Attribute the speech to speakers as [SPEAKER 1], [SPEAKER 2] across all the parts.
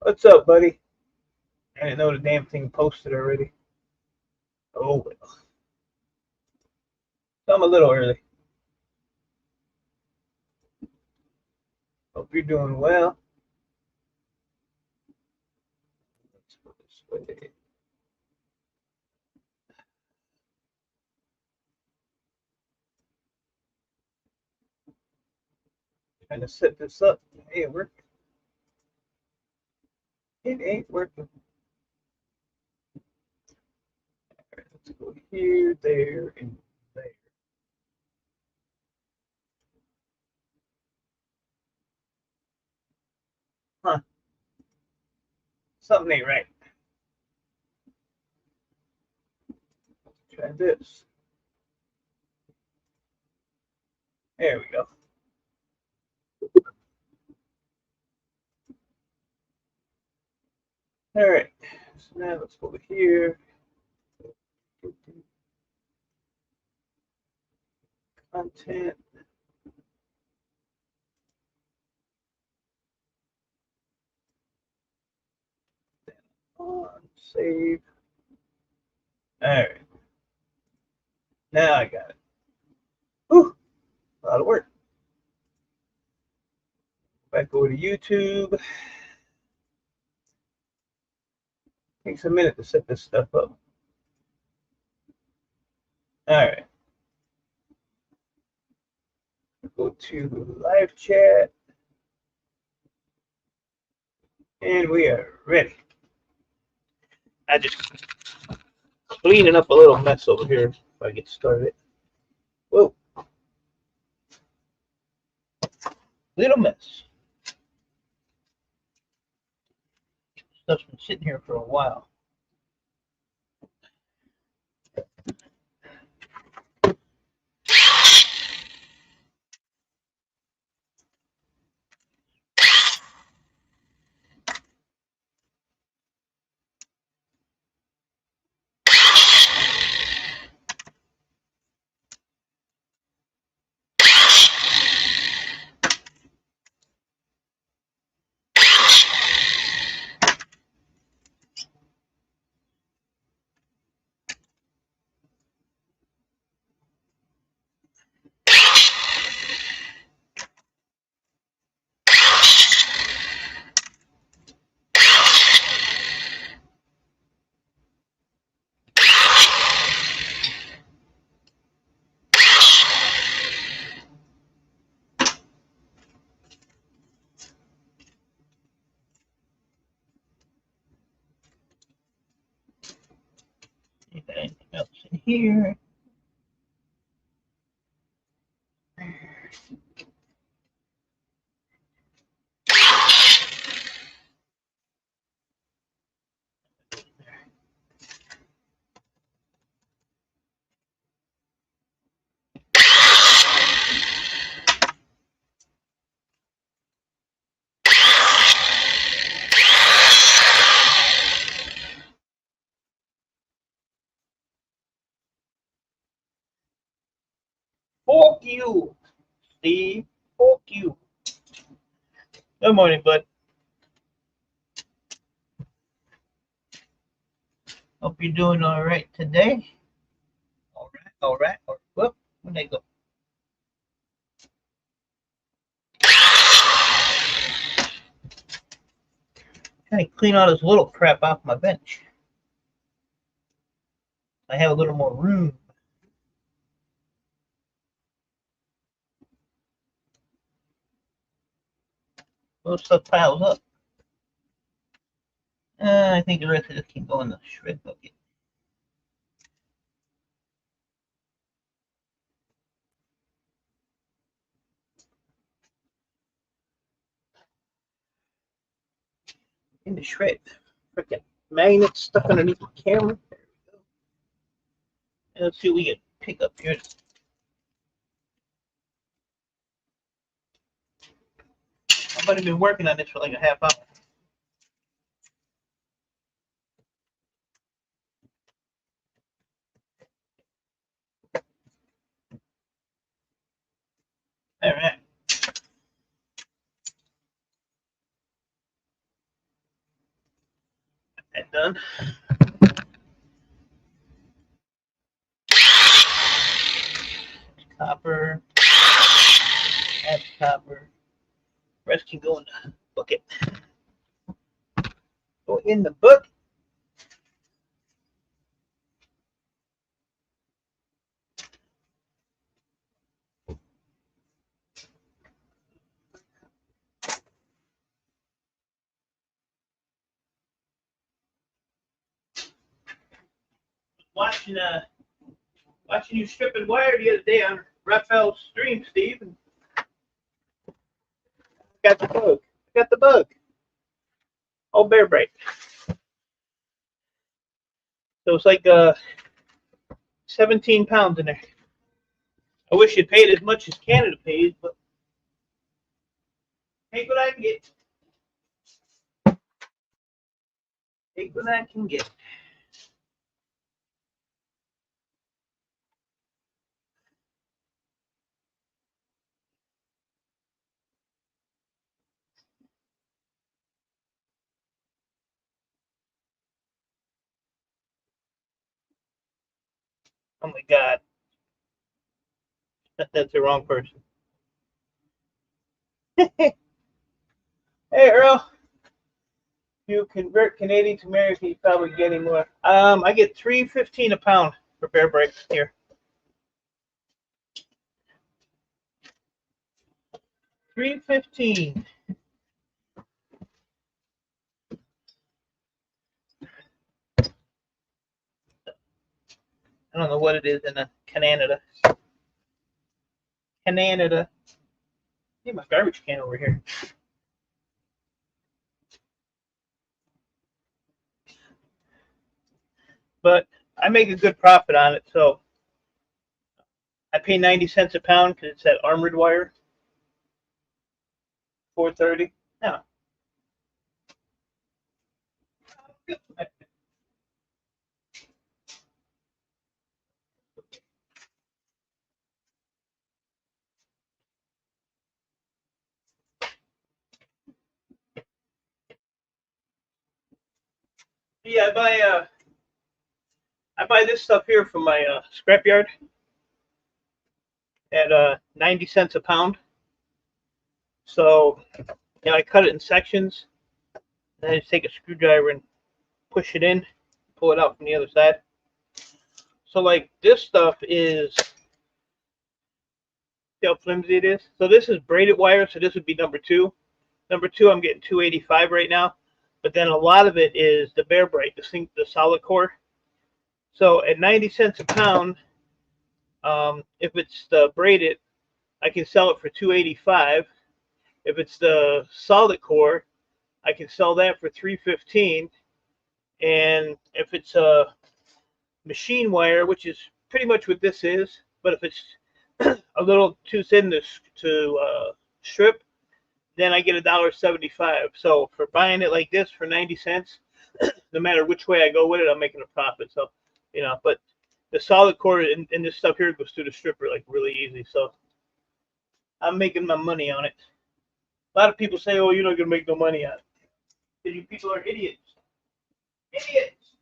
[SPEAKER 1] What's up, buddy? I didn't know the damn thing posted already. Oh well. I'm a little early. Hope you're doing well. Let's go this way. Trying to set this up. Hey, it working. It ain't working. All right, let's go here, there, and there. Huh? Something ain't right. Try this. There we go. All right. So now let's go over here. Content. On. Save. All right. Now I got it. Whew. A lot of work. Back over to YouTube. Takes a minute to set this stuff up. All right. Go to live chat. And we are ready. I just cleaning up a little mess over here if I get started. Whoa. Little mess. Stuff's been sitting here for a while. Anything else in here? 4Q, Steve. 4Q. Good morning, bud. Hope you're doing all right today. All right, all right. Whoop, where'd they go? Trying to clean all this little crap off my bench. I have a little more room. Little stuff piles up. I think the rest of this can go in the shred bucket. In the shred. Freaking magnet stuck underneath the camera. There we go. And let's see what we can pick up here. I've already been working on this for like a half hour. All right. That done. Copper. That's copper. Rest can go in the bucket. Go in the bucket. Watching you stripping wire the other day on Raphael's stream, Steve. And got the bug. Got the bug. All bear break. So it's like 17 pounds in there. I wish you paid as much as Canada pays, but take what I can get. Take what I can get. Oh my God. That's the wrong person. Hey, Earl. You convert Canadian to American, you probably get any more. I get $3.15 a pound for bear break here. $3.15. I don't know what it is in Canada. Canada. I need my garbage can over here. But I make a good profit on it, so I pay 90 cents a pound because it's that armored wire. $4.30. No. Yeah, I buy this stuff here from my scrapyard at 90 cents a pound. So, I cut it in sections, and I just take a screwdriver and push it in, pull it out from the other side. So, like, this stuff is, see how flimsy it is? So this is braided wire, so this would be number 2. Number 2, I'm getting $2.85 right now, but then a lot of it is the bear break, the solid core. So at 90 cents a pound, if it's the braided, I can sell it for $2.85. If it's the solid core, I can sell that for $3.15. And if it's a machine wire, which is pretty much what this is, but if it's a little too thin to strip, then I get $1.75. So for buying it like this for 90 cents, no matter which way I go with it, I'm making a profit. So, but the solid core and this stuff here goes through the stripper like really easy. So I'm making my money on it. A lot of people say, oh, you're not going to make no money on it. You people are idiots. Idiots.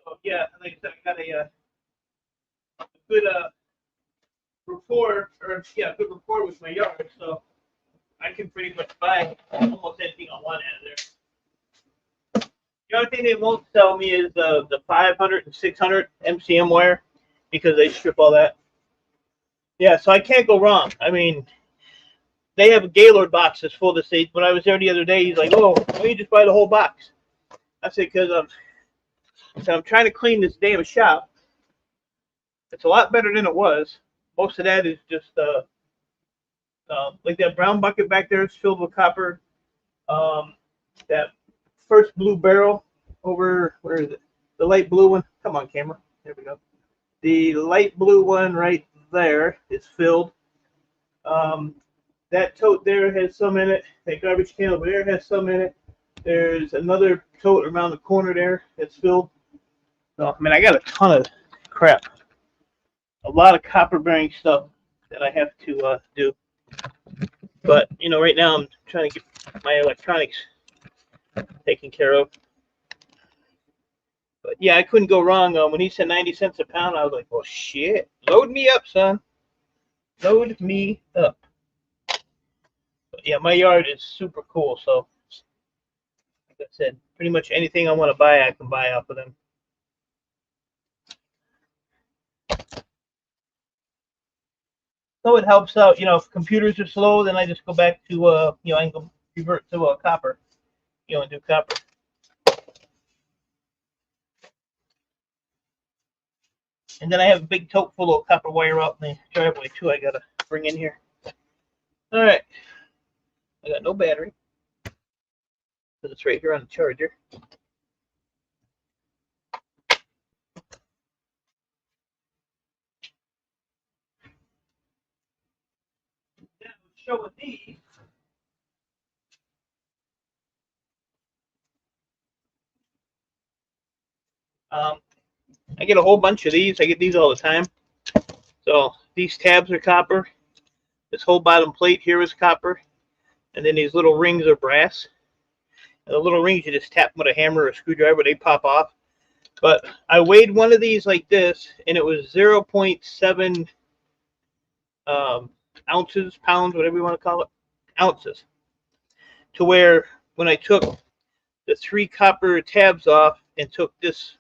[SPEAKER 1] So, yeah, like I said, I got a good rapport, good rapport with my yard. So I can pretty much buy almost anything I want out of there. The only thing they won't sell me is the 500 and 600 MCM wire because they strip all that. Yeah, so I can't go wrong. I mean, they have a Gaylord box that's full of this. When I was there the other day, he's like, oh, why don't you just buy the whole box? I said, because I'm trying to clean this damn shop. It's a lot better than it was. Most of that is just like that brown bucket back there is filled with copper. That first blue barrel over, where is it? The light blue one. Come on, camera. There we go. The light blue one right there is filled. That tote there has some in it. That garbage can over there has some in it. There's another tote around the corner there that's filled. So, I mean, I got a ton of crap. A lot of copper bearing stuff that I have to do. But, you know, right now I'm trying to get my electronics taken care of. But yeah, I couldn't go wrong. When he said 90 cents a pound, I was like, well, shit. Load me up, son. Load me up. But yeah, my yard is super cool. So, like I said, pretty much anything I want to buy, I can buy off of them. So it helps out. You know, if computers are slow, then I just go back to, you know, I can go revert to copper, you know, and do copper. And then I have a big tote full of copper wire out in the driveway, too, I got to bring in here. All right. I got no battery. Because it's right here on the charger. Now, showing these. I get a whole bunch of these. I get these all the time. So these tabs are copper. This whole bottom plate here is copper. And then these little rings are brass. And the little rings, you just tap them with a hammer or a screwdriver, they pop off. But I weighed one of these like this, and it was 0.7 ounces, pounds, whatever you want to call it, ounces. To where when I took the 3 copper tabs off and took this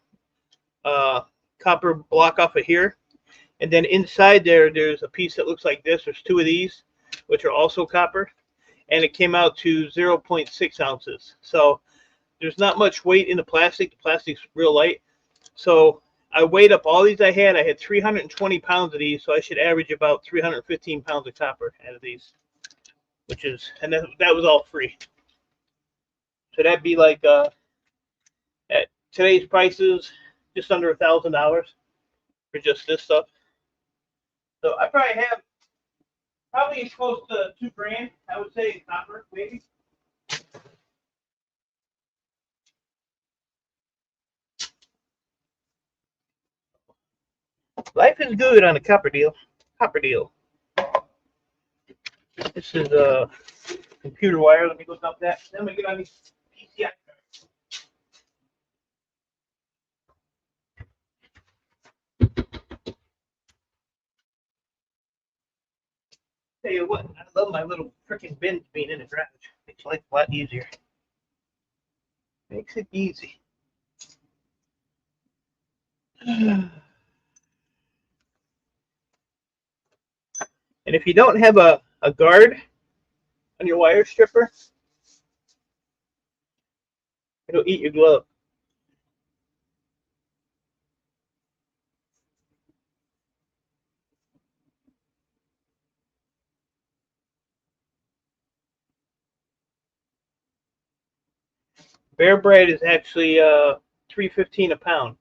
[SPEAKER 1] copper block off of here, and then inside there's a piece that looks like this. There's 2 of these, which are also copper, and it came out to 0.6 ounces. So there's not much weight in the plastic. The plastic's real light. So I weighed up all these I had. I had 320 pounds of these, so I should average about 315 pounds of copper out of these, which is, and that was all free. So that'd be like, at today's prices, just under $1,000 for just this stuff. So I probably close to $2,000, I would say, in copper, maybe. Life is good on a copper deal. Copper deal. This is computer wire. Let me go dump that. Then we get on these PCI cards. Tell you what, I love my little freaking bins being in the garage. Makes life a lot easier. Makes it easy. And if you don't have a guard on your wire stripper, it'll eat your glove. Bear bread is actually $3.15 a pound.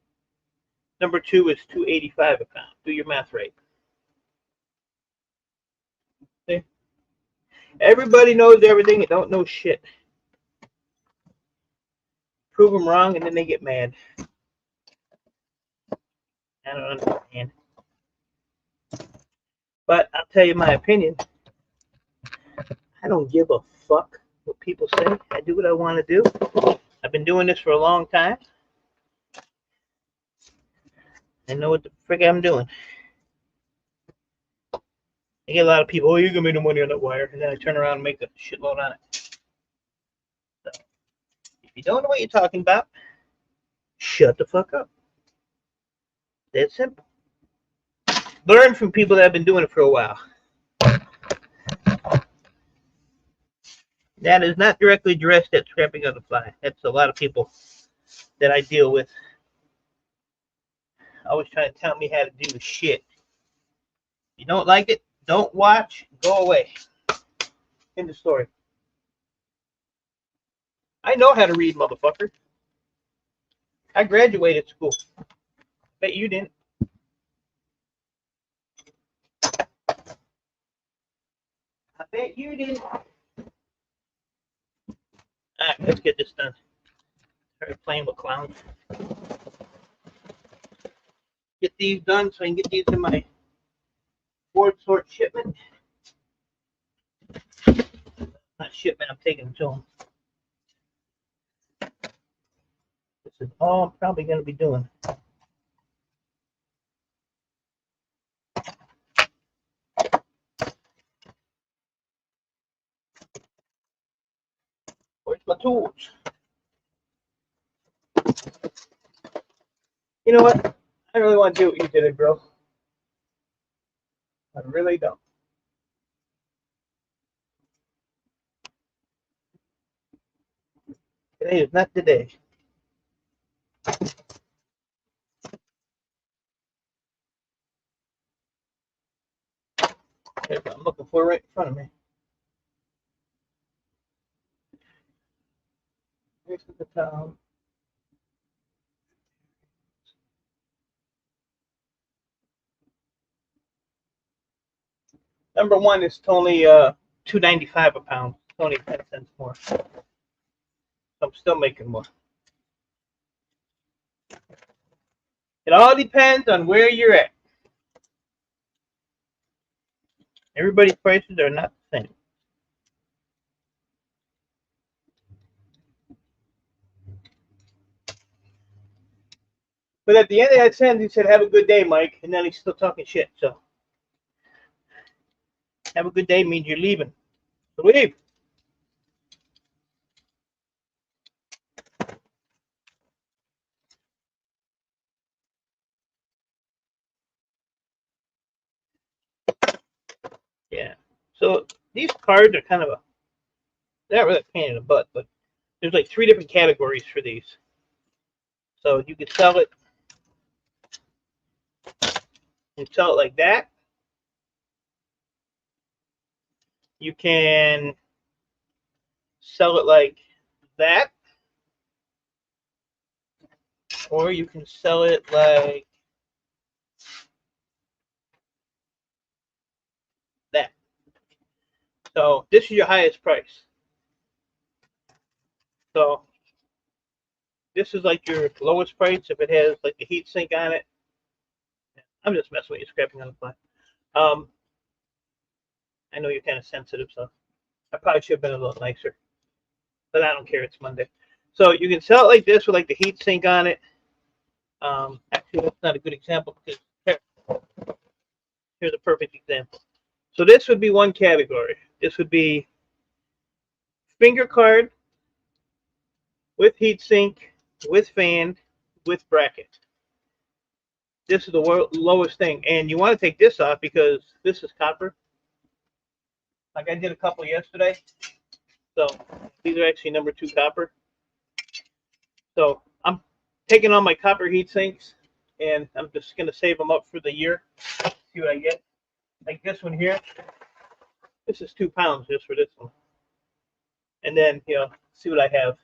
[SPEAKER 1] Number 2 is $2.85 a pound. Do your math right. See? Everybody knows everything and don't know shit. Prove them wrong and then they get mad. I don't understand. But I'll tell you my opinion. I don't give a fuck what people say. I do what I want to do. I've been doing this for a long time. I know what the frick I'm doing. I get a lot of people, oh, you're going to make no money on that wire. And then I turn around and make a shitload on it. So, if you don't know what you're talking about, shut the fuck up. That's simple. Learn from people that have been doing it for a while. That is not directly addressed at scrapping of the fly. That's a lot of people that I deal with. Always trying to tell me how to do shit. If you don't like it, don't watch, go away. End the story. I know how to read, motherfucker. I graduated school. Bet you didn't. I bet you didn't. Alright, let's get this done. Start playing with clowns. Get these done so I can get these in my Boardsort shipment. Not shipment, I'm taking to them. This is all I'm probably going to be doing. Where's my tools? You know what? I really want to do what you did it, bro. I really don't. Today is not the day. There's what I'm looking for right in front of me. Here's the town. Number one is only $2.95 a pound. It's only 10 cents more. So I'm still making more. It all depends on where you're at. Everybody's prices are not the same. But at the end of that sentence, he said, "Have a good day, Mike," and then he's still talking shit. So, have a good day means you're leaving. So leave. Yeah. So these cards are kind of a, they're not really a pain in the butt, but there's like 3 different categories for these. So you can sell it. You can sell it like that. You can sell it like that. Or you can sell it like that. So this is your highest price. So this is like your lowest price if it has like the heat sink on it. I'm just messing with you, scrapping on the fly. I know you're kind of sensitive, so I probably should have been a little nicer. But I don't care, it's Monday. So you can sell it like this with like the heat sink on it. Actually, that's not a good example because here's a perfect example. So this would be one category. This would be finger card with heat sink, with fan, with bracket. This is the lowest thing. And you want to take this off because this is copper. Like I did a couple yesterday. So these are actually number 2 copper. So I'm taking on my copper heat sinks and I'm just going to save them up for the year. See what I get. Like this one here. This is 2 pounds just for this one. And then, see what I have.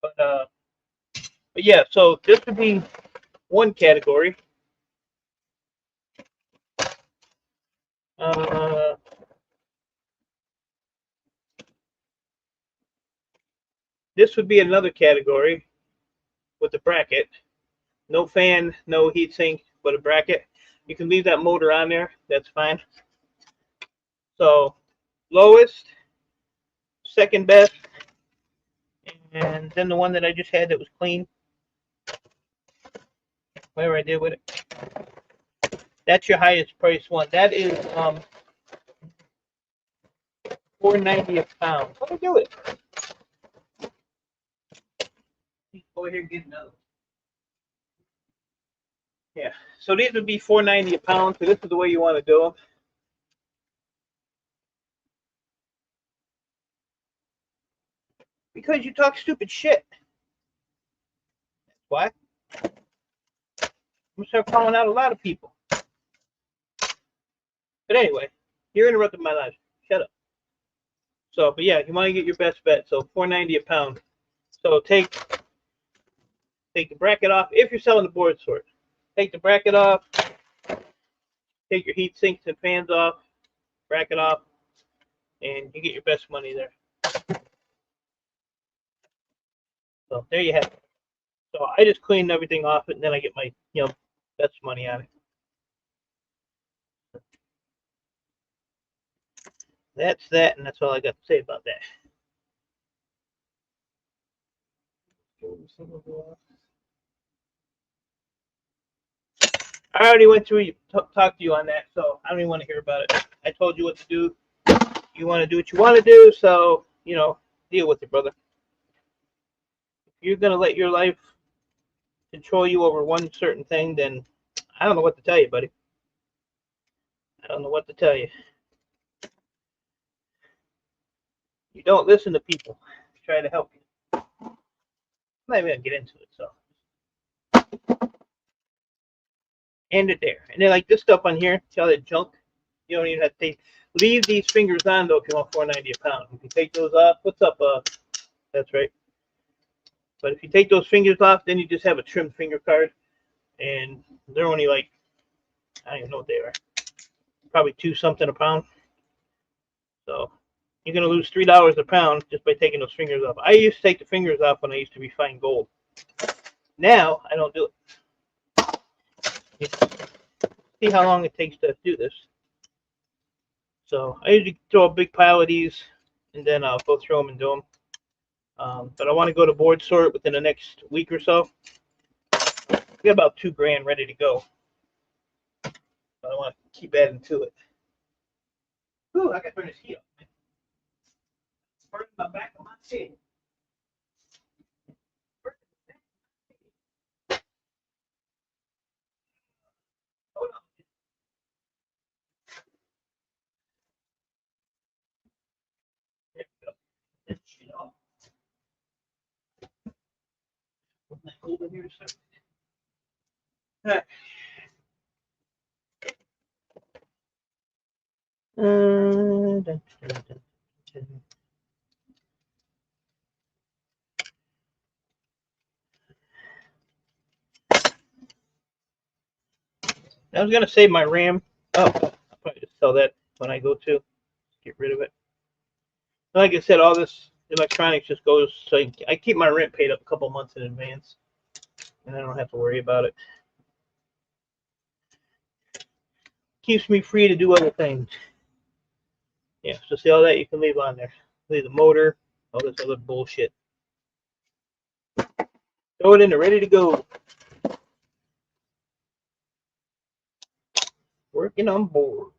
[SPEAKER 1] But yeah, so this would be one category. This would be another category with the bracket. No fan, no heat sink, but a bracket. You can leave that motor on there. That's fine. So lowest, second best, and then the one that I just had that was clean. Whatever I did with it. That's your highest price one. That is $4.90 a pound. What do I do with it? Go here and get another. Yeah. So these would be $4.90 a pound. So this is the way you want to do them. Because you talk stupid shit. That's why. I'm gonna start calling out a lot of people. But anyway, you're interrupting my life. Shut up. So, but yeah, you want to get your best bet. So $4.90 a pound. So take the bracket off if you're selling the Boardsort. Take the bracket off. Take your heat sinks and fans off. Bracket off, and you get your best money there. So there you have it. So I just cleaned everything off it, and then I get my best money on it. that's that, and that's all I got to say about that. I already went through, talked to you on that, so I don't even want to hear about it. I told you what to do. You want to do what you want to do, so, you know, deal with it, brother. If you're going to let your life control you over one certain thing, then I don't know what to tell you, buddy. I don't know what to tell you. You don't listen to people. Try to help you. I'm not even going to get into it, so. End it there. And then, like, this stuff on here, see all that junk? You don't even have to take. Leave these fingers on, though, if you want $4.90 a pound. If you take those off, what's up? That's right. But if you take those fingers off, then you just have a trimmed finger card. And they're only like, I don't even know what they are. Probably $2 something a pound. So you're going to lose $3 a pound just by taking those fingers off. I used to take the fingers off when I used to refine gold. Now I don't do it. See how long it takes to do this. So I usually throw a big pile of these, and then I'll go through them and do them. But I want to go to Boardsort within the next week or so. We got about $2,000 ready to go. But I want to keep adding to it. Ooh, I got to turn this heat up. It's burning my back of my head. Hold on. There we go. This shit off. Wasn't that cold in here to start? All right. Dun, dun, dun. I was gonna save my RAM. Oh, I'll probably just sell that when I go to get rid of it. Like I said, all this electronics just goes. So I keep my rent paid up a couple months in advance, and I don't have to worry about it. Keeps me free to do other things. Yeah, so see all that you can leave on there. Leave the motor, all this other bullshit. Throw it in there, ready to go. Working on boards.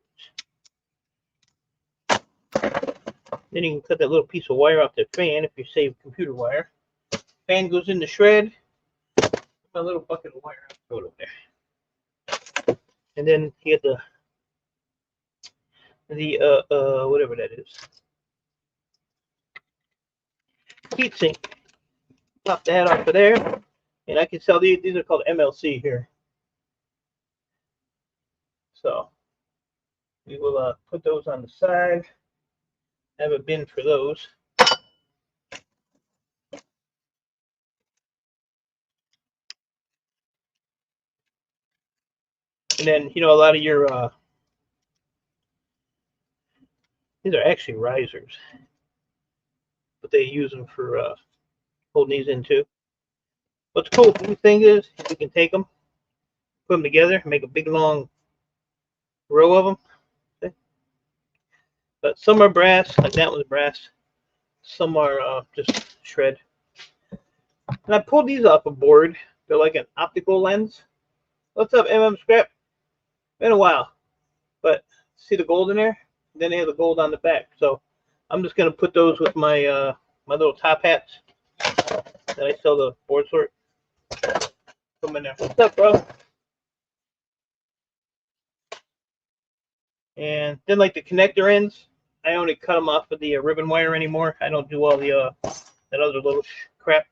[SPEAKER 1] Then you can cut that little piece of wire off the fan if you save computer wire. Fan goes in the shred. My little bucket of wire. Throw it over there. And then you get the whatever that is. Heatsink. Pop that off of there. And I can sell these are called MLC here. So we will put those on the side. Have a bin for those. And then, you know, a lot of your, these are actually risers, but they use them for holding these in too. What's cool with these things is you can take them, put them together, make a big long row of them. See? But some are brass, like that one's brass. Some are just shred. And I pulled these off a board. They're like an optical lens. What's up, Scrap? Been a while. But see the gold in there? Then they have the gold on the back. So I'm just gonna put those with my my little top hats that I sell the Boardsort. Put them in there. What's up, bro? And then like the connector ends, I only cut them off with the ribbon wire anymore. I don't do all the that other little crap.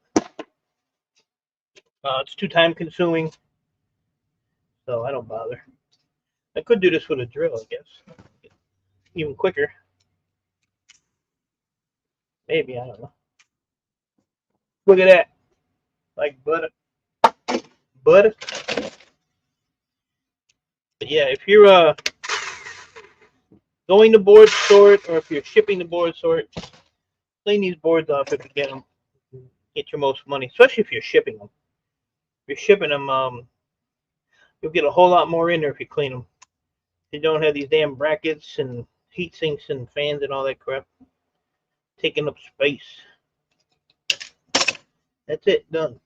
[SPEAKER 1] It's too time consuming, so I don't bother. I could do this with a drill, I guess. Even quicker. Maybe, I don't know. Look at that. Like butter. Butter. But yeah, if you're going to Boardsort or if you're shipping to Boardsort, clean these boards off if you get them. Get your most money, especially if you're shipping them. If you're shipping them, you'll get a whole lot more in there if you clean them. You don't have these damn brackets and heat sinks and fans and all that crap. Taking up space. That's it, done.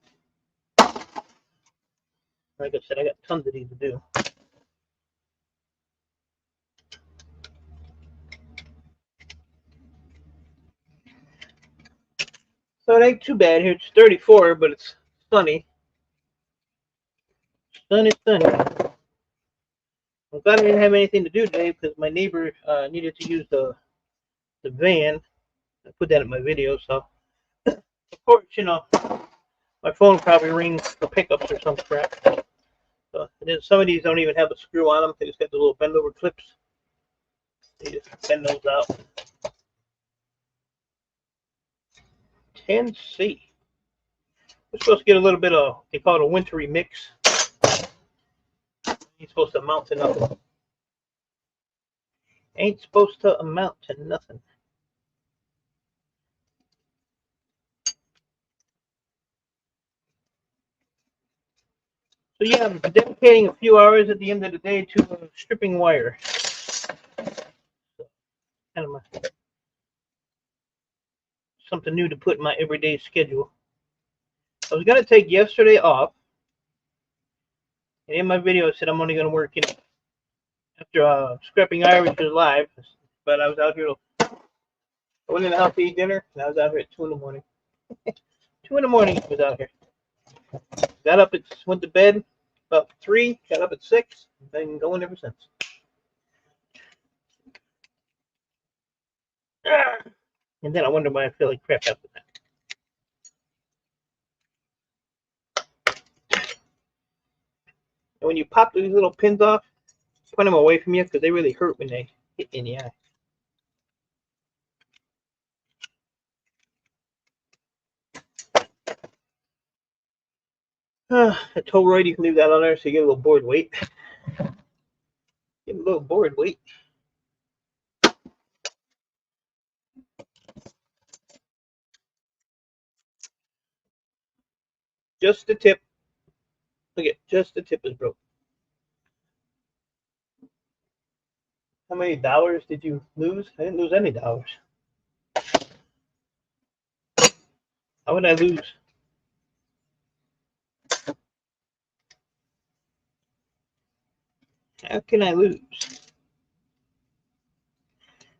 [SPEAKER 1] Like I said, I got tons of these to do. So it ain't too bad here. It's 34, but it's sunny. Sunny. I'm glad I didn't have anything to do today because my neighbor needed to use the van. I put that in my video, so of course, you know, my phone probably rings for pickups or some crap. So, and then some of these don't even have a screw on them. They just got the little bend over clips. They just bend those out. 10C. We're supposed to get a little bit of, they call it a wintry mix. Ain't supposed to amount to nothing. Ain't supposed to amount to nothing. So yeah, I'm dedicating a few hours at the end of the day to stripping wire. So, kind of something new to put in my everyday schedule. I was gonna take yesterday off, and in my video I said I'm only gonna work, you know, after scrapping Irish is live. But I was out here. I went in the house to eat dinner, and I was out here at 2 in the morning. 2 in the morning I was out here. Got up, went to bed about 3, got up at 6, been going ever since. And then I wonder why I feel like crap after that. And when you pop these little pins off, put them away from you because they really hurt when they hit you in the eye. I told Roy you can leave that on there so you get a little board weight. Get a little board weight. Just the tip. Look at just the tip is broke. How many dollars did you lose? I didn't lose any dollars. How would I lose? How can I lose?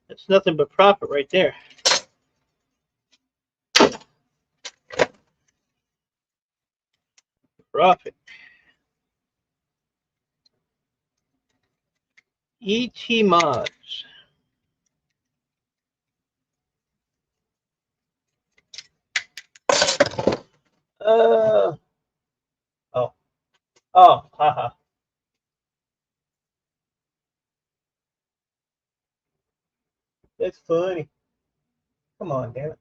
[SPEAKER 1] That's nothing but profit right there. Profit. ET mods. Haha. That's funny. Come on, damn it.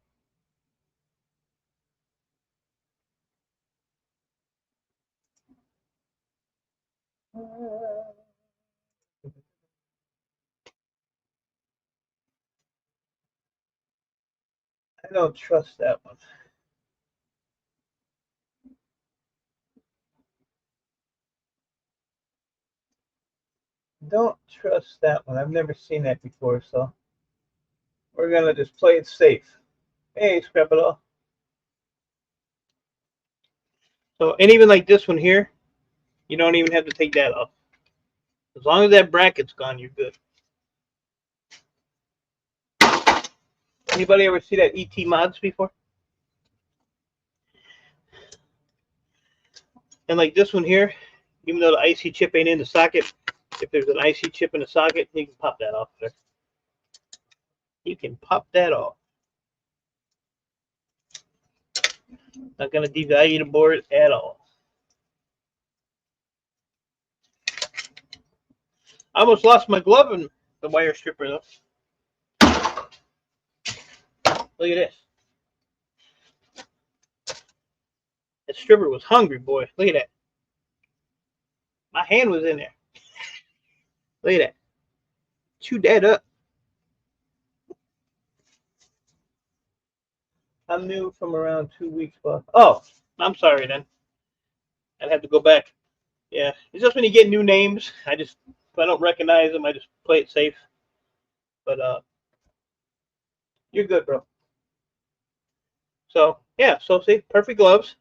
[SPEAKER 1] I don't trust that one. Don't trust that one. I've never seen that before, so we're gonna just play it safe. Hey, scrap it off. So, and even like this one here, you don't even have to take that off. As long as that bracket's gone, you're good. Anybody ever see that ET mods before? And like this one here, even though the IC chip ain't in the socket, if there's an IC chip in the socket, you can pop that off there. You can pop that off. Not going to devalue the board at all. I almost lost my glove in the wire stripper though. Look at this. That stripper was hungry, boy. Look at that. My hand was in there. Look at that. Chewed that up. I'm new from around 2 weeks. Oh, I'm sorry then. I'd have to go back. Yeah, it's just when you get new names, if I don't recognize them, I just play it safe. But you're good, bro. So yeah, so see, perfect gloves,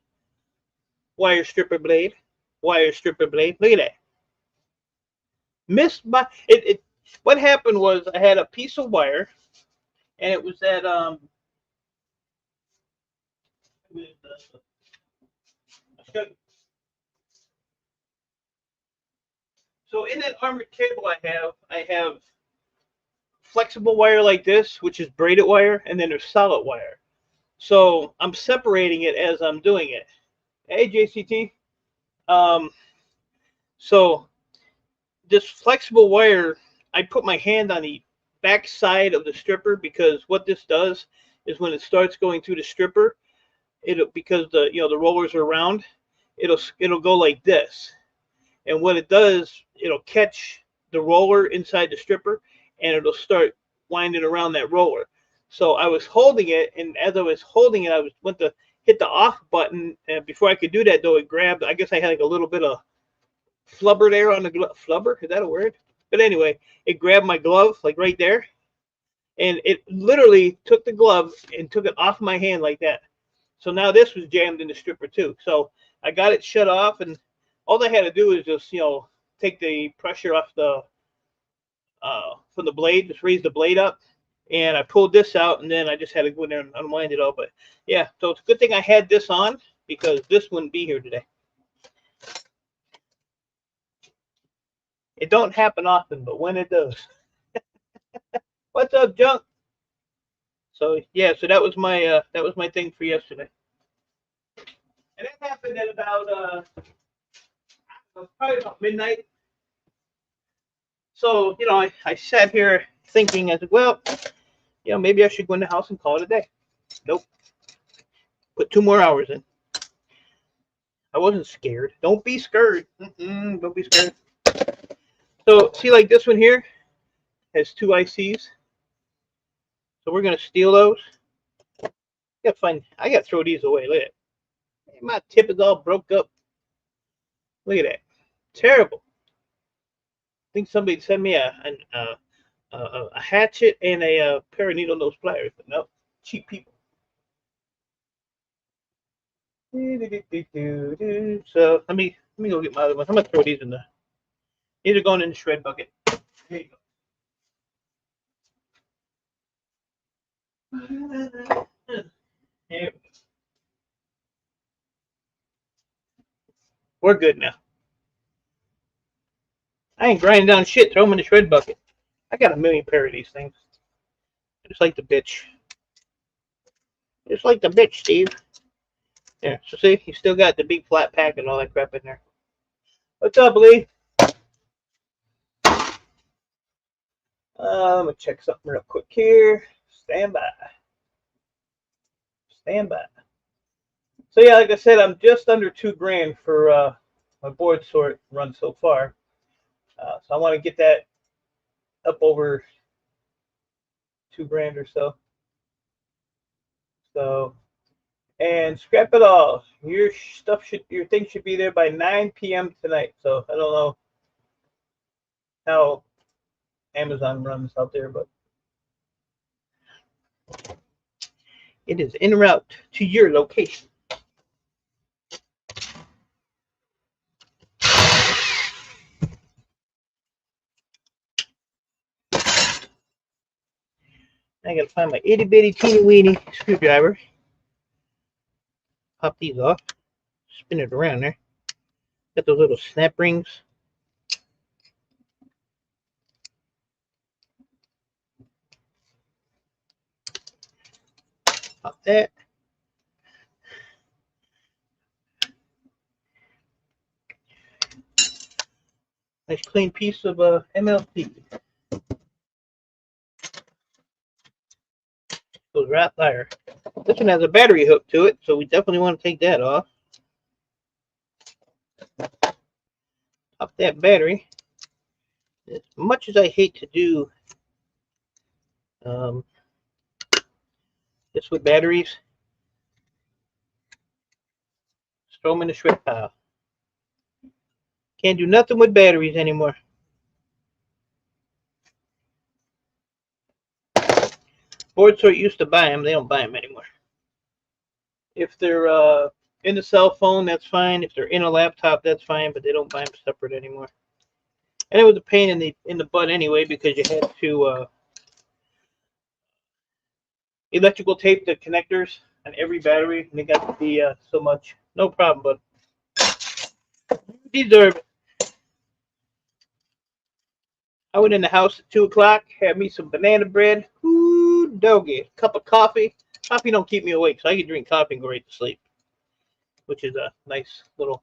[SPEAKER 1] wire stripper blade, wire stripper blade. Look at that. Missed by it. What happened was I had a piece of wire, and it was that so in that armored cable I have flexible wire like this, which is braided wire, and then there's solid wire. So I'm separating it as I'm doing it. Hey, JCT. Um, so this flexible wire, I put my hand on the back side of the stripper because what this does is when it starts going through the stripper, it'll because the rollers are round, it'll go like this, and what it does, it'll catch the roller inside the stripper, and it'll start winding around that roller. So I was holding it, and as I was holding it, went to hit the off button, and before I could do that, though, it grabbed. I guess I had like a little bit of flubber there on the glove. Flubber, is that a word? But anyway, it grabbed my glove like right there, and it literally took the glove and took it off my hand like that. So now this was jammed in the stripper too. So I got it shut off, and all I had to do is just take the pressure off the from the blade, just raise the blade up, and I pulled this out, and then I just had to go in there and unwind it all. But yeah, so it's a good thing I had this on because this wouldn't be here today. It don't happen often, but when it does. What's up, Junk? So yeah, so that was my thing for yesterday. And that happened at about probably about midnight. So, I sat here thinking, I said, well, maybe I should go in the house and call it a day. Nope. Put 2 more hours in. I wasn't scared. Don't be scared. Don't be scared. So, see, like this one here has 2 ICs. So we're going to steal those. I got to throw these away. Look at it. My tip is all broke up. Look at that. Terrible. I think somebody sent me a hatchet and a pair of needle nose pliers, but no, cheap people. So let me go get my other ones. I'm gonna throw these in these are going in the shred bucket. Here you go. Here. We're good now. I ain't grinding down shit. Throw them in the shred bucket. I got a million pair of these things. Just like the bitch. Just like the bitch, Steve. Yeah, so see, you still got the big flat pack and all that crap in there. What's up, Lee? I'm gonna check something real quick here. Stand by. Stand by. So yeah, like I said, I'm just under $2,000 for my Boardsort run so far. So I want to get that up over $2,000 or so. So, and scrap it all. Your thing should be there by 9 p.m. tonight. So I don't know how Amazon runs out there, but it is en route to your location. I gotta find my itty bitty teeny weeny screwdriver. Pop these off. Spin it around there. Got those little snap rings. Pop that. Nice clean piece of MLP. Goes right there. This one has a battery hook to it, so we definitely want to take that off. Pop that battery. As much as I hate to do this with batteries, just throw them in the shred pile. Can't do nothing with batteries anymore. Boardsort used to buy them. They don't buy them anymore. If they're in the cell phone, that's fine. If they're in a laptop, that's fine. But they don't buy them separate anymore. And it was a pain in the butt anyway, because you had to electrical tape the connectors on every battery, and it got to be so much. No problem, but you deserve it. I went in the house at 2 o'clock, had me some banana bread, ooh, doggy, cup of coffee. Coffee don't keep me awake, so I can drink coffee and go right to sleep, which is a nice little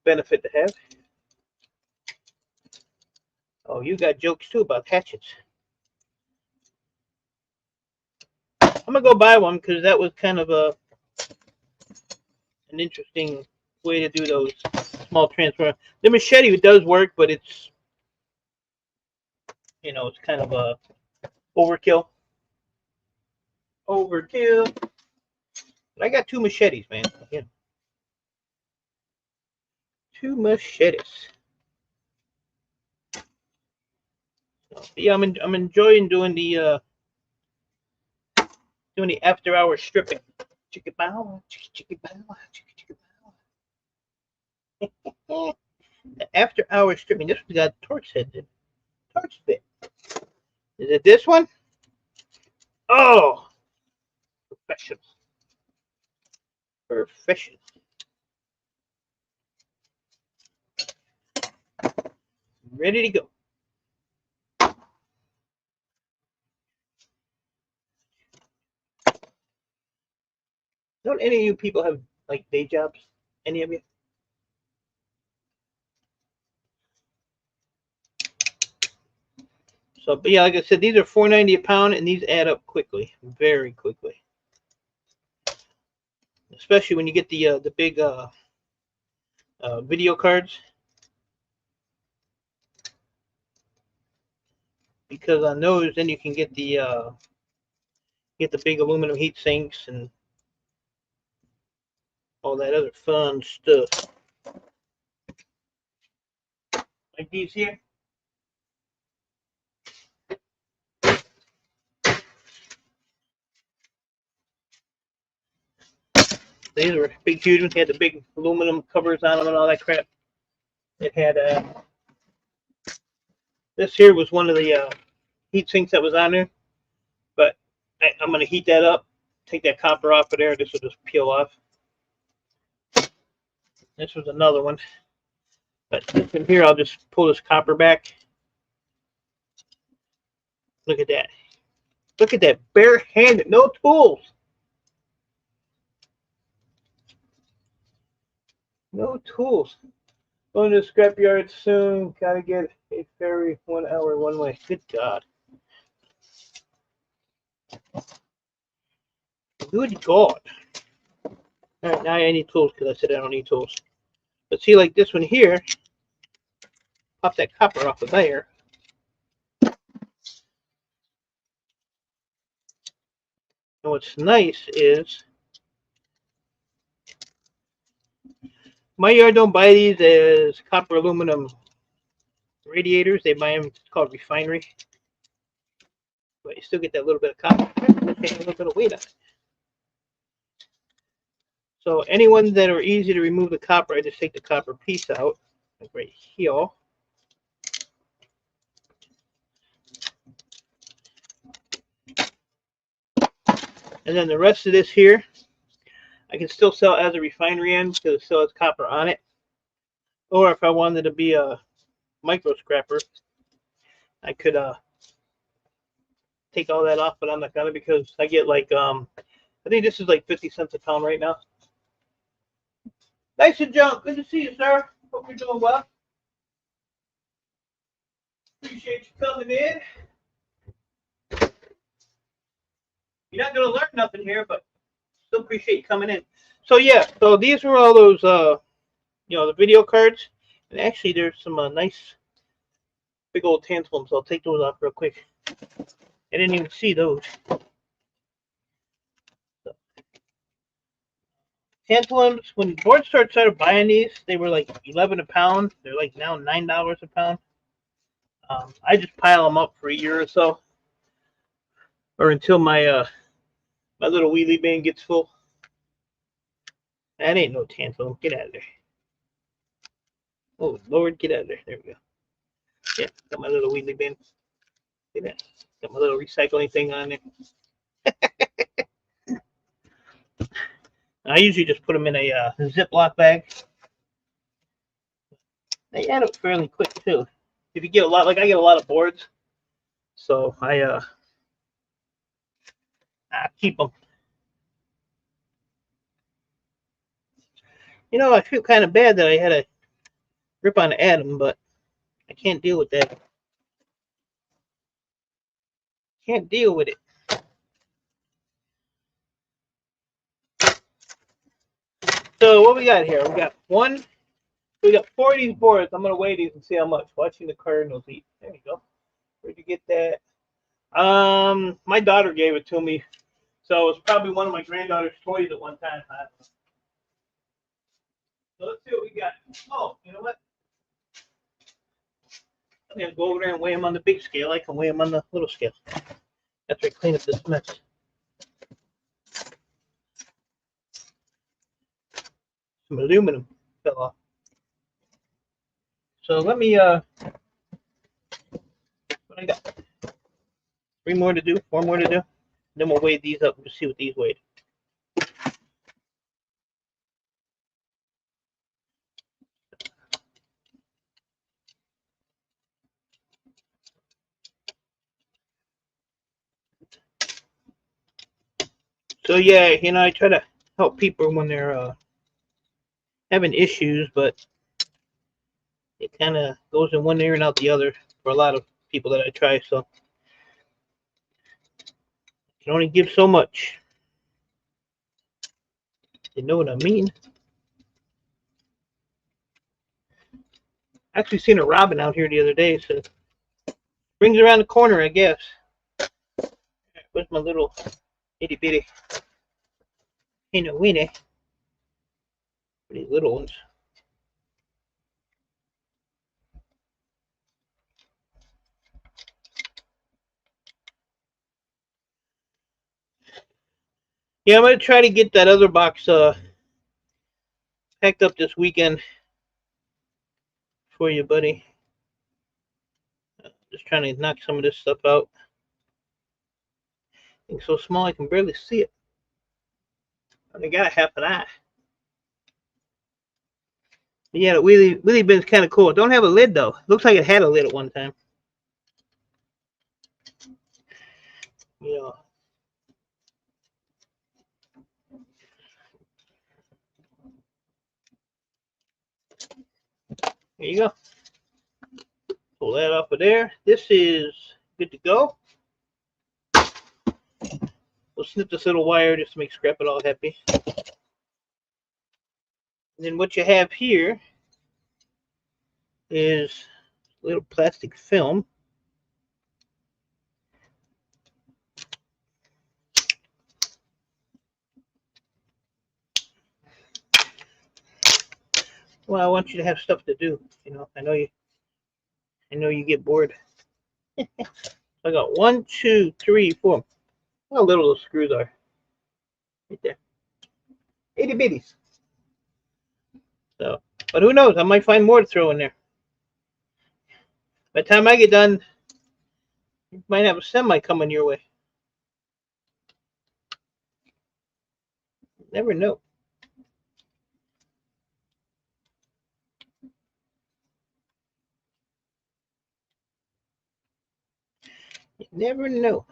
[SPEAKER 1] benefit to have. Oh, you got jokes too about hatchets. I'm gonna go buy one because that was kind of an interesting way to do those small transfer. The machete does work, but it's, you know, it's kind of a overkill. Overkill. But I got 2 machetes, man. Yeah. 2 machetes. So, yeah, I'm enjoying doing the after hour stripping. Chicka bow, chicka bow, chicka bow. The after hour stripping. This one's got torch heads in. Torch bit. Is it this one? Oh, professional. Professional. Ready to go. Don't any of you people have like day jobs? Any of you? So, but yeah, like I said, these are $4.90 a pound, and these add up quickly, very quickly. Especially when you get the big video cards, because on those, then you can get the big aluminum heat sinks and all that other fun stuff. Like these here. These were big, huge ones. They had the big aluminum covers on them and all that crap. It had this here was one of the heat sinks that was on there, but I'm going to heat that up, take that copper off of there. This will just peel off. This was another one, but this one here, I'll just pull this copper back. Look at that. Look at that, bare-handed, no tools. No tools. Going to the scrapyard soon. Gotta get a ferry 1 hour one way. Good God. Good God. All right, now I need tools because I said I don't need tools. But see, like this one here, pop that copper off of there. And what's nice is, my yard don't buy these as copper aluminum radiators. They buy them, it's called refinery. But you still get that little bit of copper. Take a little bit of weight on it. So any ones that are easy to remove the copper, I just take the copper piece out, like right here. And then the rest of this here, I can still sell as a refinery end because it still has copper on it. Or if I wanted to be a micro scrapper, I could take all that off, but I'm not gonna, because I get like I think this is like 50 cents a pound right now. Nice and jump. Good to see you, sir. Hope you're doing well. Appreciate you coming in. You're not gonna learn nothing here, but still appreciate you coming in. So yeah, so these were all those you know, the video cards, and actually there's some nice big old tantalums. I'll take those off real quick. I didn't even see those. So, tantalums, when Boardsort started buying these, they were like 11 a pound. They're like now $9 a pound. I just pile them up for a year or so. or until my my little wheelie bin gets full. That ain't no tantalum. Get out of there. Oh Lord, get out of there. There we go. Yeah, got my little wheelie bin. See that? Got my little recycling thing on there. I usually just put them in a Ziploc bag. They add up fairly quick too. If you get a lot, like I get a lot of boards, so I keep them. You know, I feel kind of bad that I had to rip on Adam, but I can't deal with that. Can't deal with it. So what we got here? We got 4 of these boards. I'm gonna weigh these and see how much. Watching the Cardinals eat. There you go. Where'd you get that? My daughter gave it to me, so it's probably one of my granddaughter's toys at one time. So let's see what we got. Oh, you know what? I'm gonna go over there and weigh them on the big scale. I can weigh them on the little scale. After I clean up this mess. Some aluminum fell off. So let me what I got? 3 more to do, 4 more to do. Then we'll weigh these up and see what these weighed. So yeah, you know, I try to help people when they're having issues, but it kind of goes in one ear and out the other for a lot of people that I try. So I can only give so much. You know what I mean? I actually seen a robin out here the other day, so brings around the corner, I guess. Where's my little itty bitty teeny weeny? These little ones. Yeah, I'm gonna try to get that other box packed up this weekend for you, buddy. Just trying to knock some of this stuff out. It's so small I can barely see it. I got half an eye. But yeah, the wheelie bin's kind of cool. Don't have a lid though. Looks like it had a lid at one time. Yeah. There you go. Pull that off of there. This is good to go. We'll snip this little wire just to make Scrap It all happy. And then what you have here is a little plastic film. Well, I want you to have stuff to do. You know, I know you get bored. I got 1, 2, 3, 4. Look how little those screws are. Right there. Itty bitties. So, but who knows? I might find more to throw in there. By the time I get done, you might have a semi coming your way. Never know. You never know.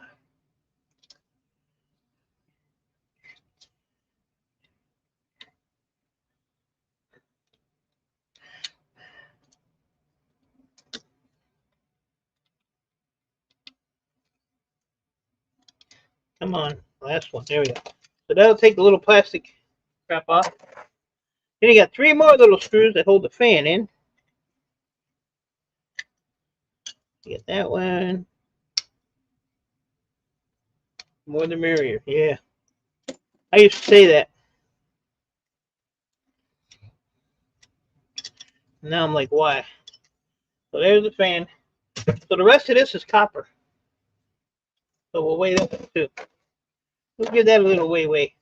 [SPEAKER 1] Come on, last one. There we go. So that'll take the little plastic crap off. Then you got 3 more little screws that hold the fan in. You get that one. More the merrier. Yeah. I used to say that. Now I'm like, why? So there's the fan. So the rest of this is copper. So we'll weigh that too. We'll give that a little weigh.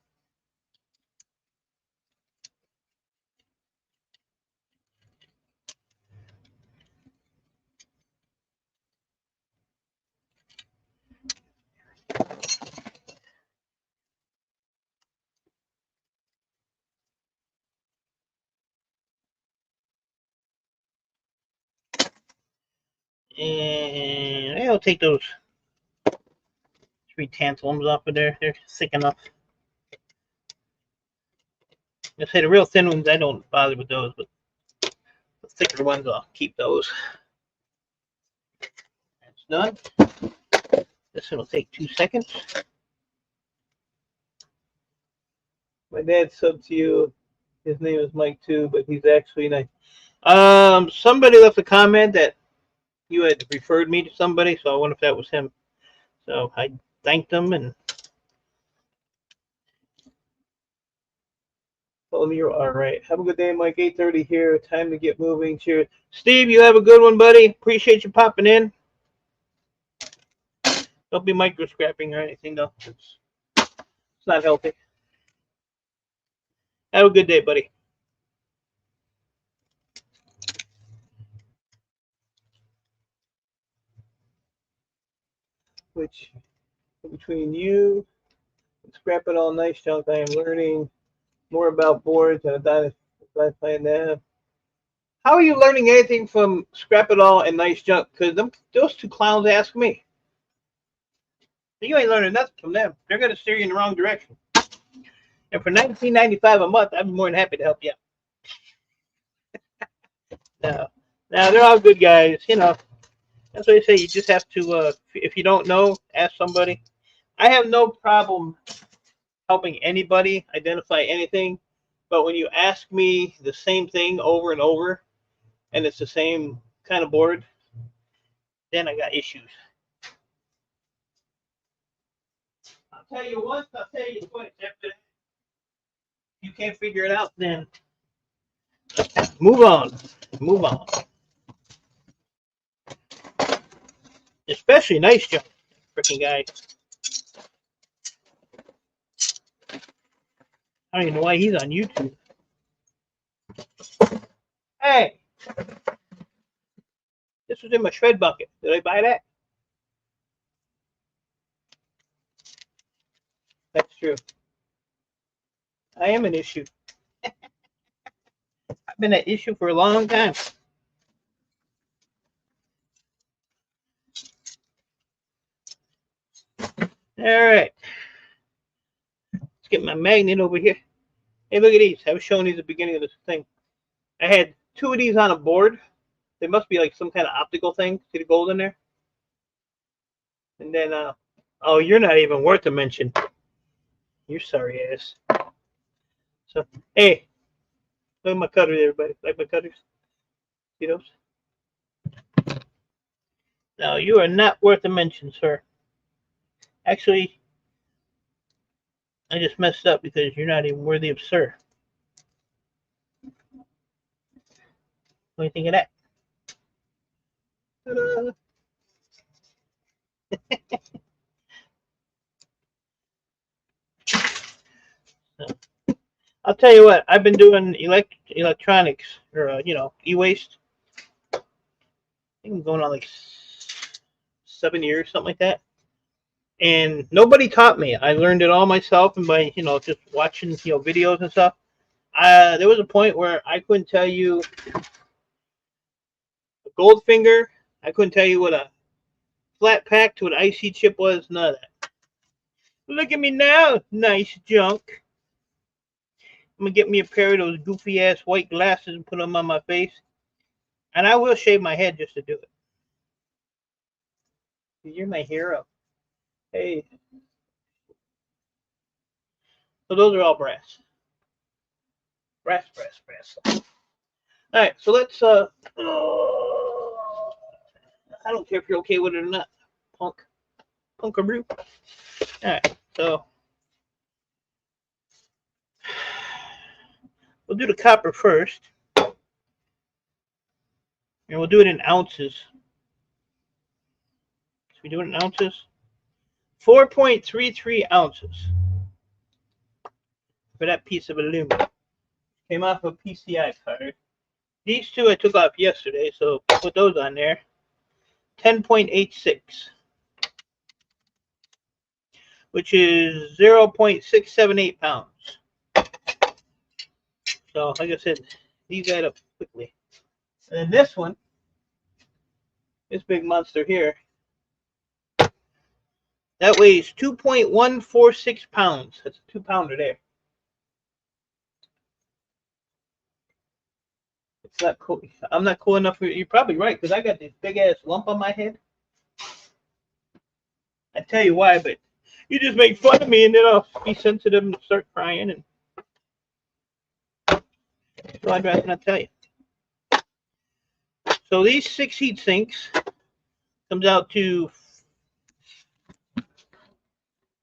[SPEAKER 1] And I'll take those 3 tantalums off of there. They're thick enough. I say the real thin ones, I don't bother with those, but the thicker ones, I'll keep those. That's done. This one will take 2 seconds. My dad subbed to you. His name is Mike too, but he's actually nice. Somebody left a comment that you had referred me to somebody, so I wonder if that was him. So I thanked them and told him you're all right. Have a good day, Mike. 8:30 here. Time to get moving. Cheers. Steve, you have a good one, buddy. Appreciate you popping in. Don't be micro scrapping or anything, though. It's not healthy. Have a good day, buddy. Which, between you and Scrap It All Nice Junk, I am learning more about boards and I plan to. How are you learning anything from Scrap It All and Nice Junk? Because those two clowns ask me. You ain't learning nothing from them. They're going to steer you in the wrong direction. And for $19.95 a month, I'm more than happy to help you out. Now they're all good guys. You know, that's what I say. You just have to, if you don't know, ask somebody. I have no problem helping anybody identify anything. But when you ask me the same thing over and over, and it's the same kind of board, then I got issues. I'll tell you once, I'll tell you twice. After that, if you can't figure it out, then move on. Move on. Especially Nice Junk, freaking guy. I don't even know why he's on YouTube. Hey, this was in my shred bucket. Did I buy that? That's true. I am an issue. I've been an issue for a long time. All right. Let's get my magnet over here. Hey, look at these. I was showing these at the beginning of this thing. I had 2 of these on a board. They must be like some kind of optical thing. See the gold in there? And then, oh, you're not even worth a mention. You're sorry ass. So, hey, look at my cutter there, everybody. Like my cutters? See those? No, you are not worth a mention, sir. Actually, I just messed up because you're not even worthy of sir. What do you think of that? I'll tell you what. I've been doing electronics or e-waste. I think I'm going on like 7 years, something like that. And nobody taught me. I learned it all myself and by just watching videos and stuff. There was a point where I couldn't tell you a Goldfinger. I couldn't tell you what a flat pack to an IC chip was. None of that. Look at me now, Nice Junk. I'm gonna get me a pair of those goofy ass white glasses and put them on my face. And I will shave my head just to do it. You're my hero. Hey. So those are all brass. Brass. All right, so let's I don't care if you're okay with it or not, punkaroo. All right, so we'll do the copper first, and we'll do it in ounces. So we do it in ounces. 4.33 ounces for that piece of aluminum. Came off a PCI card. These two I took off yesterday, so put those on there. 10.86, which is 0.678 pounds. So, like I said, these add up quickly. And then this one, this big monster here, that weighs 2.146 pounds. That's a 2-pounder there. It's not cool. I'm not cool enough for you. You're probably right, because I got this big ass lump on my head. I tell you why, but you just make fun of me, and then I'll be sensitive and start crying. And so I'd rather not tell you. So these 6 heat sinks comes out to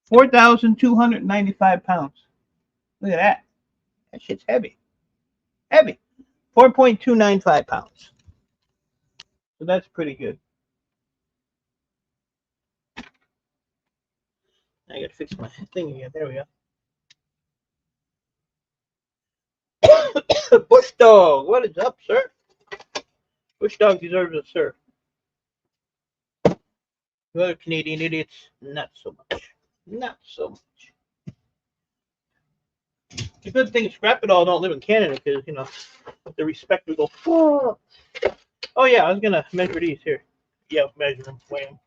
[SPEAKER 1] 4,295 pounds. Look at that. That shit's heavy. Heavy. 4.295 pounds. So that's pretty good. I gotta fix my thing again. There we go. Bush Dog, what is up, sir? Bush Dog deserves a sir. The other Canadian idiots, not so much. Not so much. The good thing is Scrap It All don't live in Canada because, you know, the respect would go, oh yeah, I was going to measure these here. Yeah, measure them, weigh them.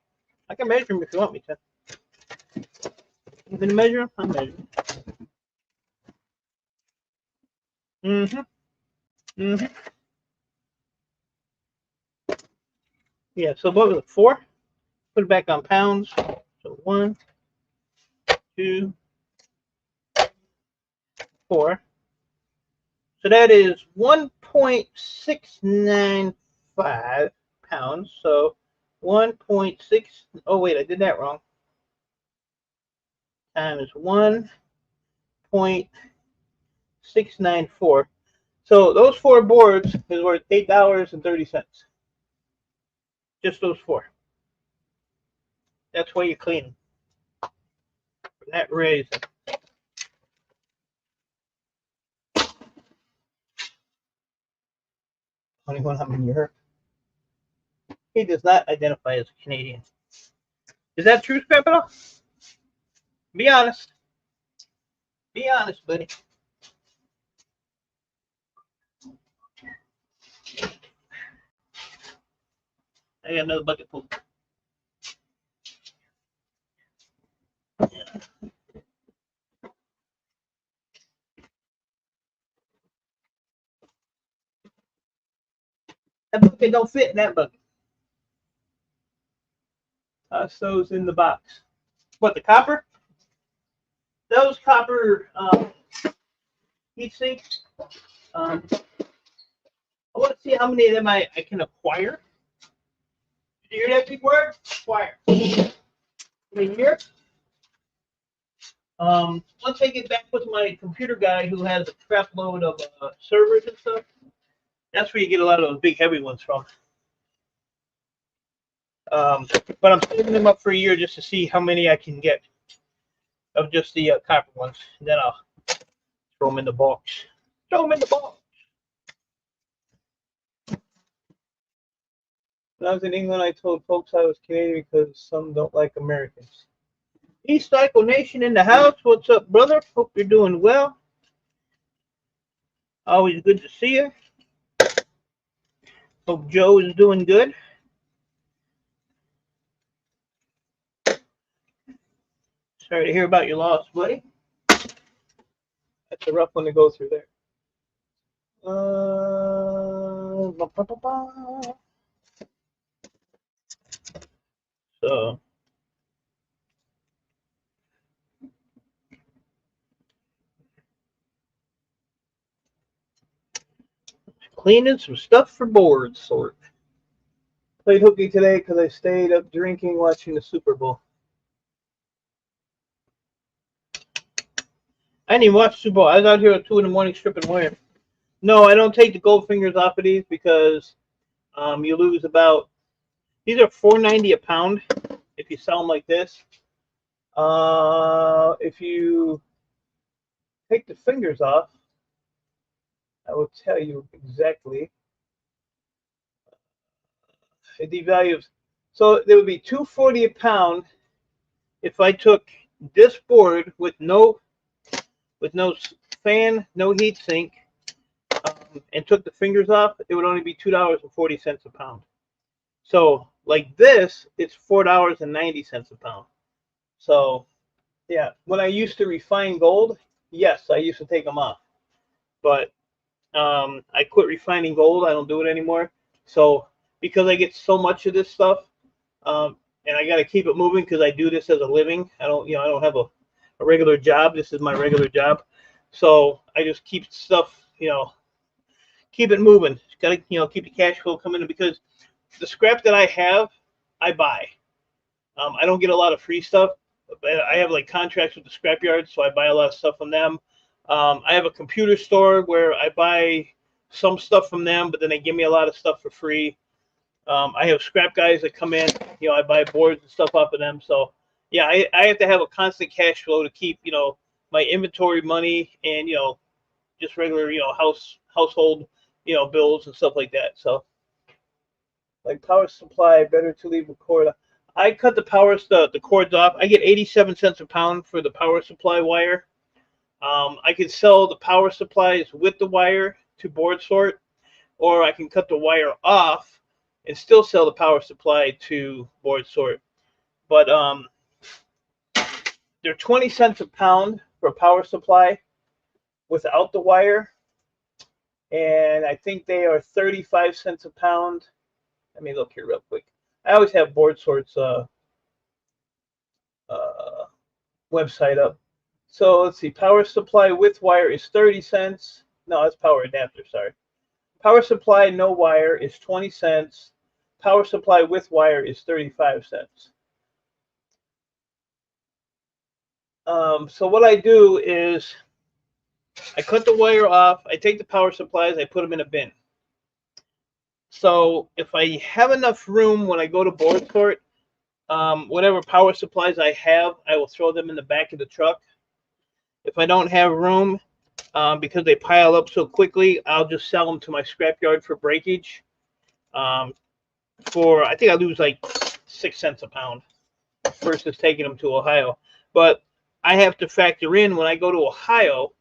[SPEAKER 1] I can measure them if you want me to. You going to measure them? I'll measure them. Yeah, so what was it, 4? Put it back on pounds. So 1, 2, 4. So that is 1.695 pounds. So 1.6. Oh wait, I did that wrong. Times 1.694. So those 4 boards is worth $8.30. Just those 4. That's why you clean them. For that reason. Anyone how many you heard? He does not identify as a Canadian. Is that true, Scrap It All? Be honest. Be honest, buddy. I got another bucket full. That bucket don't fit in that bucket. Toss those in the box. What, the copper? Those copper heat sinks. I want to see how many of them I can acquire. Did you hear that big word? Acquire. Right here. Once I get back with my computer guy who has a crap load of servers and stuff, that's where you get a lot of those big heavy ones from. But I'm saving them up for a year just to see how many I can get of just the copper ones. And then I'll throw them in the box. Throw them in the box. When I was in England, I told folks I was Canadian because some don't like Americans. East Cycle Nation in the house. What's up, brother? Hope you're doing well. Always good to see you. Hope Joe is doing good. Sorry to hear about your loss, buddy. That's a rough one to go through there. So, cleaning some stuff for Boardsort. Played hooky today because I stayed up drinking watching the Super Bowl. I didn't even watch the Super Bowl. I was out here at 2 in the morning stripping wire. No, I don't take the gold fingers off of these because you lose about. These are $4.90 a pound if you sell them like this. If you take the fingers off, I will tell you exactly. It devalues. So there would be $2.40 a pound if I took this board with no fan, no heat sink, and took the fingers off. It would only be $2.40 a pound. So like this, it's $4.90 a pound. So yeah, when I used to refine gold, yes, I used to take them off, but I quit refining gold. I don't do it anymore. So because I get so much of this stuff, and I got to keep it moving because I do this as a living. I don't have a regular job. This is my regular job. So I just keep stuff, keep it moving. Got to, keep the cash flow coming in because the scrap that I have, I buy. I don't get a lot of free stuff. I have like contracts with the scrap yards, so I buy a lot of stuff from them. I have a computer store where I buy some stuff from them, but then they give me a lot of stuff for free. I have scrap guys that come in. I buy boards and stuff off of them. So yeah, I have to have a constant cash flow to keep my inventory money and just regular household bills and stuff like that. So like power supply, better to leave the cord. I cut the cords off. I get 87 cents a pound for the power supply wire. I could sell the power supplies with the wire to Boardsort, or I can cut the wire off and still sell the power supply to Boardsort. But they're 20 cents a pound for a power supply without the wire, and I think they are 35 cents a pound. Let me look here real quick. I always have Boardsort's website up. So let's see. Power supply with wire is 30 cents. No, that's power adapter. Sorry. Power supply no wire is 20 cents. Power supply with wire is 35 cents. So what I do is I cut the wire off. I take the power supplies. I put them in a bin. So if I have enough room when I go to Boardsort, whatever power supplies I have, I will throw them in the back of the truck. If I don't have room, because they pile up so quickly, I'll just sell them to my scrapyard for breakage. I think I lose like 6 cents a pound versus taking them to Ohio. But I have to factor in when I go to Ohio,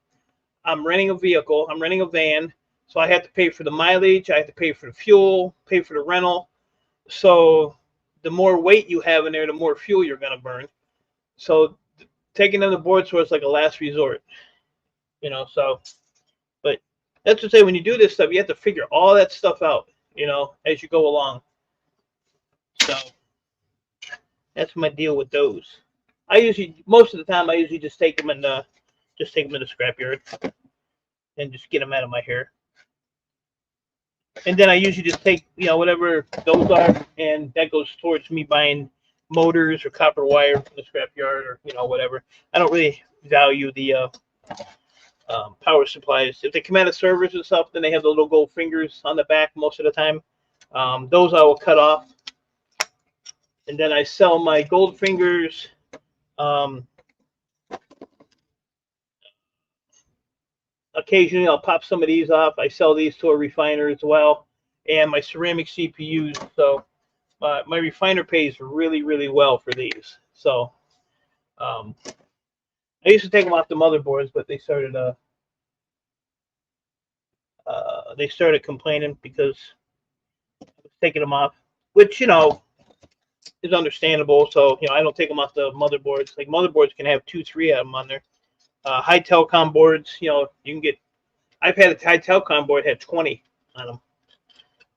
[SPEAKER 1] I'm renting a vehicle, I'm renting a van, so I have to pay for the mileage, I have to pay for the fuel, pay for the rental. So the more weight you have in there, the more fuel you're going to burn. So taking them to Boardsort is like a last resort, so, but that's to say, when you do this stuff, you have to figure all that stuff out, as you go along. So that's my deal with those. Most of the time, I usually just take them in the scrapyard and just get them out of my hair. And then I usually just take, whatever those are, and that goes towards me buying motors or copper wire from the scrapyard or, whatever. I don't really value the power supplies. If they come out of servers and stuff, then they have the little gold fingers on the back most of the time. Those I will cut off. And then I sell my gold fingers. Occasionally, I'll pop some of these off. I sell these to a refiner as well, and my ceramic CPUs. So my refiner pays really, really well for these. So I used to take them off the motherboards, but they started complaining because I was taking them off, which is understandable. So I don't take them off the motherboards. Like motherboards can have 2-3 of them on there. High telecom boards, you can get. I've had a high telecom board had 20 on them.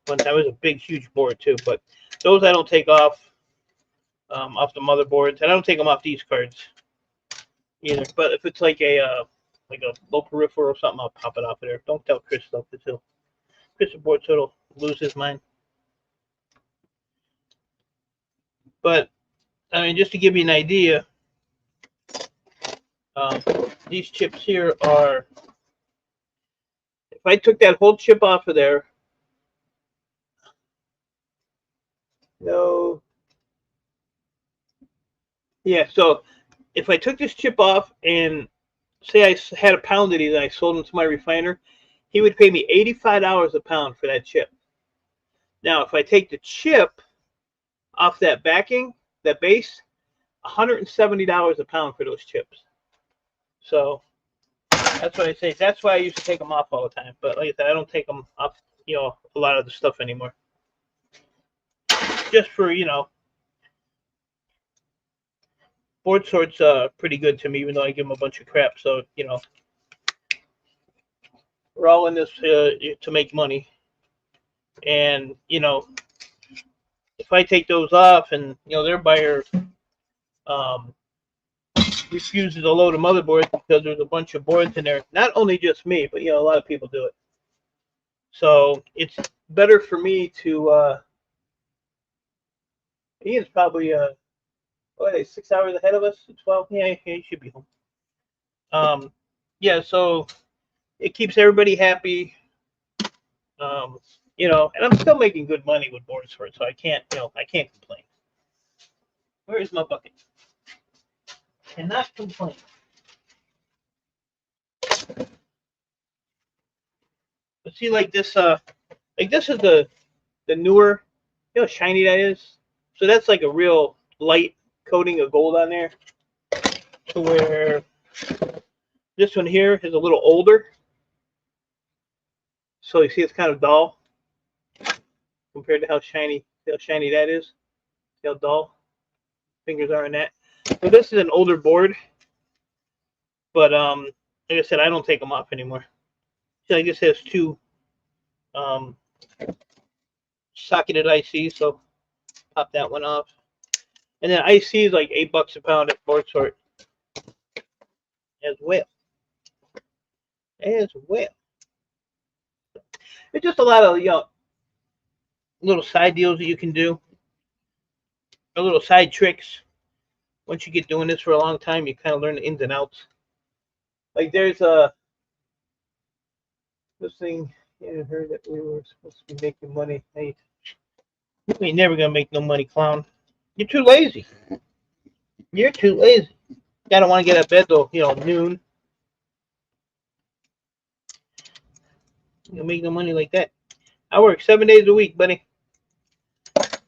[SPEAKER 1] One time it was a big, huge board too. But those I don't take off the motherboards, and I don't take them off these cards either. But if it's like a low peripheral or something, I'll pop it off of there. Don't tell Chris stuff too. Chris Boardsort will lose his mind. But I mean, just to give you an idea, these chips here are. If I took that whole chip off of there, no. Yeah, so if I took this chip off and say I had a pound of these and I sold them to my refiner, he would pay me $85 a pound for that chip. Now, if I take the chip off that backing, that base, $170 a pound for those chips. So that's what I say. That's why I used to take them off all the time. But like I said, I don't take them off, you know, a lot of the stuff anymore. Just for, you know, Boardsort's pretty good to me, even though I give them a bunch of crap. So, you know, we're all in this to make money. And, you know, if I take those off and, you know, their buyer refuses to load a motherboard because there's a bunch of boards in there, not only just me, but, you know, a lot of people do it. So it's better for me to, he is probably, what are they, 6 hours ahead of us? 12? Yeah, he should be home. Yeah, so it keeps everybody happy. You know, and I'm still making good money with Boardsort, so I can't, you know, I can't complain. Where is my bucket? Cannot complain. But see, like this is the newer, you know how shiny that is? So that's like a real light coating of gold on there. To where this one here is a little older. So you see it's kind of dull compared to how shiny that is. See how dull fingers are in that. So this is an older board. But like I said, I don't take them off anymore. See, I just has two socketed ICs, so pop that one off. And then IC is like $8 a pound at Boardsort as well. There's just a lot of, you know, little side deals that you can do, or little side tricks. Once you get doing this for a long time, you kind of learn the ins and outs. Like there's this thing. I heard that we were supposed to be making money. Hey, you ain't never gonna make no money, clown. You're too lazy. You're too lazy. I don't want to get out of bed though, you know, noon. You don't make no money like that. I work 7 days a week, buddy.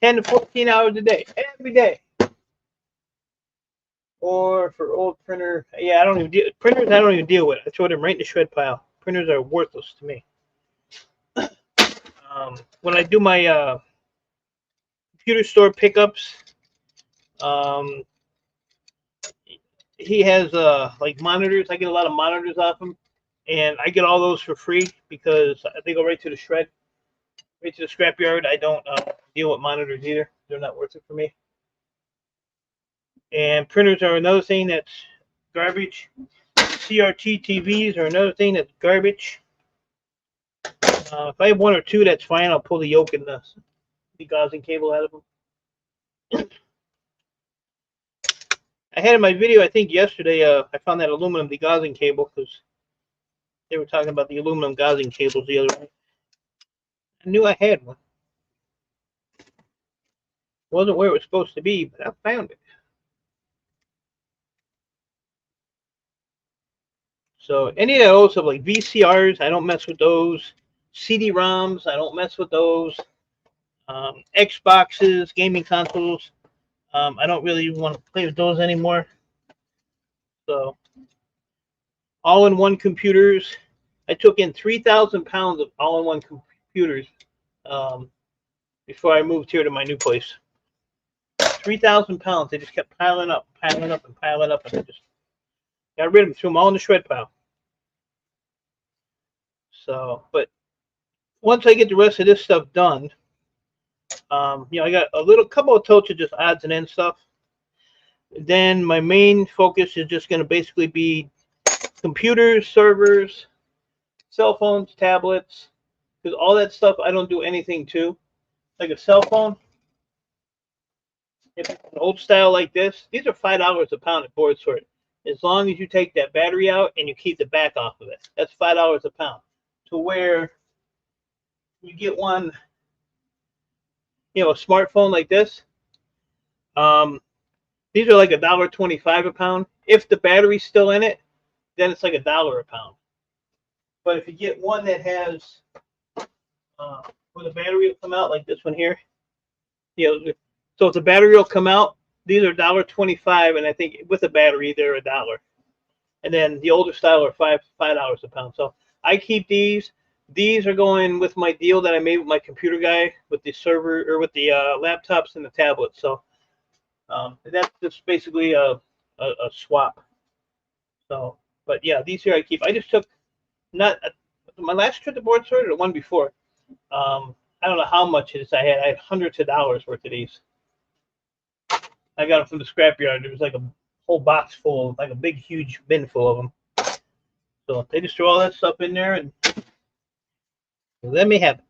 [SPEAKER 1] 10 to 14 hours a day, every day. Or for old printer, yeah, I don't even deal printers. I don't even deal with. I throw them right in the shred pile. Printers are worthless to me. When I do my computer store pickups, he has like monitors. I get a lot of monitors off him, and I get all those for free because they go right to the shred, right to the scrapyard. I don't deal with monitors either. They're not worth it for me. And printers are another thing that's garbage. CRT TVs are another thing that's garbage. If I have one or two, that's fine. I'll pull the yoke and the gauzing cable out of them. I had in my video, I think yesterday, I found that aluminum degauzing cable because they were talking about the aluminum gauzing cables the other day. I knew I had one. Wasn't where it was supposed to be, but I found it. So any of that old stuff like VCRs, I don't mess with those. CD-ROMs, I don't mess with those. Xboxes, gaming consoles, I don't really want to play with those anymore. So all-in-one computers. I took in 3,000 pounds of all-in-one computers before I moved here to my new place. 3,000 pounds. They just kept piling up, and piling up, and I just got rid of them, threw them all in the shred pile. So, but once I get the rest of this stuff done, you know, I got a couple of totes of just odds and ends stuff. Then my main focus is just going to basically be computers, servers, cell phones, tablets, because all that stuff I don't do anything to. Like a cell phone, if it's an old style like this, these are $5 a pound at Boardsort. As long as you take that battery out and you keep the back off of it, that's $5 a pound. To where you get one, you know, a smartphone like this, These are like $1.25 a pound. If the battery's still in it, then it's like $1 a pound. But if you get one that has where the battery will come out, like this one here, so if the battery will come out, these are $1.25, and I think with a battery they're $1. And then the older style are $5 a pound. So I keep these. These are going with my deal that I made with my computer guy with the server or with the laptops and the tablets. So that's just basically a swap. So, but yeah, these here I keep. I just took not my last trip to Boardsort or the one before. I don't know how much it is I had. I had hundreds of dollars worth of these. I got them from the scrapyard. There was like a whole box full, like a big, huge bin full of them. So they just throw all that stuff in there and let me have it.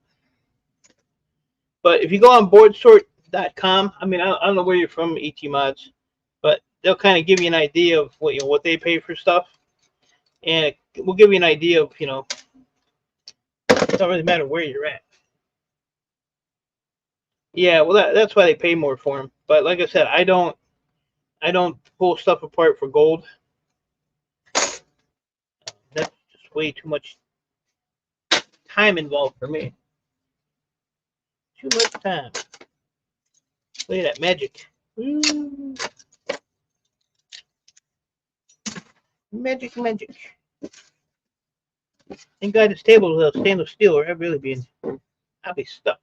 [SPEAKER 1] But if you go on boardsort.com, I mean, I don't know where you're from, ET Mods, but they'll kind of give you an idea of what they pay for stuff, and it will give you an idea of it doesn't really matter where you're at. Yeah, well that's why they pay more for them. But like I said, I don't pull stuff apart for gold. That's just way too much time involved for me. Too much time. Look at that magic. Ooh. Magic. Thank God this table is stainless steel, or I'd be stuck.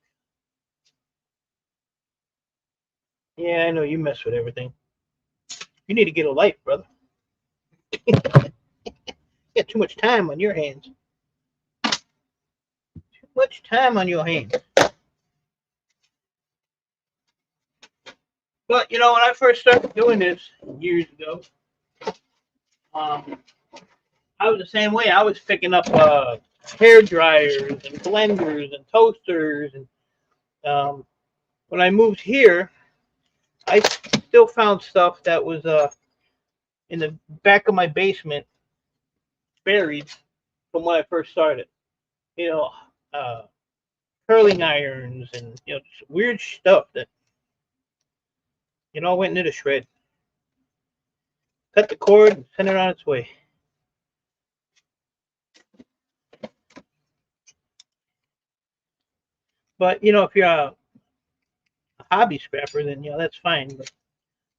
[SPEAKER 1] Yeah, I know you mess with everything. You need to get a life, brother. You got too much time on your hands. Too much time on your hands. But when I first started doing this years ago, I was the same way. I was picking up hair dryers and blenders and toasters, and when I moved here, I still found stuff that was in the back of my basement, buried from when I first started. Curling irons and just weird stuff that went into the shred. Cut the cord and send it on its way. But if you're a hobby scrapper, then that's fine. But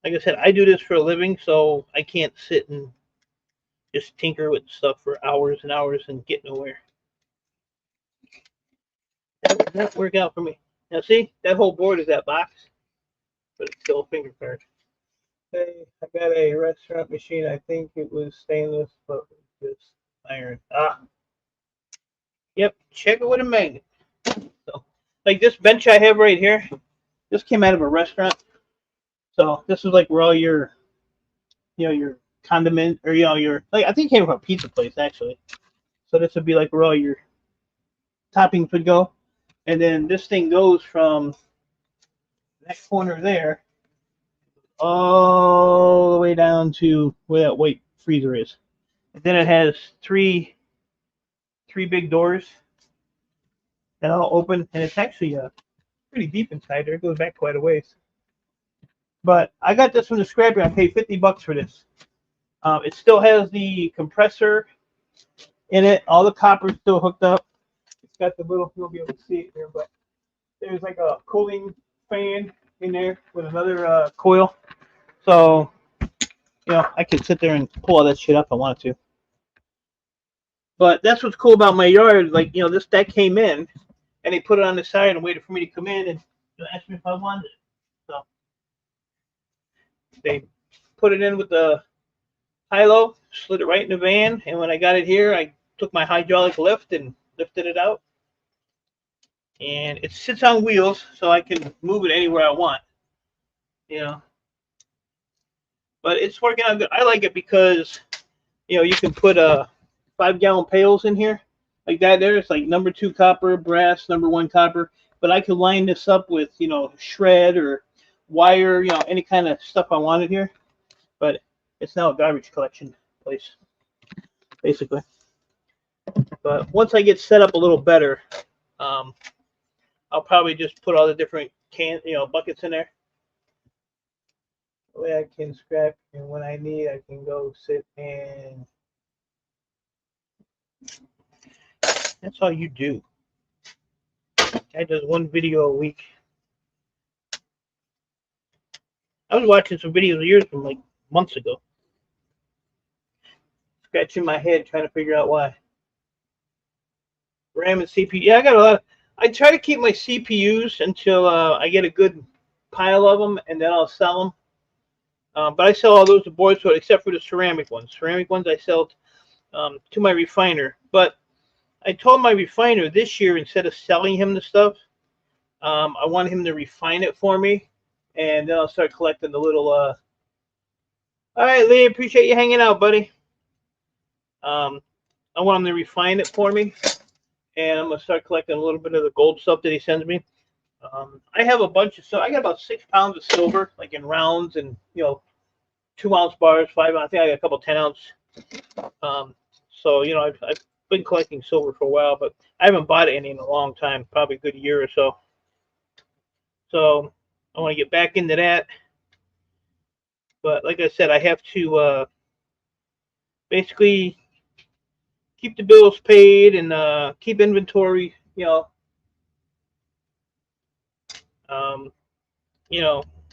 [SPEAKER 1] like I said, I do this for a living, so I can't sit and just tinker with stuff for hours and hours and get nowhere. That would not work out for me. Now see, that whole board is that box, but it's still a finger card. Hey, I got a restaurant machine. I think it was stainless, but just iron. Yep, check it with a magnet. So, like this bench I have right here, this came out of a restaurant. So this is like where all your, your condiment or your I think it came from a pizza place actually. So this would be like where all your toppings would go, and then this thing goes from that corner there all the way down to where that white freezer is. And then it has three big doors that all open, and it's actually pretty deep inside there. It goes back quite a ways. But I got this from the scrapyard. I paid $50 for this. It still has the compressor in it. All the copper's still hooked up. It's got the little, you'll be able to see it here, but there's like a cooling fan in there with another coil. So, I could sit there and pull all that shit up if I wanted to. But that's what's cool about my yard. Like, this deck came in, and they put it on the side and waited for me to come in and ask me if I wanted it. So they put it in with the high-low, slid it right in the van, and when I got it here, I took my hydraulic lift and lifted it out. And it sits on wheels, so I can move it anywhere I want. But it's working out good. I like it because, you can put 5-gallon pails in here like that. There, it's like number 2 copper, brass, number 1 copper. But I could line this up with, shred or wire, any kind of stuff I wanted here. But it's now a garbage collection place, basically. But once I get set up a little better, I'll probably just put all the different buckets in there. The way I can scrap, and when I need, I can go sit and. That's all you do. Guy does one video a week. I was watching some videos of yours from like months ago. Scratching my head trying to figure out why. RAM and CPU. Yeah, I got a lot. I try to keep my CPUs until I get a good pile of them, and then I'll sell them. But I sell all those to Boardsort except for the ceramic ones. Ceramic ones I sell to my refiner. But I told my refiner this year, instead of selling him the stuff, I want him to refine it for me, and then I'll start collecting the little. All right, Lee, appreciate you hanging out, buddy. I want him to refine it for me, and I'm gonna start collecting a little bit of the gold stuff that he sends me. I have a bunch of, so I got about 6 pounds of silver, like in rounds, and 2-ounce bars, 5 ounce. I think I got a couple 10-ounce. So I've been collecting silver for a while, but I haven't bought any in a long time, probably a good year or so. So I want to get back into that. But like I said, I have to basically keep the bills paid and keep inventory.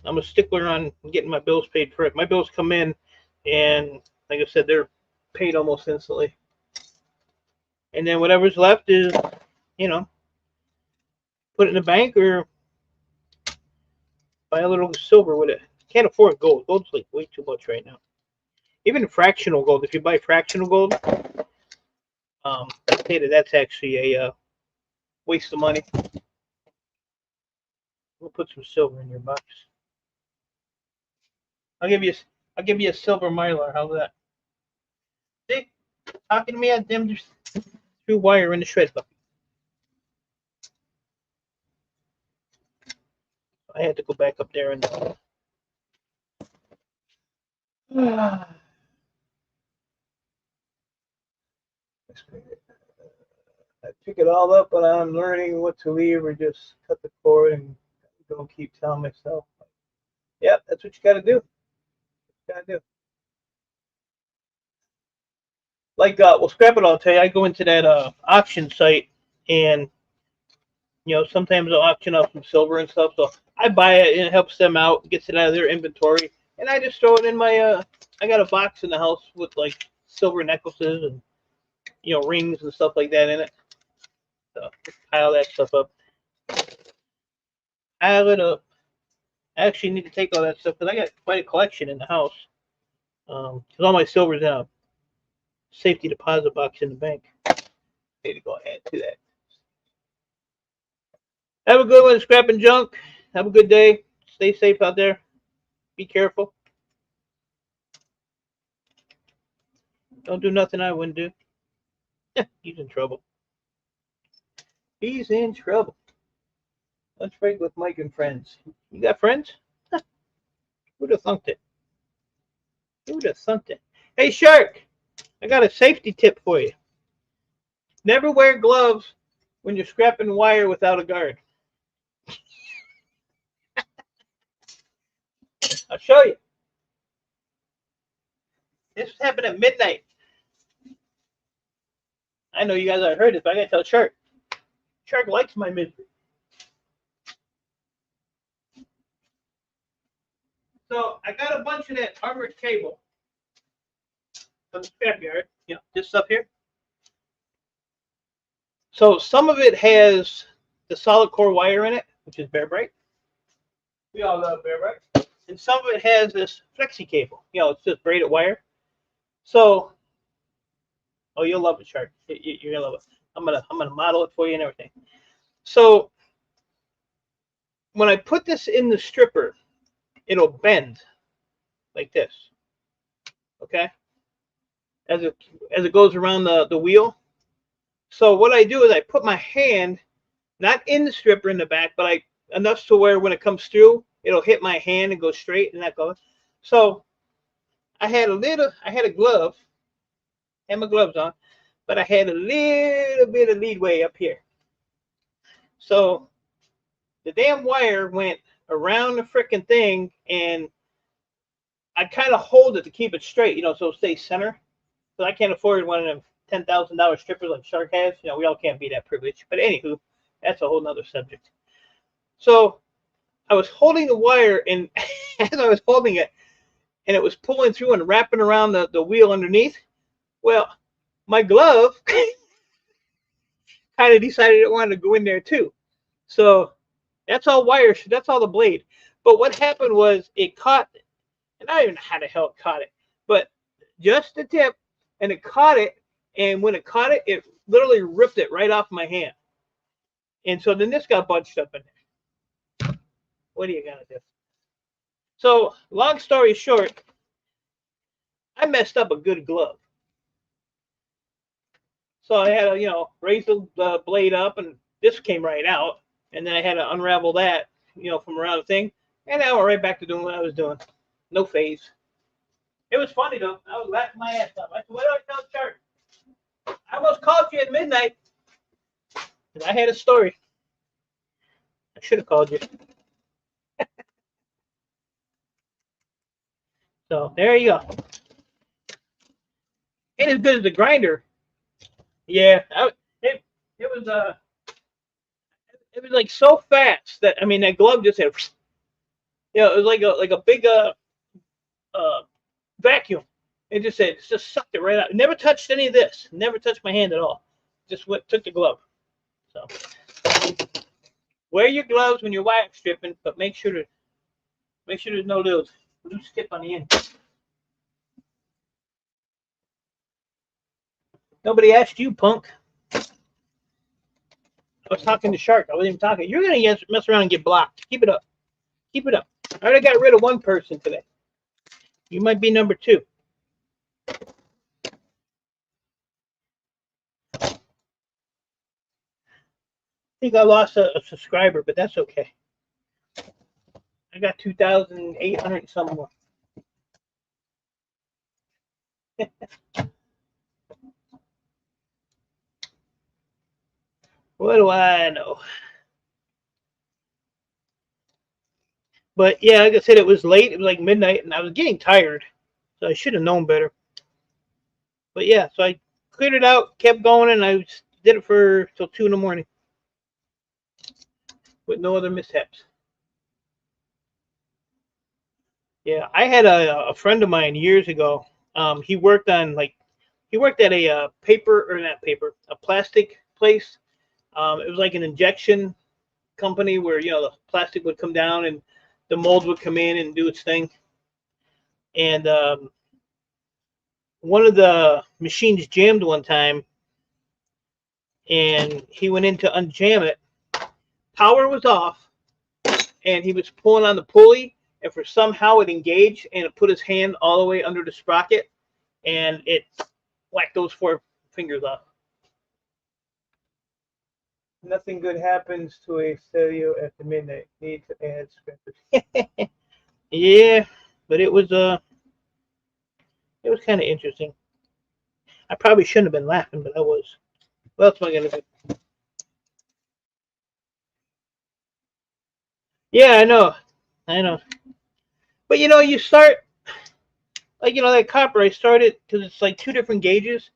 [SPEAKER 1] I'm a stickler on getting my bills paid correct. My bills come in, and like I said, they're paid almost instantly. And then whatever's left is, put it in the bank or buy a little silver with it. Can't afford gold. Gold's like way too much right now. Even fractional gold. If you buy fractional gold, I say that's actually a waste of money. We'll put some silver in your box. I'll give you a silver mylar. How's that? See, talking to me, I'm just threw wire in the shred bucket. I had to go back up there and. I pick it all up, but I'm learning what to leave or just cut the cord and don't keep telling myself. Yep, that's what you got to do. Like, well, scrap it. I'll tell you. I go into that auction site, and sometimes they'll auction off some silver and stuff. So I buy it, and it helps them out, gets it out of their inventory, and I just throw it in my. I got a box in the house with like silver necklaces and rings and stuff like that in it. So pile that stuff up. Pile it up. I actually need to take all that stuff because I got quite a collection in the house. Because all my silver's in a safety deposit box in the bank. I need to go add to that. Have a good one, Scrap and Junk. Have a good day. Stay safe out there. Be careful. Don't do nothing I wouldn't do. He's in trouble. He's in trouble. Let's break with Mike and friends. You got friends? Who'd have thunk it? Who'd have thunk it? Hey, Shark, I got a safety tip for you. Never wear gloves when you're scrapping wire without a guard. I'll show you. This happened at midnight. I know you guys already heard this, but I gotta tell Shark. Shark likes my misery. So I got a bunch of that armored cable from the scrapyard. This stuff here. So some of it has the solid core wire in it, which is Bear Bright. We all love Bear Bright. And some of it has this flexi cable. It's just braided wire. So, oh, you'll love it, Shark. You're gonna love it. I'm gonna model it for you and everything. So when I put this in the stripper, it'll bend like this. Okay? As it goes around the wheel. So what I do is I put my hand not in the stripper in the back, but enough to where when it comes through, it'll hit my hand and go straight and that goes. So I had a glove, had my gloves on, but I had a little bit of leadway up here. So the damn wire went around the frickin' thing, and I kind of hold it to keep it straight, you know, so it stays center. So I can't afford one of them $10,000 strippers like Shark has. You know, we all can't be that privileged. But anywho, that's a whole nother subject. So I was holding the wire, and as I was holding it, and it was pulling through and wrapping around the wheel underneath. Well, my glove kind of decided it wanted to go in there too. So that's all wire. That's all the blade. But what happened was it caught, and I don't even know how the hell it caught it, but just the tip, and it caught it. And when it caught it, it literally ripped it right off my hand. And so then this got bunched up in there. What are you gonna do? So long story short, I messed up a good glove. So I had to, you know, raise the blade up, and this came right out. And then I had to unravel that, you know, from around the thing. And I went right back to doing what I was doing. No phase. It was funny, though. I was laughing my ass off. I said, what do I tell Chart? I almost called you at midnight. And I had a story. I should have called you. So there you go. Ain't as good as the grinder. Yeah, it was it was like so fast that, I mean, that glove just had, you know, it was like a big vacuum. It just sucked it right out. It never touched any of this. Never touched my hand at all. Just took the glove. So wear your gloves when you're wax stripping, but make sure there's no loose tip on the end. Nobody asked you, punk. I was talking to Shark. I wasn't even talking. You're gonna mess around and get blocked. Keep it up. Keep it up. I already got rid of one person today. You might be number 2. I think I lost a subscriber, but that's okay. I got 2,800 some more. What do I know? But yeah, like I said, it was late. It was like midnight, and I was getting tired, so I should have known better. But yeah, so I cleared it out, kept going, and I did it for till 2 in the morning with no other mishaps. Yeah, I had a friend of mine years ago. He worked at a a plastic place. It was like an injection company where, you know, the plastic would come down and the mold would come in and do its thing. And one of the machines jammed one time, and he went in to unjam it. Power was off, and he was pulling on the pulley, and for somehow it engaged, and it put his hand all the way under the sprocket, and it whacked those 4 fingers off. Nothing good happens to a stereo after midnight. Need to add scripters. Yeah, but it was kind of interesting. I probably shouldn't have been laughing, but I was. What else am I gonna do? Yeah, I know. But you know, you start like, you know, that copper. I started because it's like 2 different gauges.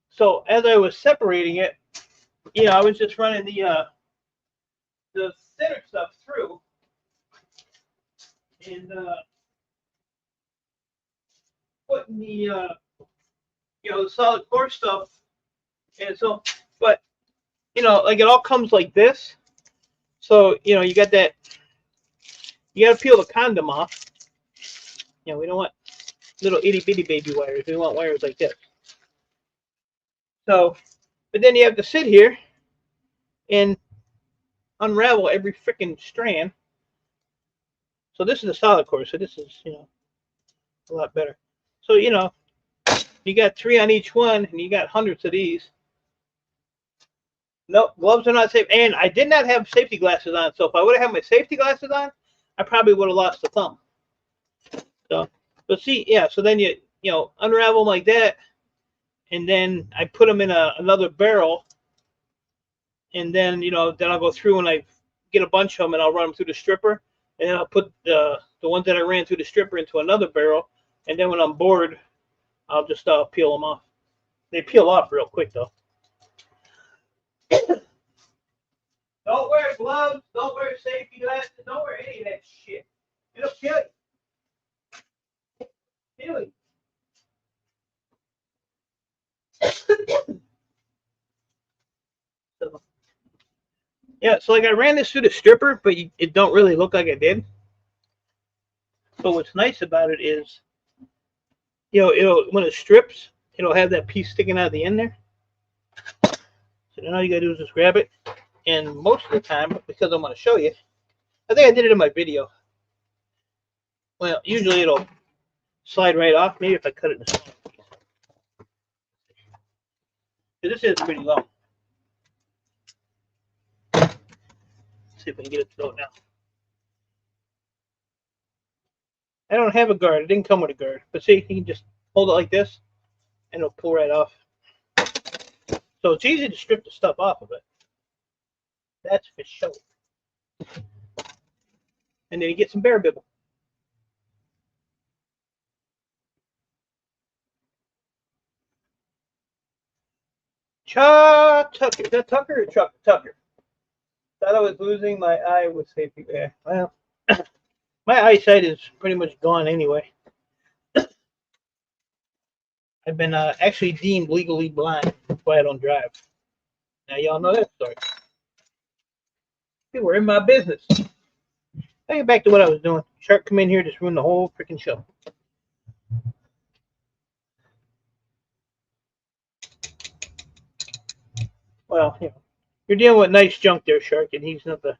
[SPEAKER 1] So as I was separating it, you know, I was just running the thinner stuff through, and putting the you know, the solid core stuff. And so, but you know, like, it all comes like this. So, you know, you got that. You got to peel the condom off. You know, we don't want little itty bitty baby wires. We want wires like this. So, but then you have to sit here and unravel every freaking strand. So this is a solid core. So this is, you know, a lot better. So, you know, you got 3 on each one, and you got hundreds of these. Nope, gloves are not safe. And I did not have safety glasses on. So if I would have had my safety glasses on, I probably would have lost the thumb. So, but see, yeah. So then you know, unravel them like that, and then I put them in another barrel, and then, you know, then I'll go through and I get a bunch of them, and I'll run them through the stripper, and then I'll put the the ones that I ran through the stripper into another barrel, and then when I'm bored, I'll just peel them off. They peel off real quick though. Don't wear gloves. Don't wear safety glasses. Don't wear any of that shit. It'll kill you. Kill you. So, yeah, so like I ran this through the stripper, but it don't really look like I did. But what's nice about it is, it'll when it strips, it'll have that piece sticking out of the end there. So then all you gotta do is just grab it. And most of the time, because I'm gonna show you, I think I did it in my video. Well, usually it'll slide right off. Maybe if I cut it in a small piece. This is pretty long. Let's see if we can get it to go now. I don't have a guard. It didn't come with a guard. But see, you can just hold it like this, and it'll pull right off. So it's easy to strip the stuff off of it. That's for sure. And then you get some bear bibble. Tucker. Is that Tucker or Tucker? Thought I was losing my eye with safety. Yeah, well, my eyesight is pretty much gone anyway. I've been actually deemed legally blind. That's why I don't drive. Now y'all know that story. They were in my business. I'll get back to what I was doing. Shark come in here, just ruined the whole freaking show. Well, you're dealing with nice junk there, Shark, and he's not the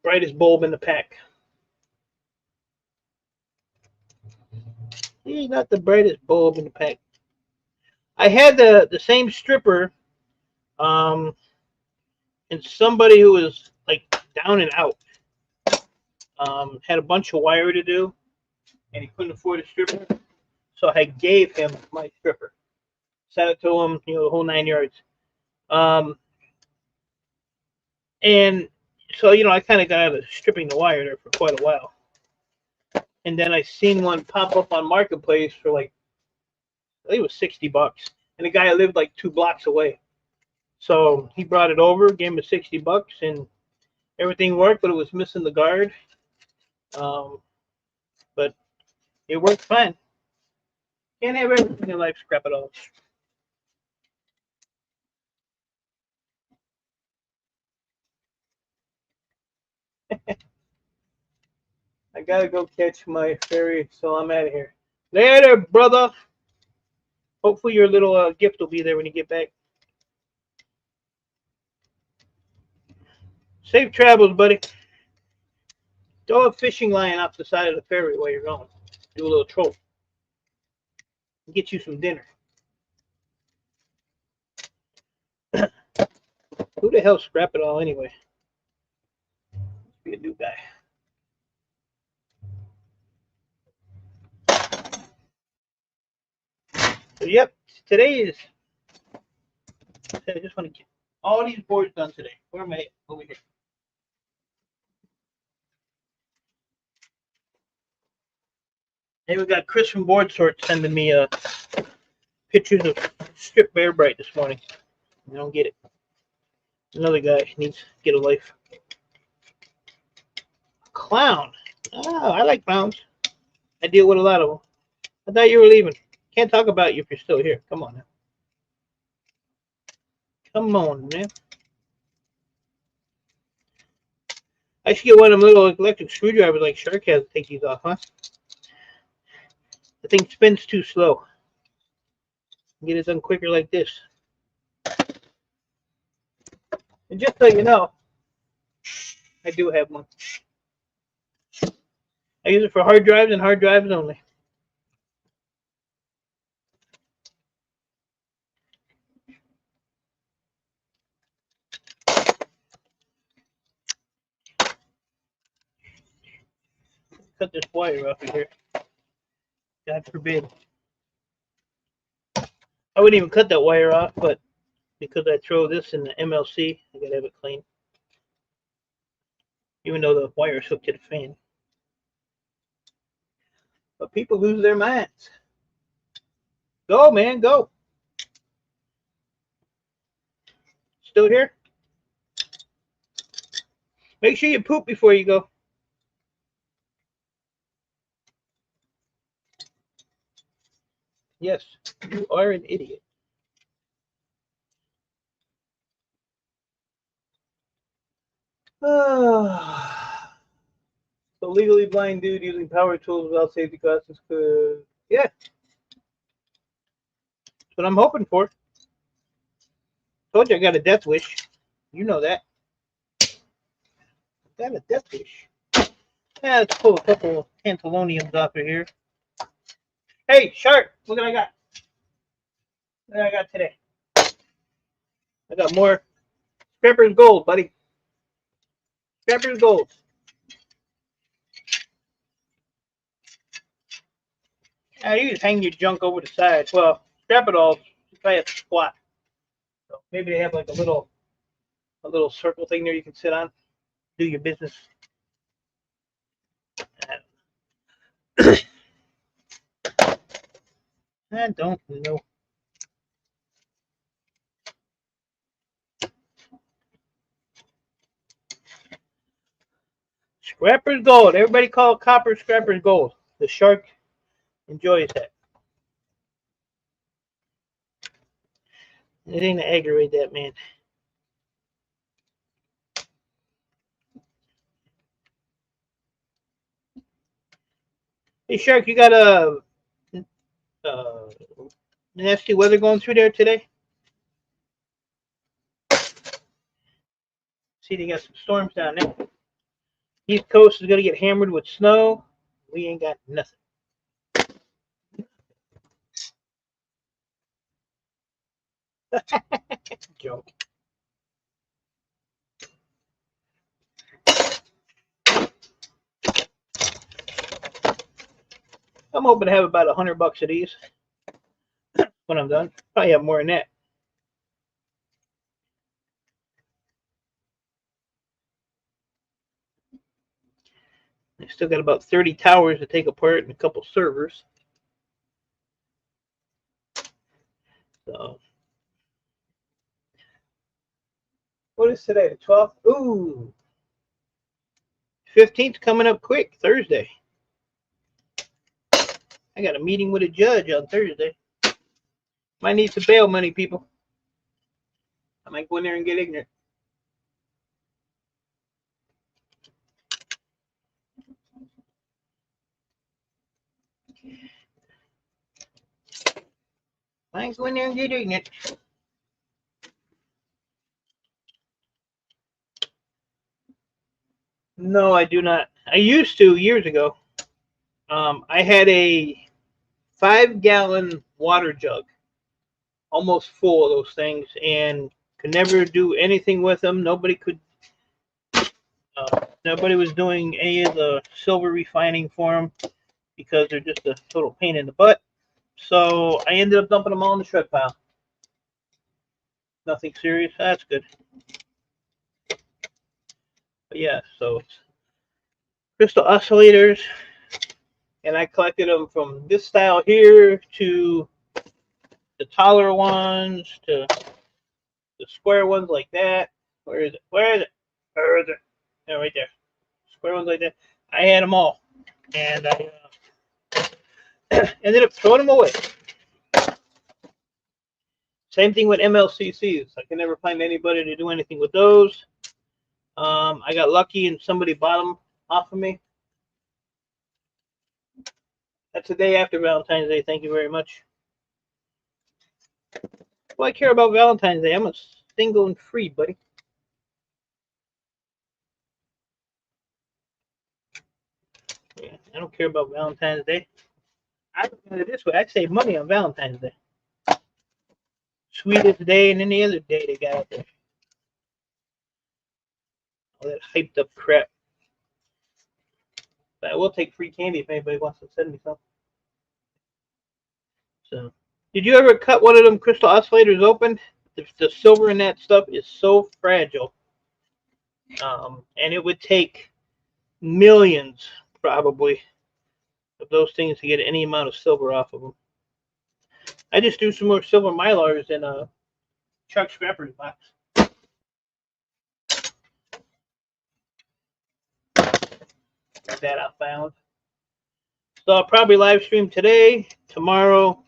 [SPEAKER 1] brightest bulb in the pack. He's not the brightest bulb in the pack. I had the same stripper, and somebody who was like down and out had a bunch of wire to do, and he couldn't afford a stripper, so I gave him my stripper. Sent it to him, the whole 9 yards. And so, I kind of got out of stripping the wire there for quite a while. And then I seen one pop up on Marketplace for like, I think it was $60. And the guy lived like 2 blocks away. So he brought it over, gave him $60, and everything worked, but it was missing the guard. But it worked fine. Can't have everything in life, scrap it all. I gotta go catch my ferry, so I'm out of here. Later, brother. Hopefully your little gift will be there when you get back. Safe travels, buddy. Throw a fishing line off the side of the ferry while you're going. Do a little troll. Get you some dinner. Who the hell scrap it all anyway? Must be a new guy. So, yep, today is. I just want to get all these boards done today. Where am I? Over here. Hey, we got Chris from Boardsort sending me pictures of strip bear bright this morning. I don't get it. Another guy needs to get a life. Clown. Oh, I like clowns. I deal with a lot of them. I thought you were leaving. Can't talk about you if you're still here. Come on now. Come on, man. I should get one of them little electric screwdrivers like Shark has to take these off, huh? The thing spins too slow. Get it done quicker like this. And just so you know, I do have one. I use it for hard drives and hard drives only. Cut this wire off of here. God forbid. I wouldn't even cut that wire off, but because I throw this in the MLC, I gotta have it clean. Even though the wire is hooked to the fan. But people lose their minds. Go, man, go. Still here? Make sure you poop before you go. Yes, you are an idiot. So legally blind dude using power tools without safety glasses could. Yeah, that's what I'm hoping for. Told you I got a death wish. You know that. Got a death wish. Yeah, let's pull a couple of pantalooniums off of here. Hey, Shark, look what I got. Look what I got today. I got more Scrapper's Gold, buddy. Scrapper's Gold. You just hang your junk over the side. Well, scrap it all. You probably have to squat. So maybe they have like a little circle thing there you can sit on, do your business. I don't know. Scrapper's Gold. Everybody call copper Scrapper's Gold. The shark enjoys that. It ain't to aggravate that man. Hey, Shark, you got a nasty weather going through there today? See, they got some storms down there. East Coast is going to get hammered with snow. We ain't got nothing. Joke. I'm hoping to have about $100 of these when I'm done. Probably have more than that. I still got about 30 towers to take apart and a couple servers. So, what is today? The 12th? Ooh. 15th coming up quick, Thursday. I got a meeting with a judge on Thursday. Might need some bail money, people. I might go in there and get ignorant. I ain't go in there and get ignorant. No, I do not. I used to years ago. I had a 5-gallon water jug, almost full of those things, and could never do anything with them. Nobody could. Nobody was doing any of the silver refining for them because they're just a total pain in the butt. So I ended up dumping them all in the shred pile. Nothing serious. That's good. But yeah, so it's crystal oscillators, and I collected them from this style here to the taller ones to the square ones like that. Where is it? Where is it? Where is it? Yeah, right there. Square ones like that. I had them all, and I ended up throwing them away. Same thing with MLCCs. I can never find anybody to do anything with those. I got lucky and somebody bought them off of me. That's the day after Valentine's Day. Thank you very much. Well, I care about Valentine's Day. I'm a single and free, buddy. Yeah, I don't care about Valentine's Day. I look at it this way. I save money on Valentine's Day. Sweetest day and any other day they got out there. All that hyped up crap. But I will take free candy if anybody wants to send me something. So, did you ever cut one of them crystal oscillators open? The silver in that stuff is so fragile. And it would take millions, probably, of those things to get any amount of silver off of them. I just do some more silver mylars in a Chuck Scrapper's box. Got that I found. So I'll probably live stream today, tomorrow,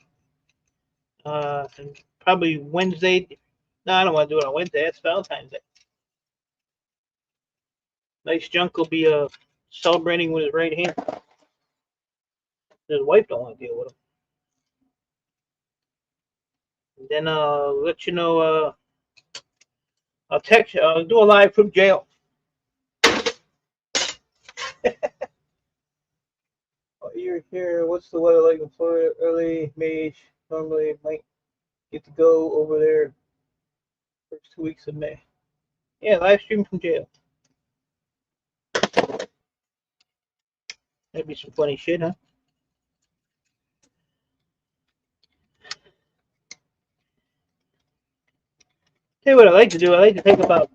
[SPEAKER 1] and probably Wednesday. No, I don't want to do it on Wednesday. That's Valentine's Day. Nice Junk will be celebrating with his right hand. His wife don't want to deal with him. And then I'll let you know. I'll text you. I'll do a live from jail. You're here. What's the weather like in Florida? Early May. Normally might get to go over there first 2 weeks of May. Yeah, live stream from jail. That'd be some funny shit, huh? Tell you what I like to do. I like to take about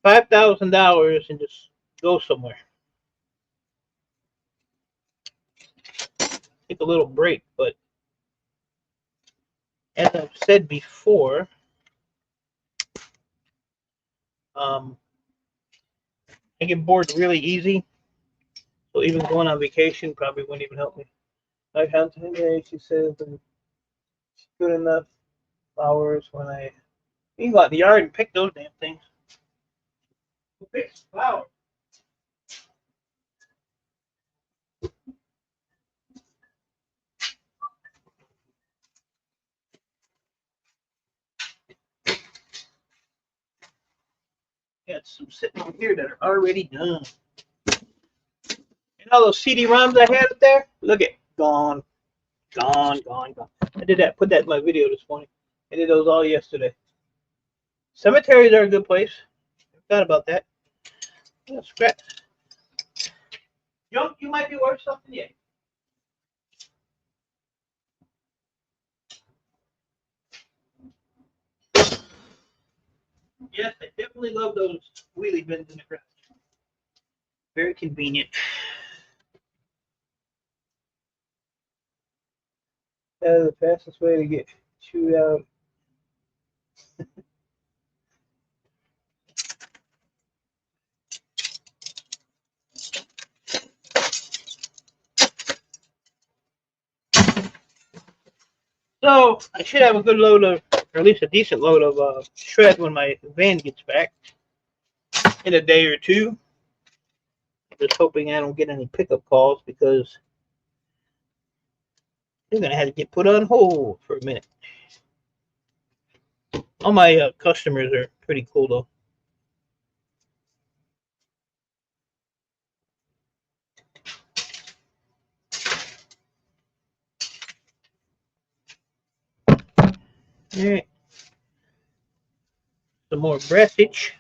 [SPEAKER 1] $5,000 and just go somewhere. Take a little break, but as I've said before, I get bored really easy. So even going on vacation probably wouldn't even help me. I found today, she says, good enough flowers when you can go out in the yard and pick those damn things. Who picks flowers? Got some sitting over here that are already done. And all those CD-ROMs I had up there, look at gone. Gone. I did that, put that in my video this morning. I did those all yesterday. Cemeteries are a good place. I forgot about that. Yeah, scratch. Junk, you might be worth something yet. Yes, I definitely love those wheelie bins in the garage. Very convenient. That is the fastest way to get chewed out. So I should have a good load of, or at least a decent load of shred when my van gets back in a day or two. Just hoping I don't get any pickup calls because they're gonna have to get put on hold for a minute. All my customers are pretty cool though. All right, some more brassage.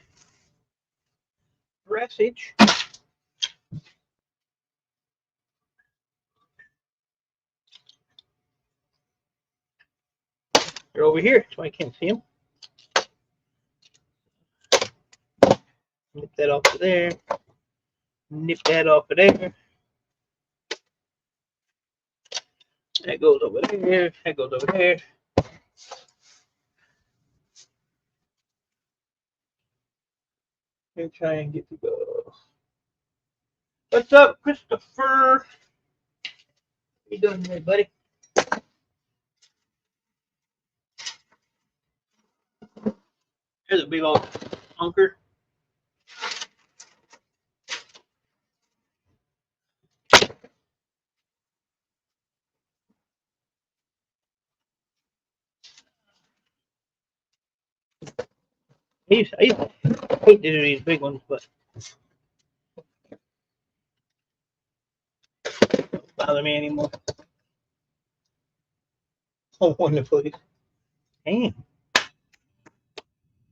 [SPEAKER 1] They're over here, so I can't see them. Nip that off of there. Nip that off of there. That goes over there. That goes over there. And try and get to go. What's up, Christopher? How you doing there, buddy? There's a big old hunker. I used to hate to do these big ones, but don't bother me anymore. Oh, wonderful. Damn.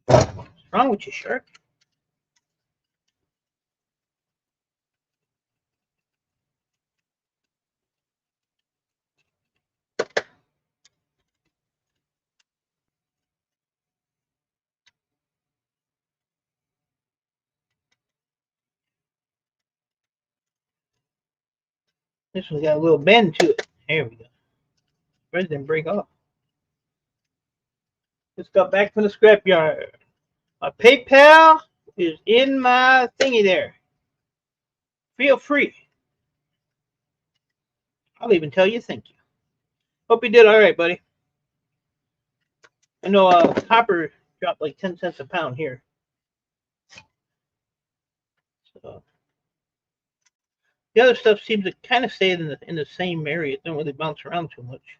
[SPEAKER 1] What's wrong with you, shark? This one's got a little bend to it. There we go. Threads didn't break off. Just got back from the scrapyard. My PayPal is in my thingy there. Feel free. I'll even tell you thank you. Hope you did all right, buddy. I know copper dropped like 10 cents a pound here. So the other stuff seems to kind of stay in the same area. It don't really bounce around too much.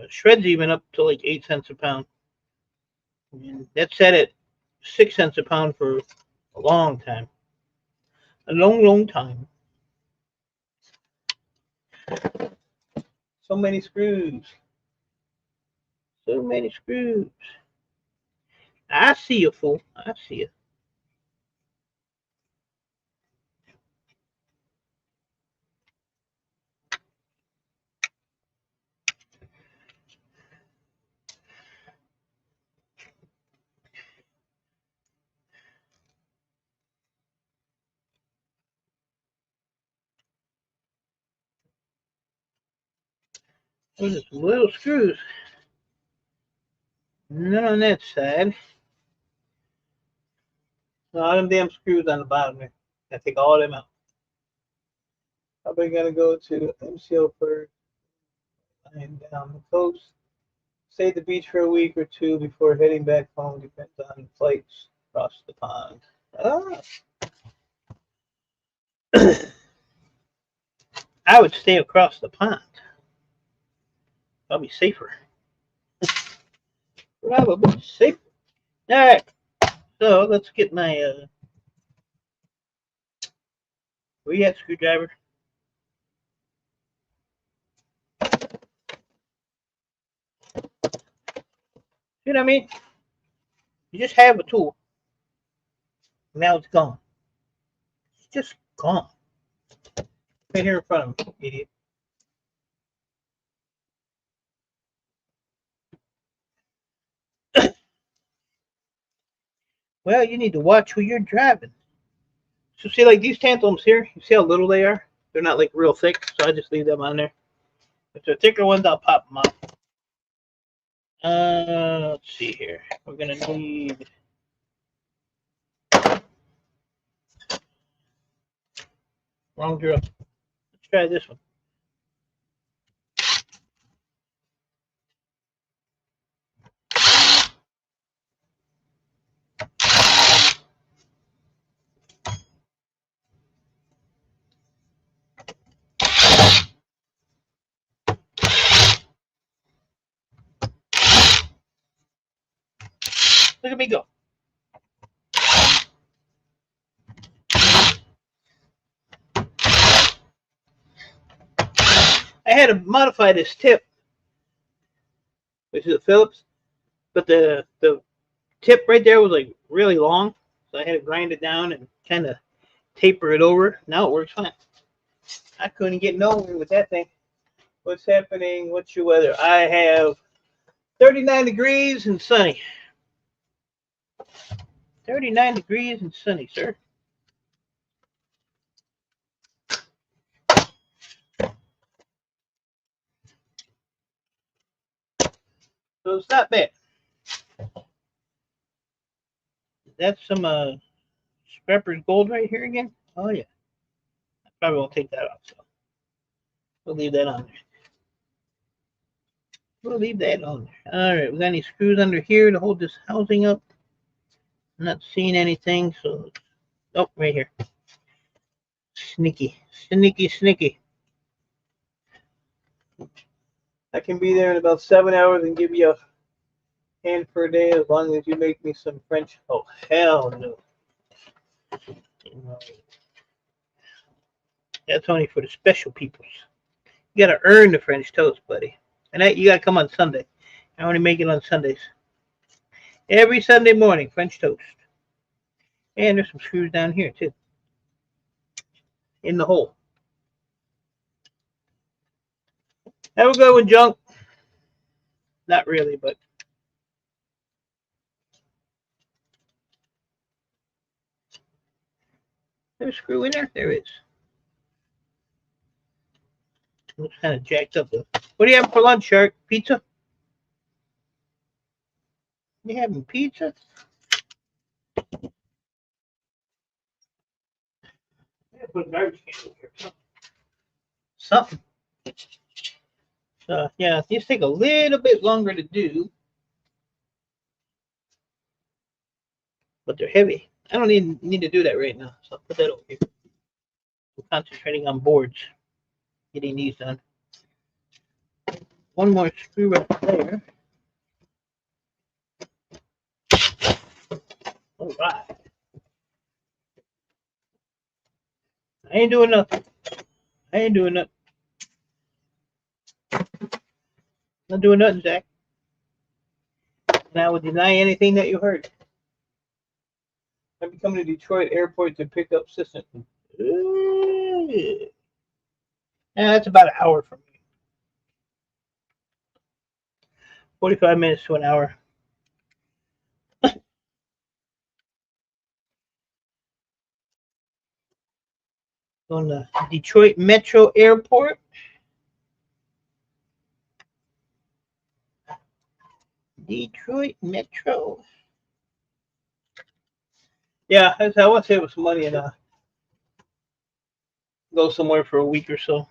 [SPEAKER 1] Shred's even up to like 8 cents a pound. And that's set at 6 cents a pound for a long time. A long, long time. So many screws. So many screws. I see you, fool. I see you. Those are some little screws. None on that side. All them damn screws on the bottom there. I take all of them out. Probably gonna go to MCO first. Lying down the coast. Stay at the beach for a week or two before heading back home. Depends on flights across the pond. Ah. I would stay across the pond. Probably safer. Probably safer. All right. So let's get my where you at, screwdriver? See what I mean? You just have a tool. Now it's gone. It's just gone. Right here in front of me, idiot. Well, you need to watch who you're driving. So see, like these tantalums here, you see how little they are? They're not like real thick, so I just leave them on there. If they're thicker ones, I'll pop them off. Let's see here. We're gonna need wrong drill. Let's try this one. Look at me go. I had to modify this tip, which is a Phillips, but the tip right there was like really long, so I had to grind it down and kind of taper it over. Now it works fine. I couldn't get nowhere with that thing. What's happening? What's your weather? I have 39 degrees and sunny. 39 degrees and sunny, sir. So it's not bad. That's some Scrapper's Gold right here again. Oh yeah. I probably won't take that off, so we'll leave that on there. We'll leave that on there. All right, we got any screws under here to hold this housing up? I'm not seeing anything, so oh, right here. Sneaky, sneaky, sneaky. I can be there in about 7 hours and give you a hand for a day as long as you make me some French. Oh hell no. That's only for the special peoples. You gotta earn the French toast, buddy. And you gotta come on Sunday. I only make it on Sundays. Every Sunday morning, French toast. And there's some screws down here too. In the hole. Have a good one, Junk. Not really, but there's a screw in there. There is. Looks kind of jacked up though. What do you have for lunch, Shark? Pizza? You having pizza? Yeah, put a garbage can in here. Something. Yeah, these take a little bit longer to do, but they're heavy. I don't need to do that right now, so I'll put that over here. I'm concentrating on boards, getting these done. One more screw right there. All right. I ain't doing nothing. I ain't doing nothing. Not doing nothing, Zach. And I would deny anything that you heard. I'm coming to Detroit Airport to pick up assistant. Yeah, that's about an hour from me. 45 minutes to an hour. On the Detroit Metro Airport. Detroit Metro. Yeah, I want to save us some money and go somewhere for a week or so.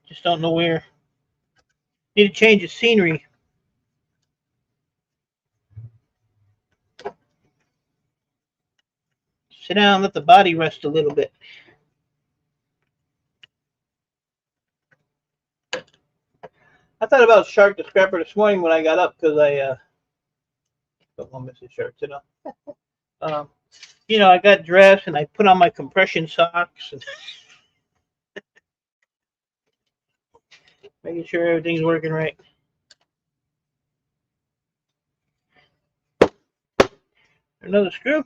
[SPEAKER 1] Just don't know where. Need to change the scenery. Sit down, let the body rest a little bit. I thought about Shark the Scrapper this morning when I got up because I don't want to miss the shark, you know. I got dressed and I put on my compression socks and making sure everything's working right. Another screw.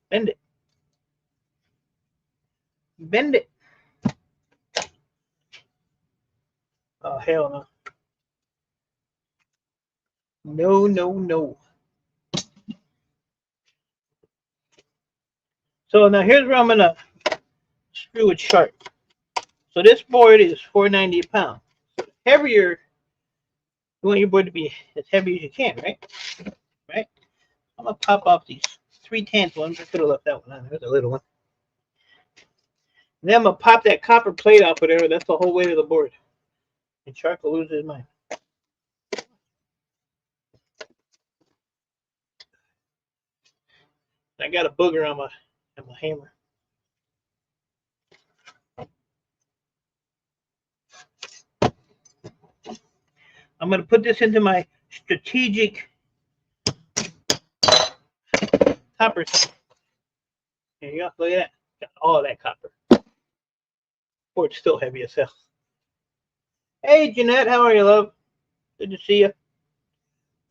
[SPEAKER 1] Bend it. Bend it. Oh, hell no. No, no, no. So now here's where I'm going to screw it sharp. So this board is 490 a pound. Heavier, you want your board to be as heavy as you can, right? Right? I'm going to pop off these 3/10 ones. I could have left that one on. There's a little one. And then I'm going to pop that copper plate off of there. That's the whole weight of the board. And Shark will lose his mind. I got a booger on my hammer. I'm going to put this into my strategic copper. There you go. Look at that. Got all of that copper. Board's still heavy as hell. Hey, Jeanette. How are you, love? Good to see you.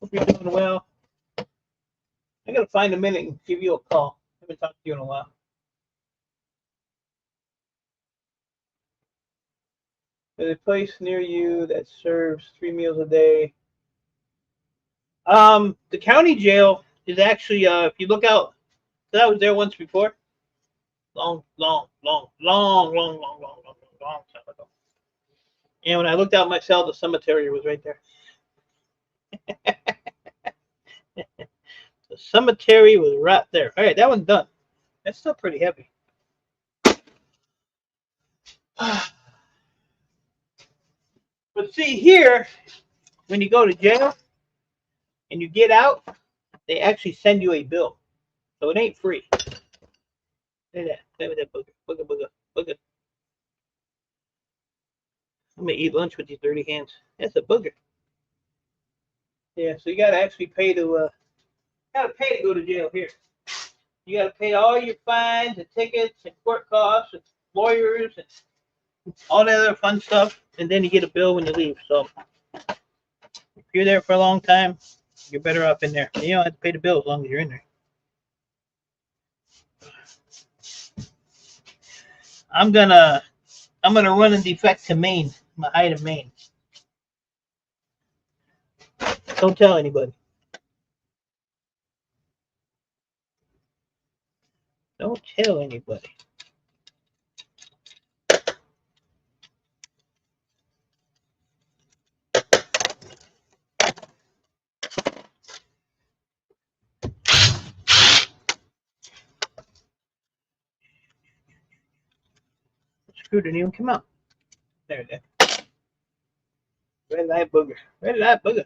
[SPEAKER 1] Hope you're doing well. I got to find a minute and give you a call. I haven't talked to you in a while. There's a place near you that serves 3 meals a day. The county jail is actually, if you look out, because I was there once before, long time ago. And when I looked out my cell, the cemetery was right there. The cemetery was right there. All right, that one's done. That's still pretty heavy. But see here, when you go to jail and you get out, they actually send you a bill. So it ain't free. Look at that. Look at that booger. I'm going to eat lunch with these dirty hands. That's a booger. Yeah, so you got to actually pay to go to jail here. You got to pay all your fines and tickets and court costs and lawyers and all that other fun stuff, and then you get a bill when you leave. So if you're there for a long time, you're better off in there. You don't have to pay the bill as long as you're in there. I'm gonna run a defect to Maine, my height of Maine. Don't tell anybody. Don't tell anybody. The screw didn't even come out. There it is. Red light booger. Red light booger.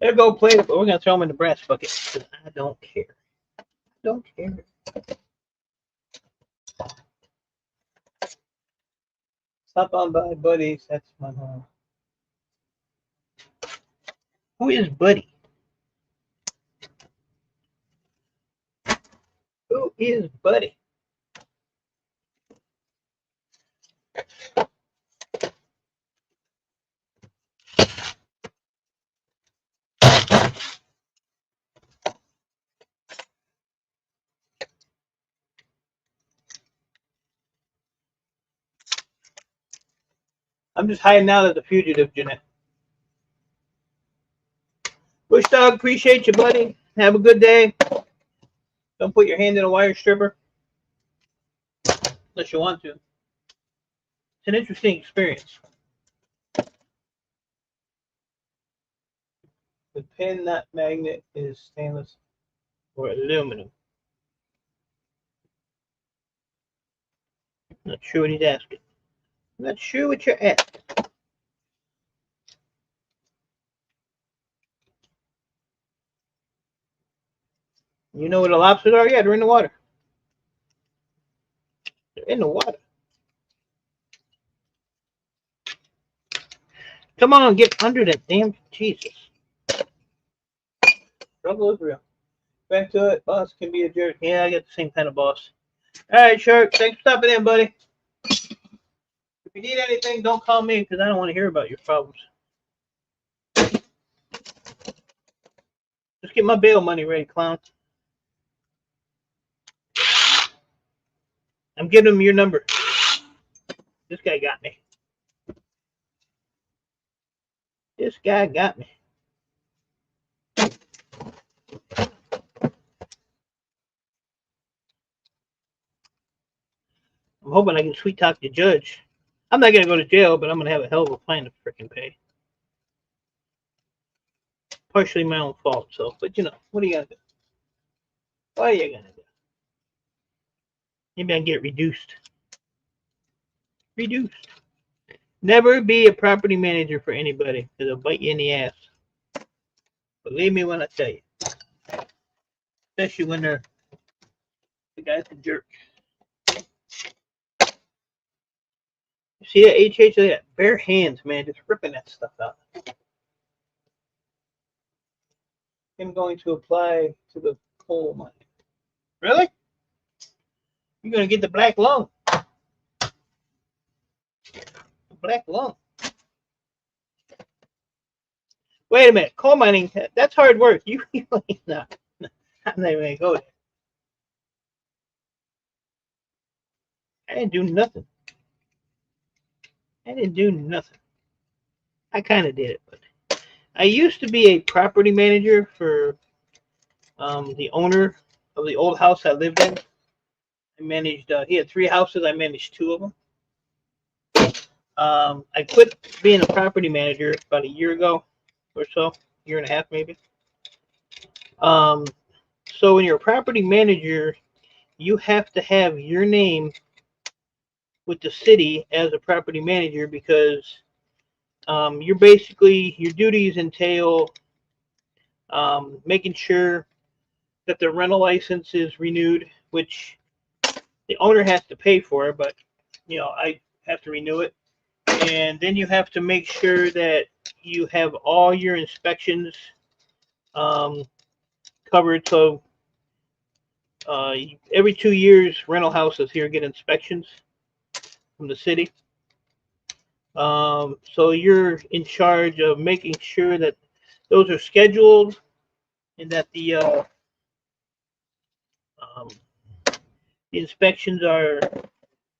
[SPEAKER 1] They'll go play it, but we're going to throw them in the brass bucket because I don't care. I don't care. Stop on by, buddies. That's my home. Who is Buddy? Who is Buddy? I'm just hiding out as a fugitive, Jeanette. Bush Dog, appreciate you, buddy. Have a good day. Don't put your hand in a wire stripper unless you want to. It's an interesting experience. The pin nut magnet is stainless or aluminum. Not sure what he's asking. Not sure what you're asking. You know where the lobsters are? Yeah, they're in the water. They're in the water. Come on, get under that damn Jesus. Struggle is real. Back to it. Boss can be a jerk. Yeah, I got the same kind of boss. All right, Shark. Thanks for stopping in, buddy. If you need anything, don't call me because I don't want to hear about your problems. Just get my bail money ready, clown. I'm giving him your number. This guy got me. This guy got me. I'm hoping I can sweet talk the judge. I'm not gonna go to jail, but I'm gonna have a hell of a fine to freaking pay. Partially my own fault, so, but you know, what are you gonna do? What are you gonna do? Maybe I can get reduced. Reduced. Never be a property manager for anybody, because they'll bite you in the ass. Believe me when I tell you. Especially when they're the guy's a jerk. See that HH? Look at that. Bare hands, man, just ripping that stuff out. I'm going to apply to the coal mine. Really? You're going to get the black lung. The black lung. Wait a minute. Coal mining, that's hard work. You no, I'm not even going to go there. I didn't do nothing. I didn't do nothing. I kind of did it, but I used to be a property manager for the owner of the old house I lived in. I managed, he had 3 houses. I managed 2 of them. I quit being a property manager about a year ago or so, year and a half maybe. So when you're a property manager, you have to have your name with the city as a property manager because you're basically, your duties entail making sure that the rental license is renewed, which the owner has to pay for, but you know, I have to renew it. And then you have to make sure that you have all your inspections covered. So every 2 years, rental houses here get inspections from the city. So you're in charge of making sure that those are scheduled and that the inspections are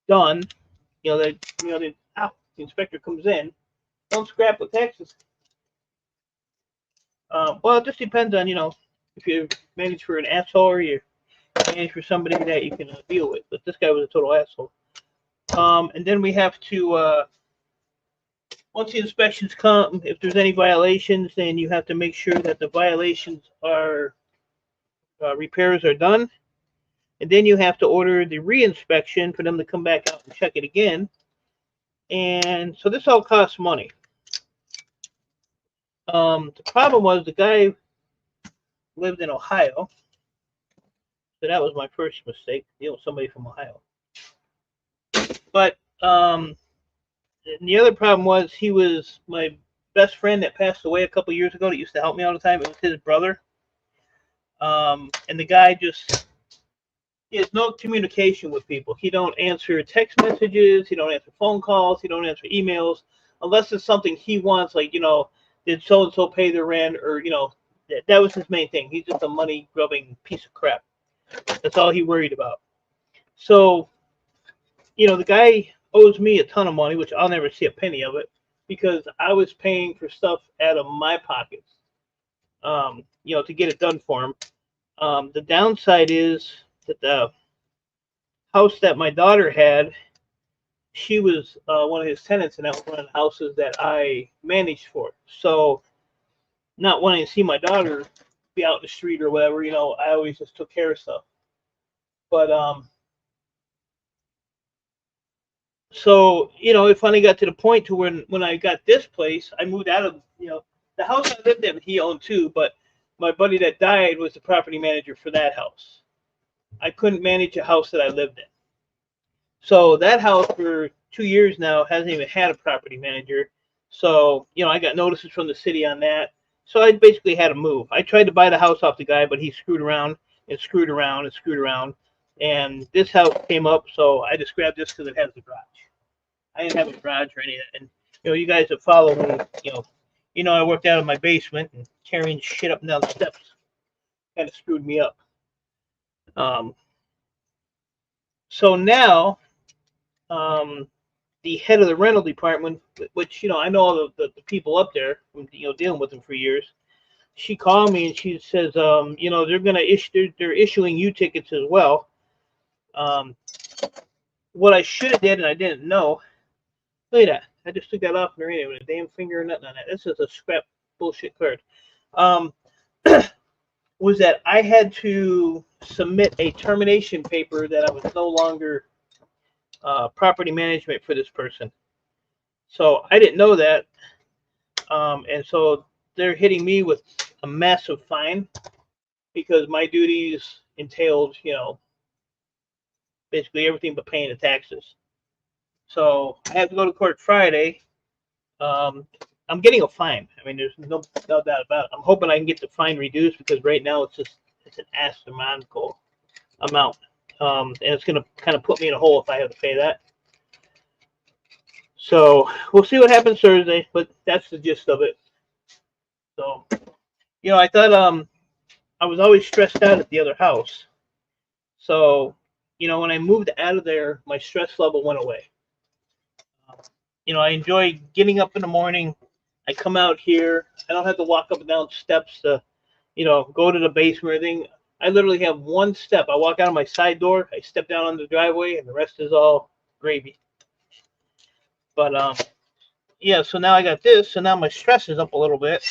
[SPEAKER 1] done, the inspector comes in, don't scrap with taxes. Well, it just depends on if you manage for an asshole or you manage for somebody that you can deal with. But this guy was a total asshole. And then we have to once the inspections come, if there's any violations, then you have to make sure that the violations are repairs are done. And then you have to order the re-inspection for them to come back out and check it again. And so this all costs money. The problem was the guy lived in Ohio. So that was my first mistake, dealing with somebody from Ohio. But the other problem was he was my best friend that passed away a couple years ago that used to help me all the time. It was his brother. And the guy he has no communication with people. He don't answer text messages. He don't answer phone calls. He don't answer emails unless it's something he wants, like, did so-and-so pay their rent, or, that was his main thing. He's just a money-grubbing piece of crap. That's all he worried about. So, the guy owes me a ton of money, which I'll never see a penny of it, because I was paying for stuff out of my pockets, to get it done for him. The downside is that the house that my daughter had, she was one of his tenants, and that was one of the houses that I managed for. So, not wanting to see my daughter be out in the street or whatever, I always just took care of stuff. But so it finally got to the point to when I got this place, I moved out of the house I lived in. He owned too, but my buddy that died was the property manager for that house. I couldn't manage a house that I lived in. So that house for 2 years now hasn't even had a property manager. So, I got notices from the city on that. So I basically had to move. I tried to buy the house off the guy, but he screwed around and screwed around and screwed around. And this house came up, so I just grabbed this because it has the garage. I didn't have a garage or any of that. And, you guys that follow me, I worked out of my basement, and carrying shit up and down the steps kind of screwed me up. So now, the head of the rental department, which I know all the people up there, dealing with them for years. She called me and she says, they're gonna they're issuing you tickets as well. What I should have did and I didn't know. Look at that! I just took that off and there with a damn finger or nothing on that. This is a scrap bullshit card. Was that I had to submit a termination paper that I was no longer property management for this person. So I didn't know that, and so they're hitting me with a massive fine because my duties entailed, basically everything but paying the taxes. So I have to go to court Friday. I'm getting a fine. I mean, there's no doubt about it. I'm hoping I can get the fine reduced because right now it's an astronomical amount, and it's going to kind of put me in a hole if I have to pay that. So we'll see what happens Thursday, but that's the gist of it. So, I thought I was always stressed out at the other house. So, when I moved out of there, my stress level went away. I enjoy getting up in the morning. I come out here. I don't have to walk up and down steps to, go to the basement or anything. I literally have one step. I walk out of my side door. I step down on the driveway, and the rest is all gravy. But yeah. So now I got this. So now my stress is up a little bit.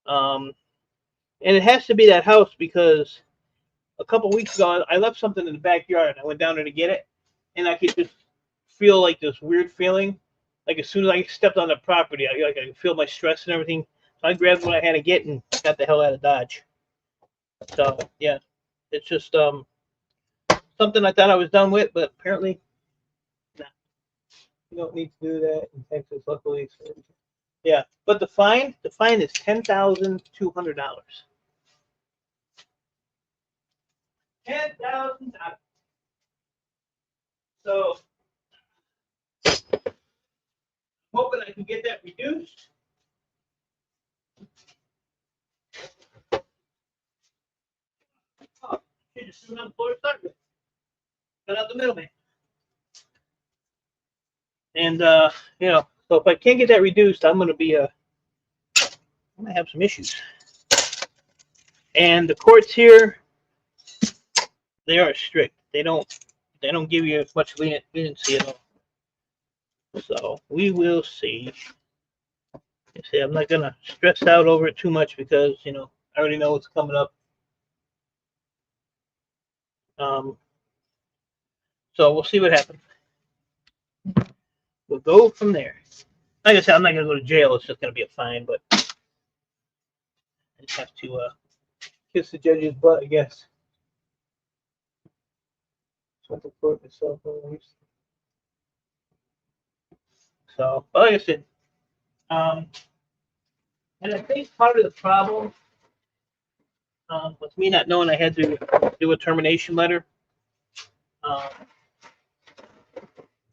[SPEAKER 1] And it has to be that house because a couple weeks ago I left something in the backyard. I went down there to get it, and I could just feel like this weird feeling. Like as soon as I stepped on the property, I could feel my stress and everything. So I grabbed what I had to get and got the hell out of Dodge. So yeah, it's just something I thought I was done with, but apparently, nah. You don't need to do that in Texas, luckily. So, yeah, but the fine is $10,200. $10,000. So hoping I can get that reduced. Oh, should just sit on the floor and start with. Cut out the middleman. And you know, so if I can't get that reduced, I'm gonna have some issues. And the courts here, they are strict. They don't give you much leniency at all. So we will see. See, I'm not gonna stress out over it too much because you know I already know what's coming up. So we'll see what happens. We'll go from there. Like I said, I'm not gonna go to jail. It's just gonna be a fine, but I just have to kiss the judge's butt, I guess. So, but like I said, and I think part of the problem with me not knowing I had to do a termination letter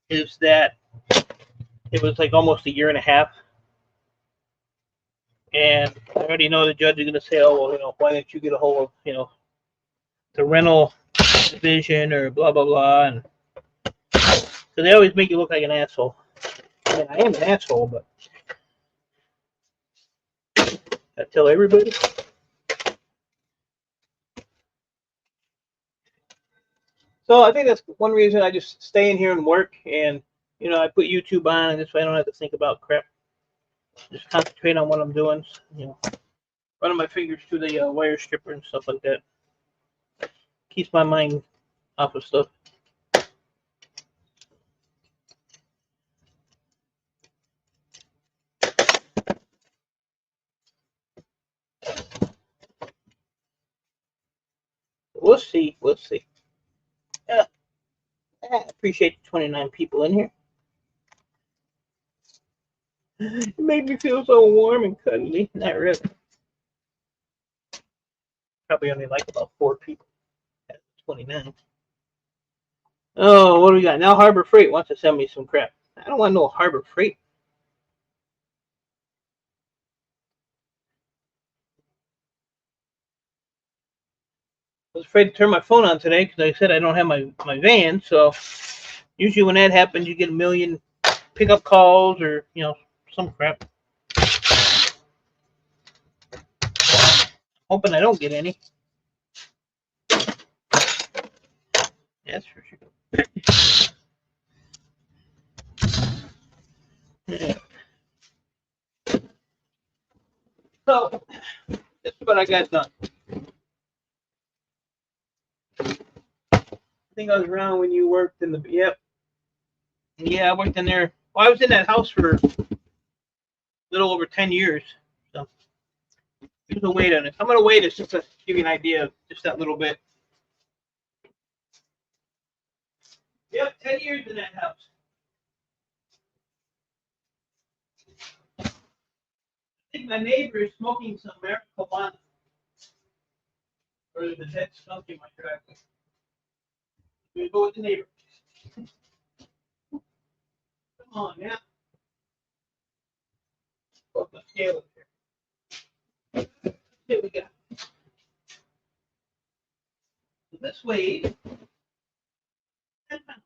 [SPEAKER 1] is that it was like almost a year and a half. And I already know the judge is going to say, oh, well, you know, why didn't you get a hold of, you know, the rental division or blah, blah, blah. And so they always make you look like an asshole. I mean, I am an asshole, but I tell everybody. So I think that's one reason I just stay in here and work. And, you know, I put YouTube on, and this way I don't have to think about crap. Just concentrate on what I'm doing. You know, running my fingers through the wire stripper and stuff like that. Keeps my mind off of stuff. We'll see. We'll see. I appreciate the 29 people in here. It made me feel so warm and cuddly. Not really. Probably only like about 4 people at 29. Oh, what do we got? Now Harbor Freight wants to send me some crap. I don't want no Harbor Freight. I was afraid to turn my phone on today because I said I don't have my van. So usually when that happens, you get a million pickup calls or, you know, some crap. Hoping I don't get any. That's for sure. Yeah. So this is what I got done. I think I was around when you worked in the. Yep. Yeah, I worked in there. Well, I was in that house for a little over 10 years. So here's a weight on it. I'm going to weigh this just to give you an idea of just that little bit. Yep, 10 years in that house. I think my neighbor is smoking some marijuana. Or there's a dead skunk in my driveway. I'm going to go with the neighbor. Come on, yeah. Put my scale up here. Here we go. So this weighs 10 pounds.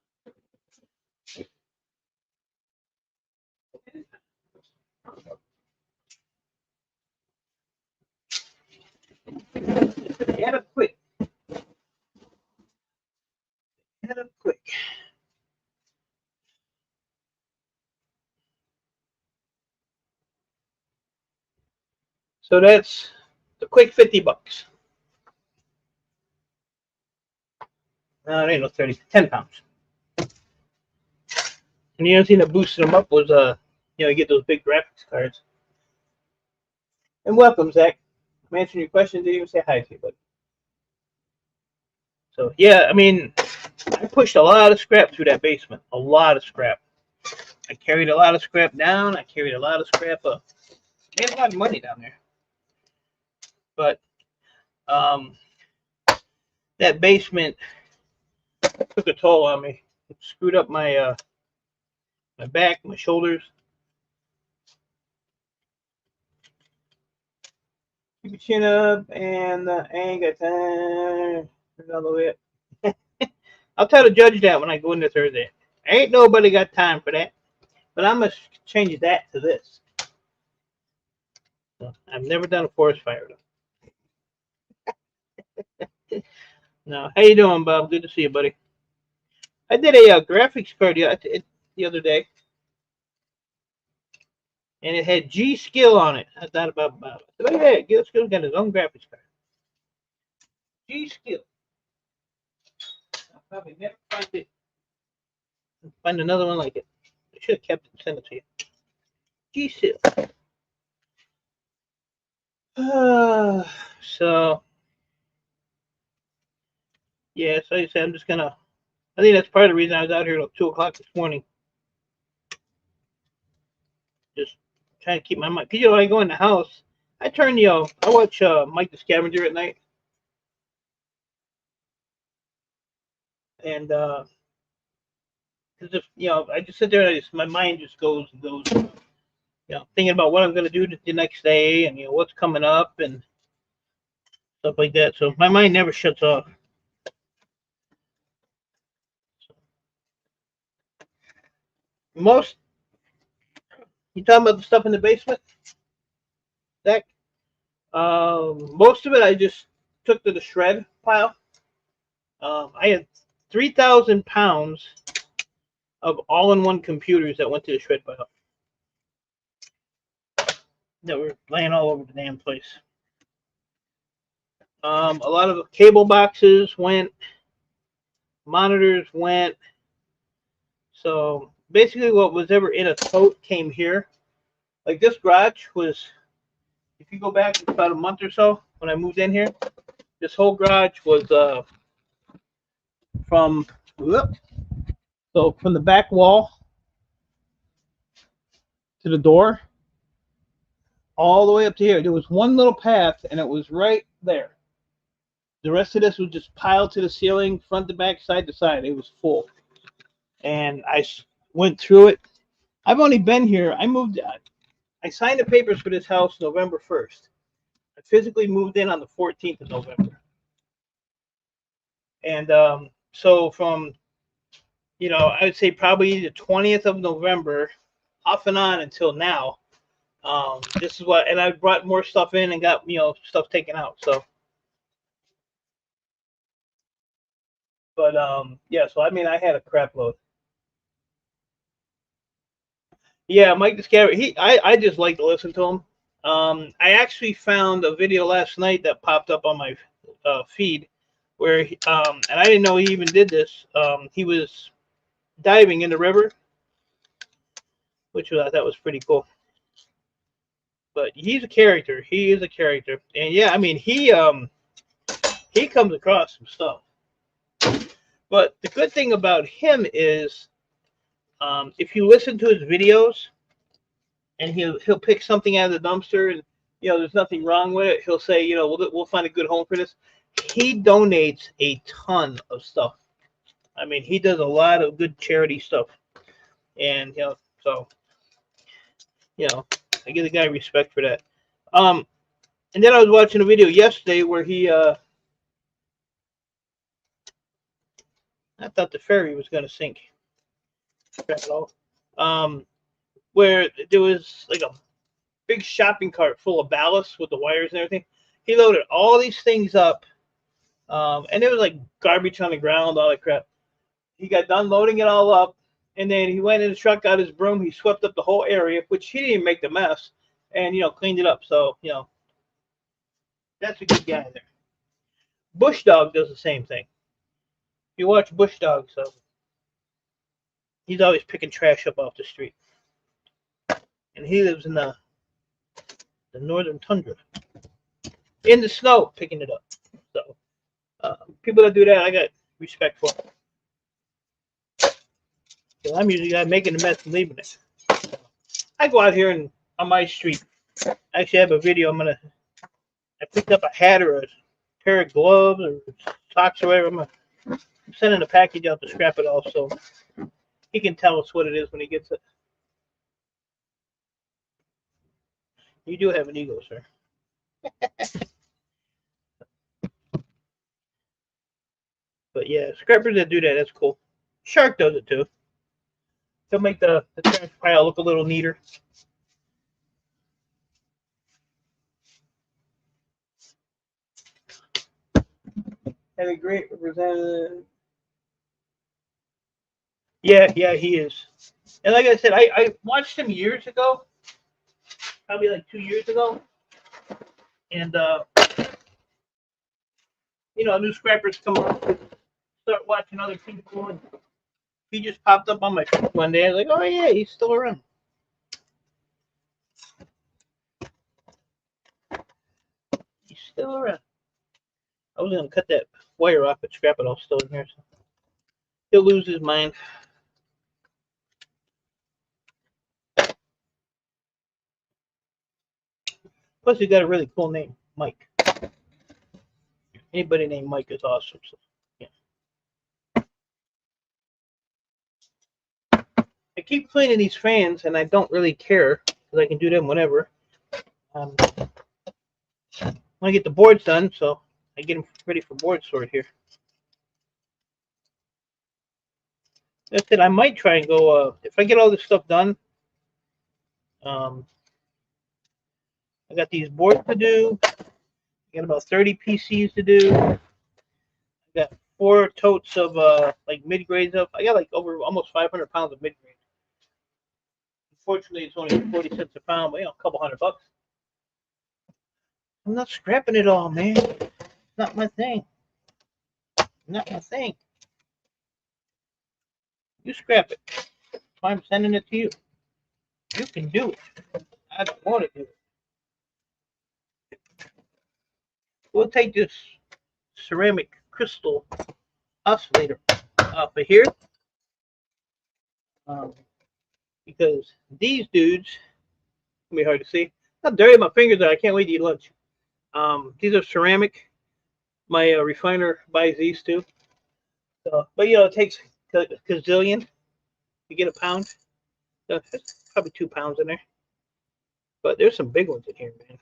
[SPEAKER 1] Add up quick. Add up quick. So that's the quick $50. No, it ain't no 30, 10 pounds. And the other thing that boosted them up was, you know, you get those big graphics cards. And welcome, Zach. I'm answering your questions. Didn't even say hi to you, buddy. So, yeah, I mean, I pushed a lot of scrap through that basement. A lot of scrap. I carried a lot of scrap down. I carried a lot of scrap up. Made a lot of money down there. But that basement took a toll on me. It screwed up my my back, my shoulders. Keep your chin up, and I ain't got time. All the way up. I'll tell the judge that when I go in there Thursday. Ain't nobody got time for that. But I'm going to change that to this. So I've never done a forest fire though. No. How you doing, Bob? Good to see you, buddy. I did a graphics card the other day, and it had G Skill on it. I thought about Bob. I said, oh yeah, G Skill got his own graphics card. G Skill. I'll probably never find another one like it. I should have kept it and sent it to you. G Skill. So yeah, so I said I'm just gonna. I think that's part of the reason I was out here at 2 o'clock this morning. Just trying to keep my mind. Cause when I go in the house, I turn I watch Mike the Scavenger at night, and cause if I just sit there and my mind just goes and goes. Thinking about what I'm gonna do the next day and what's coming up and stuff like that. So my mind never shuts off. Most you talking about the stuff in the basement, Zach? Most of it I just took to the shred pile. I had 3,000 pounds of all-in-one computers that went to the shred pile that were laying all over the damn place. A lot of the cable boxes went, monitors went. So basically, what was ever in a tote came here. Like this garage was, if you go back about a month or so when I moved in here, this whole garage was from the back wall to the door all the way up to here. There was one little path, and it was right there. The rest of this was just piled to the ceiling, front to back, side to side. It was full. And I went through it. I've only been here. I signed the papers for this house November 1st. I physically moved in on the 14th of November. And so from, I would say probably the 20th of November, off and on until now, this is and I brought more stuff in and got, stuff taken out. So, but yeah, so I mean, I had a crap load. Yeah, Mike the Scavenger. I just like to listen to him. I actually found a video last night that popped up on my feed where, and I didn't know he even did this. He was diving in the river, which I thought was pretty cool. But he's a character. He is a character, and yeah, I mean he comes across some stuff. But the good thing about him is, if you listen to his videos, and he'll pick something out of the dumpster, and there's nothing wrong with it. He'll say, we'll find a good home for this. He donates a ton of stuff. I mean, he does a lot of good charity stuff, and so I give the guy respect for that. And then I was watching a video yesterday where he I thought the ferry was going to sink. Where there was like a big shopping cart full of ballast with the wires and everything. He loaded all these things up, and there was like garbage on the ground, all that crap. He got done loading it all up, and then he went in the truck, got his broom, he swept up the whole area, which he didn't make the mess, and cleaned it up. So that's a good guy there. Bush Dog does the same thing. You watch Bush Dog, so he's always picking trash up off the street, and he lives in the northern tundra, in the snow, picking it up. So people that do that, I got respect for. I'm usually making the mess and leaving it. I go out here and on my street. I actually have a video. I picked up a hat or a pair of gloves or socks or whatever. I'm sending a package out to scrap it off, so he can tell us what it is when he gets it. You do have an ego, sir. But yeah, scrappers that do that, that's cool. Shark does it too. to make the trash pile look a little neater. Had a great representative. Yeah, he is. And like I said, I watched him years ago, probably like 2 years ago, and new scrappers come up, start watching other people, and he just popped up on my feed one day. I was like, oh yeah, he's still around. He's still around. I was gonna cut that wire off, but scrap it all still in here, so he'll lose his mind. Plus, he got a really cool name, Mike. Anybody named Mike is awesome. So, yeah. I keep cleaning these fans, and I don't really care because I can do them whenever. I want to get the boards done, so I get them ready for Boardsort here. That's it. I might try and go. If I get all this stuff done, I got these boards to do. I got about 30 PCs to do. I got 4 totes of like mid grades up. I got like over almost 500 pounds of mid grade. Unfortunately, it's only 40 cents a pound, but a couple $100. I'm not scrapping it all, man. It's not my thing. Not my thing. You scrap it. That's why I'm sending it to you. You can do it. I don't want to do it. We'll take this ceramic crystal oscillator off of here. Because these dudes, it's gonna be hard to see. How dirty my fingers are. I can't wait to eat lunch. These are ceramic. My refiner buys these too. So, but it takes a gazillion to get a pound. So there's probably 2 pounds in there. But there's some big ones in here, man.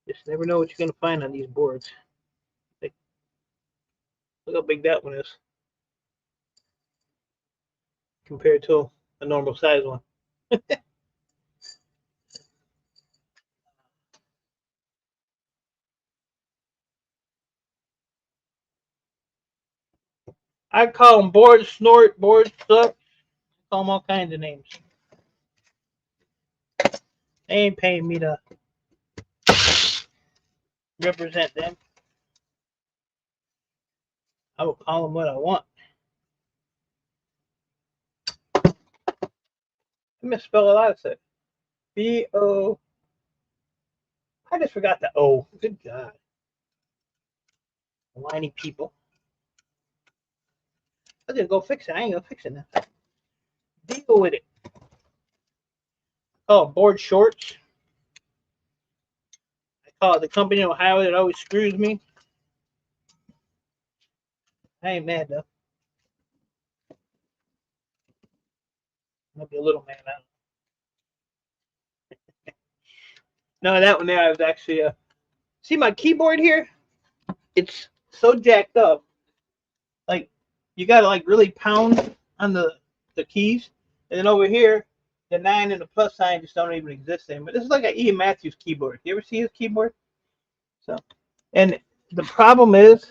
[SPEAKER 1] Just never know what you're gonna find on these boards. Look how big that one is compared to a normal size one. I call them board snort, board suck. I call them all kinds of names. They ain't paying me to represent them. I will call them what I want. I misspell a lot of stuff. B-O. I just forgot the O. Good God. Whiny people. I was gonna go fix it. I ain't gonna fix it now. Deal with it. Oh, board shorts. I call it the company in Ohio that always screws me. I ain't mad though. Might be a little mad now. No, that one there I was actually see my keyboard here? It's so jacked up. Like you gotta like really pound on the keys. And then over here, the 9 and the plus sign just don't even exist anymore. This is like an Ian Matthews keyboard. You ever see his keyboard? So, and the problem is,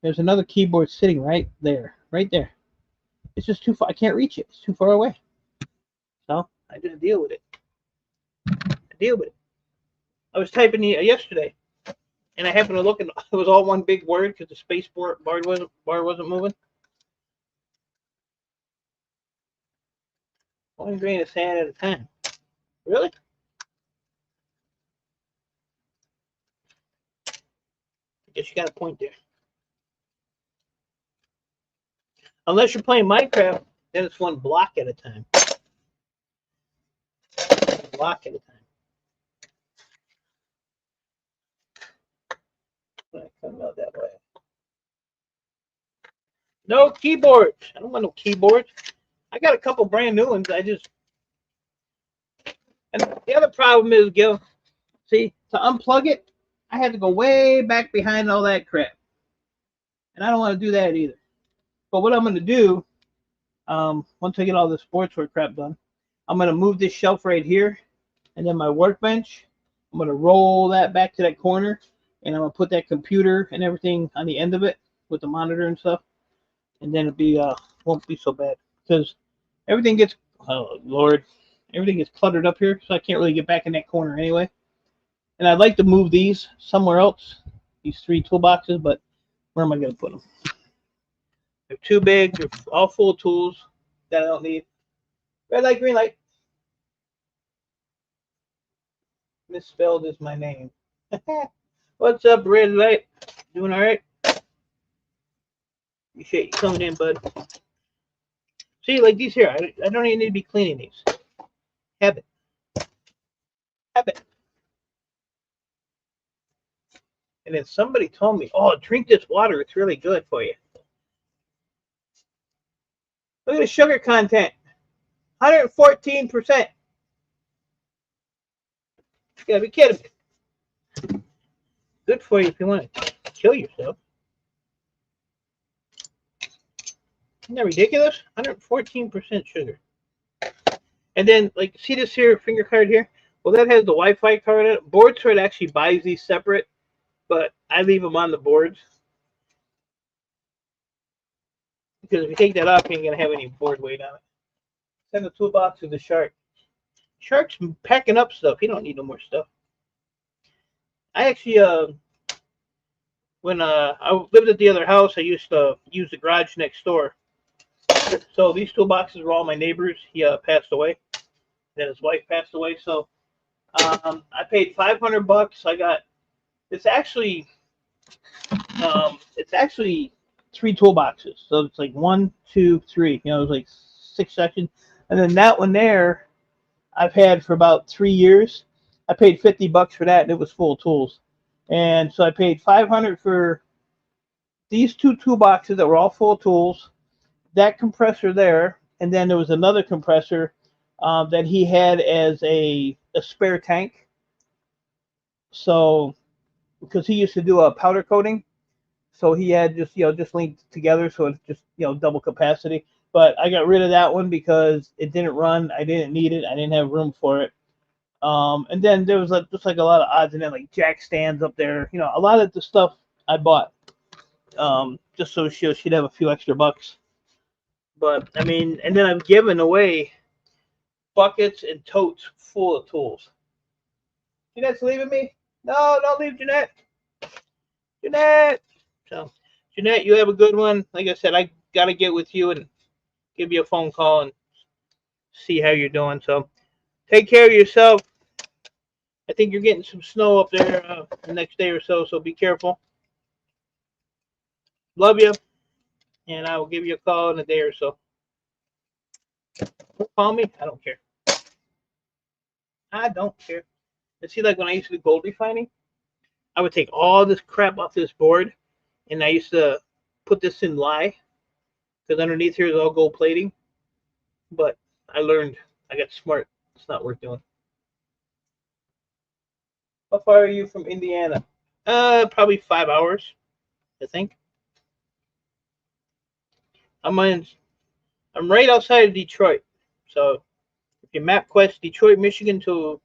[SPEAKER 1] there's another keyboard sitting right there. It's just too far. I can't reach it. It's too far away. So I just deal with it. I was typing yesterday, and I happened to look, and it was all one big word because the space bar wasn't moving. One grain of sand at a time. Really? I guess you got a point there. Unless you're playing Minecraft, then it's one block at a time. Block at a time. Come out that way. No keyboards. I don't want no keyboards. I got a couple brand new ones. And the other problem is, Gil, see, to unplug it, I had to go way back behind all that crap. And I don't want to do that either. But what I'm going to do, Once I get all this Boardsort crap done, I'm going to move this shelf right here, and then my workbench, I'm going to roll that back to that corner, and I'm going to put that computer and everything on the end of it with the monitor and stuff, and then won't be so bad, because everything gets, oh Lord, everything gets cluttered up here, so I can't really get back in that corner anyway. And I'd like to move these somewhere else, these 3 toolboxes, but where am I going to put them? They're too big. They're all full of tools that I don't need. Red light, green light. Misspelled is my name. What's up, red light? Doing all right? Appreciate you coming in, bud. See, like these here, I don't even need to be cleaning these. Habit. Habit. And then somebody told me, oh, drink this water. It's really good for you. Look at the sugar content. 114%. You gotta be kidding me. Good for you if you want to kill yourself. Isn't that ridiculous? 114% sugar. And then, like, see this here finger card here? Well, that has the Wi-Fi card in it. Boardsort actually buys these separate, but I leave them on the boards. Because if you take that off, you ain't going to have any board weight on it. Send the toolbox to the shark. Shark's packing up stuff. He don't need no more stuff. I actually, when I lived at the other house, I used to use the garage next door. So these toolboxes were all my neighbors. He passed away. Then his wife passed away. So I paid $500. I got it's actually 3 toolboxes. So it's like 1, 2, 3. You know, it's like 6 sections. And then that one there, I've had for about 3 years. I paid $50 for that, and it was full of tools. And so I paid $500 for these 2 toolboxes that were all full of tools. That compressor there, and then there was another compressor that he had as a spare tank. So, because he used to do a powder coating, so he had just linked together, so it's just double capacity. But I got rid of that one because it didn't run. I didn't need it. I didn't have room for it. And then there was just like a lot of odds and ends, like jack stands up there. A lot of the stuff I bought just so she'd have a few extra bucks. But I mean, and then I've given away buckets and totes full of tools. Jeanette's leaving me? No, don't leave, Jeanette. Jeanette. So, Jeanette, you have a good one. Like I said, I got to get with you and give you a phone call and see how you're doing. So, take care of yourself. I think you're getting some snow up there the next day or so, so be careful. Love you, and I will give you a call in a day or so. Don't call me. I don't care. I don't care. And see, like when I used to do gold refining, I would take all this crap off this board, and I used to put this in lye, because underneath here is all gold plating. But I learned, I got smart. It's not worth doing. How far are you from Indiana? Probably 5 hours, I think. I'm right outside of Detroit. So if you map quest Detroit, Michigan to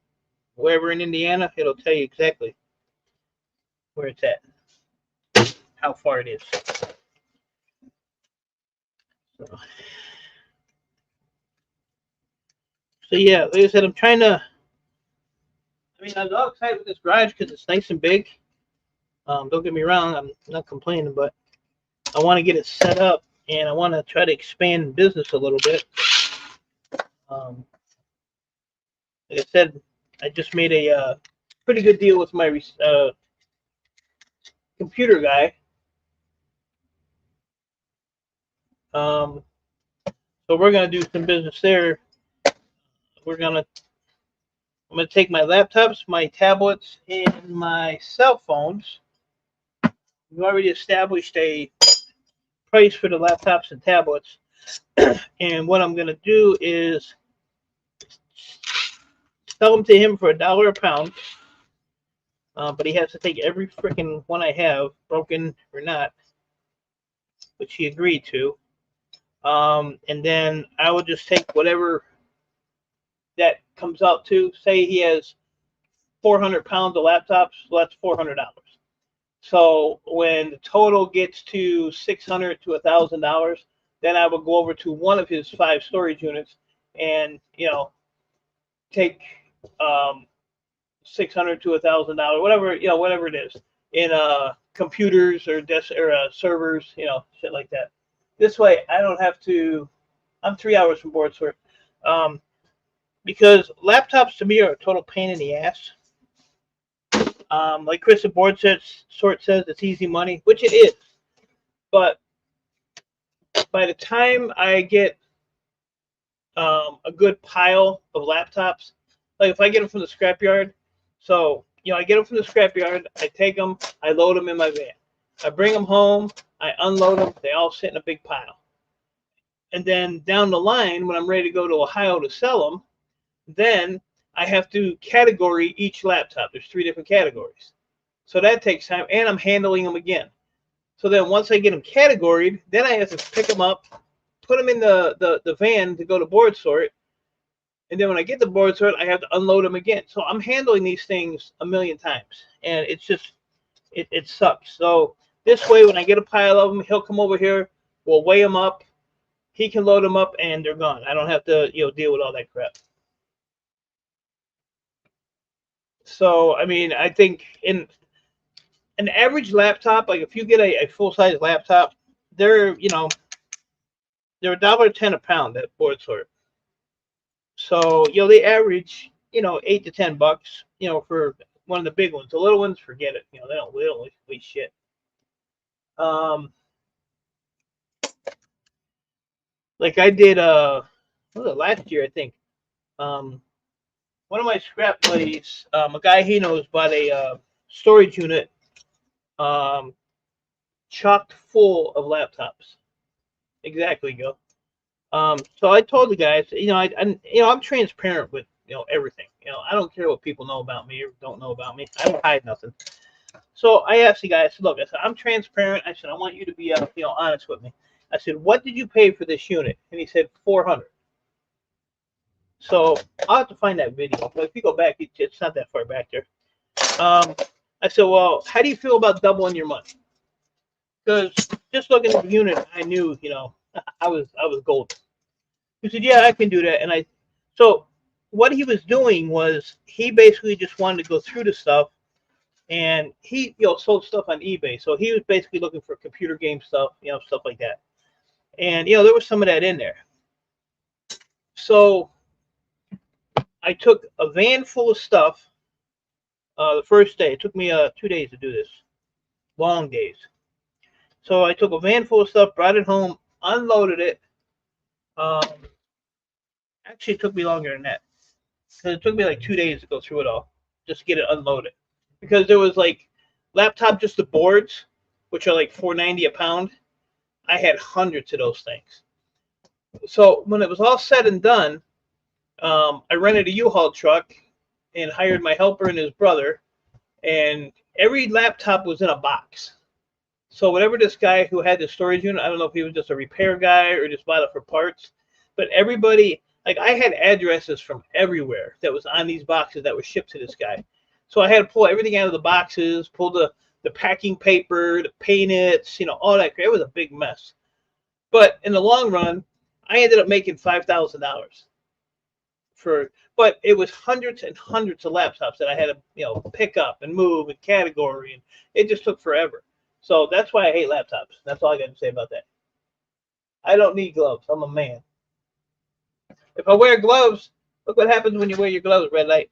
[SPEAKER 1] wherever in Indiana, it'll tell you exactly where it's at, how far it is. So yeah, like I said, I'm trying to. I mean, I'm all excited with this garage because it's nice and big. Don't get me wrong, I'm not complaining, but I want to get it set up and I want to try to expand business a little bit. Like I said, I just made a pretty good deal with my computer guy. So we're gonna do some business there. I'm gonna take my laptops, my tablets, and my cell phones. We've already established a price for the laptops and tablets. And what I'm gonna do is sell them to him for $1 a pound. But he has to take every freaking one I have, broken or not, which he agreed to. And then I would just take whatever that comes out to. Say he has 400 pounds of laptops, so that's $400. So when the total gets to 600 to $1,000, then I would go over to one of his 5 storage units and take 600 to $1,000, whatever whatever it is, in computers or servers, shit like that. This way, I don't have to. I'm 3 hours from Boardsort, because laptops to me are a total pain in the ass. Like Chris at Boardsort says, it's easy money, which it is. But by the time I get a good pile of laptops, like if I get them from the scrapyard, so I get them from the scrapyard, I take them, I load them in my van, I bring them home, I unload them, they all sit in a big pile, and then down the line when I'm ready to go to Ohio to sell them, then I have to category each laptop. There's 3 different categories, so that takes time, and I'm handling them again. So then once I get them categoried, then I have to pick them up, put them in the van to go to Boardsort, and then when I get the Boardsort, I have to unload them again. So I'm handling these things a million times, and it's just it sucks. So this way, when I get a pile of them, he'll come over here, we'll weigh them up, he can load them up, and they're gone. I don't have to deal with all that crap. So I mean, I think in an average laptop, like if you get a full size laptop, they're they're $1.10 a pound at Boardsort. So they average $8 to $10, for one of the big ones. The little ones, forget it. They don't waste shit. Like I did what was it, last year, I think. One of my scrap buddies, a guy he knows, bought a storage unit, um, chocked full of laptops. Exactly, Go. So I told the guys, I'm transparent with everything. I don't care what people know about me or don't know about me. I don't hide nothing. So I asked the guy. I said, "Look, I said I'm transparent. I said I want you to be honest with me." I said, "What did you pay for this unit?" And he said 400. So I'll have to find that video. But if you go back, it's not that far back there. I said, "Well, how do you feel about doubling your money?" Because just looking at the unit, I knew I was golden. He said, "Yeah, I can do that." And so what he was doing was he basically just wanted to go through the stuff, and he sold stuff on eBay. So he was basically looking for computer game stuff, stuff like that. And there was some of that in there. So I took a van full of stuff. The first day, it took me 2 days to do this, long days. So I took a van full of stuff, brought it home, unloaded it. Um, Actually, it took me longer than that, because it took me like 2 days to go through it all, just to get it unloaded. Because there was like laptop, just the boards, which are like $4.90 a pound. I had hundreds of those things. So when it was all said and done, I rented a U-Haul truck and hired my helper and his brother, and every laptop was in a box. So whatever this guy who had the storage unit, I don't know if he was just a repair guy or just bought it for parts, but everybody, like I had addresses from everywhere that was on these boxes that were shipped to this guy. So I had to pull everything out of the boxes, pull the packing paper, the paint it, all that. It was a big mess. But in the long run, I ended up making $5,000 but it was hundreds and hundreds of laptops that I had to pick up and move and category, and it just took forever. So that's why I hate laptops. That's all I got to say about that. I don't need gloves. I'm a man. If I wear gloves, look what happens when you wear your gloves, red light.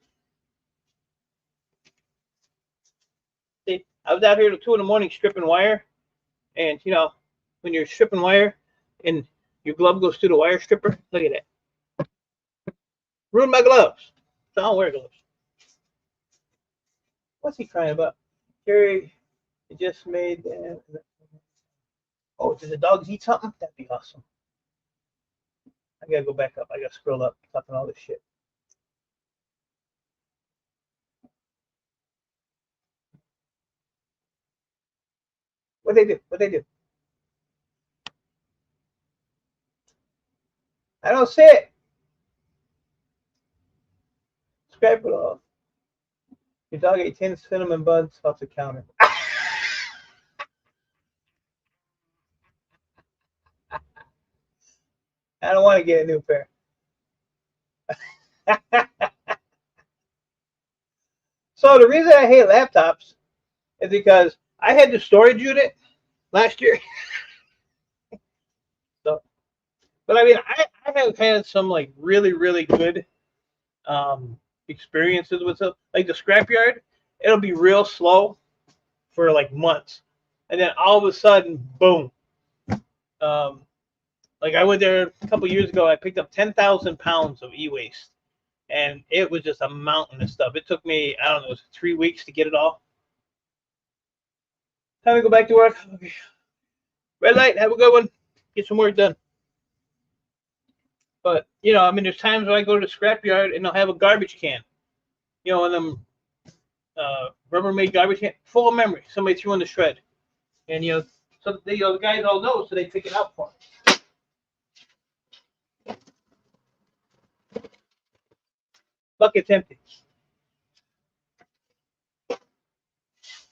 [SPEAKER 1] See, I was out here at 2 in the morning stripping wire, and when you're stripping wire and your glove goes through the wire stripper, look at that. Ruined my gloves. So I don't wear gloves. What's he crying about? Jerry just made. Oh, did the dogs eat something? That'd be awesome. I gotta go back up. I gotta scroll up, talking all this shit. What they do? What they do? I don't see it. Scrap it off. Your dog ate 10 cinnamon buns off the counter. I don't want to get a new pair. So the reason I hate laptops is because I had the storage unit last year. So, but I mean, I have had some like really, really good experiences with it. Like the scrapyard, it'll be real slow for like months, and then all of a sudden, boom. Um, like I went there a couple years ago. I picked up 10,000 pounds of e-waste, and it was just a mountain of stuff. It took me, I don't know, 3 weeks to get it all. Time to go back to work. Okay. Red light. Have a good one. Get some work done. But you know, I mean, there's times when I go to the scrapyard and they'll have a garbage can. You know, and them Rubbermaid garbage can full of memory. Somebody threw in the shred, and you know, so they, the guys all know, so they pick it out for them. Bucket's empty.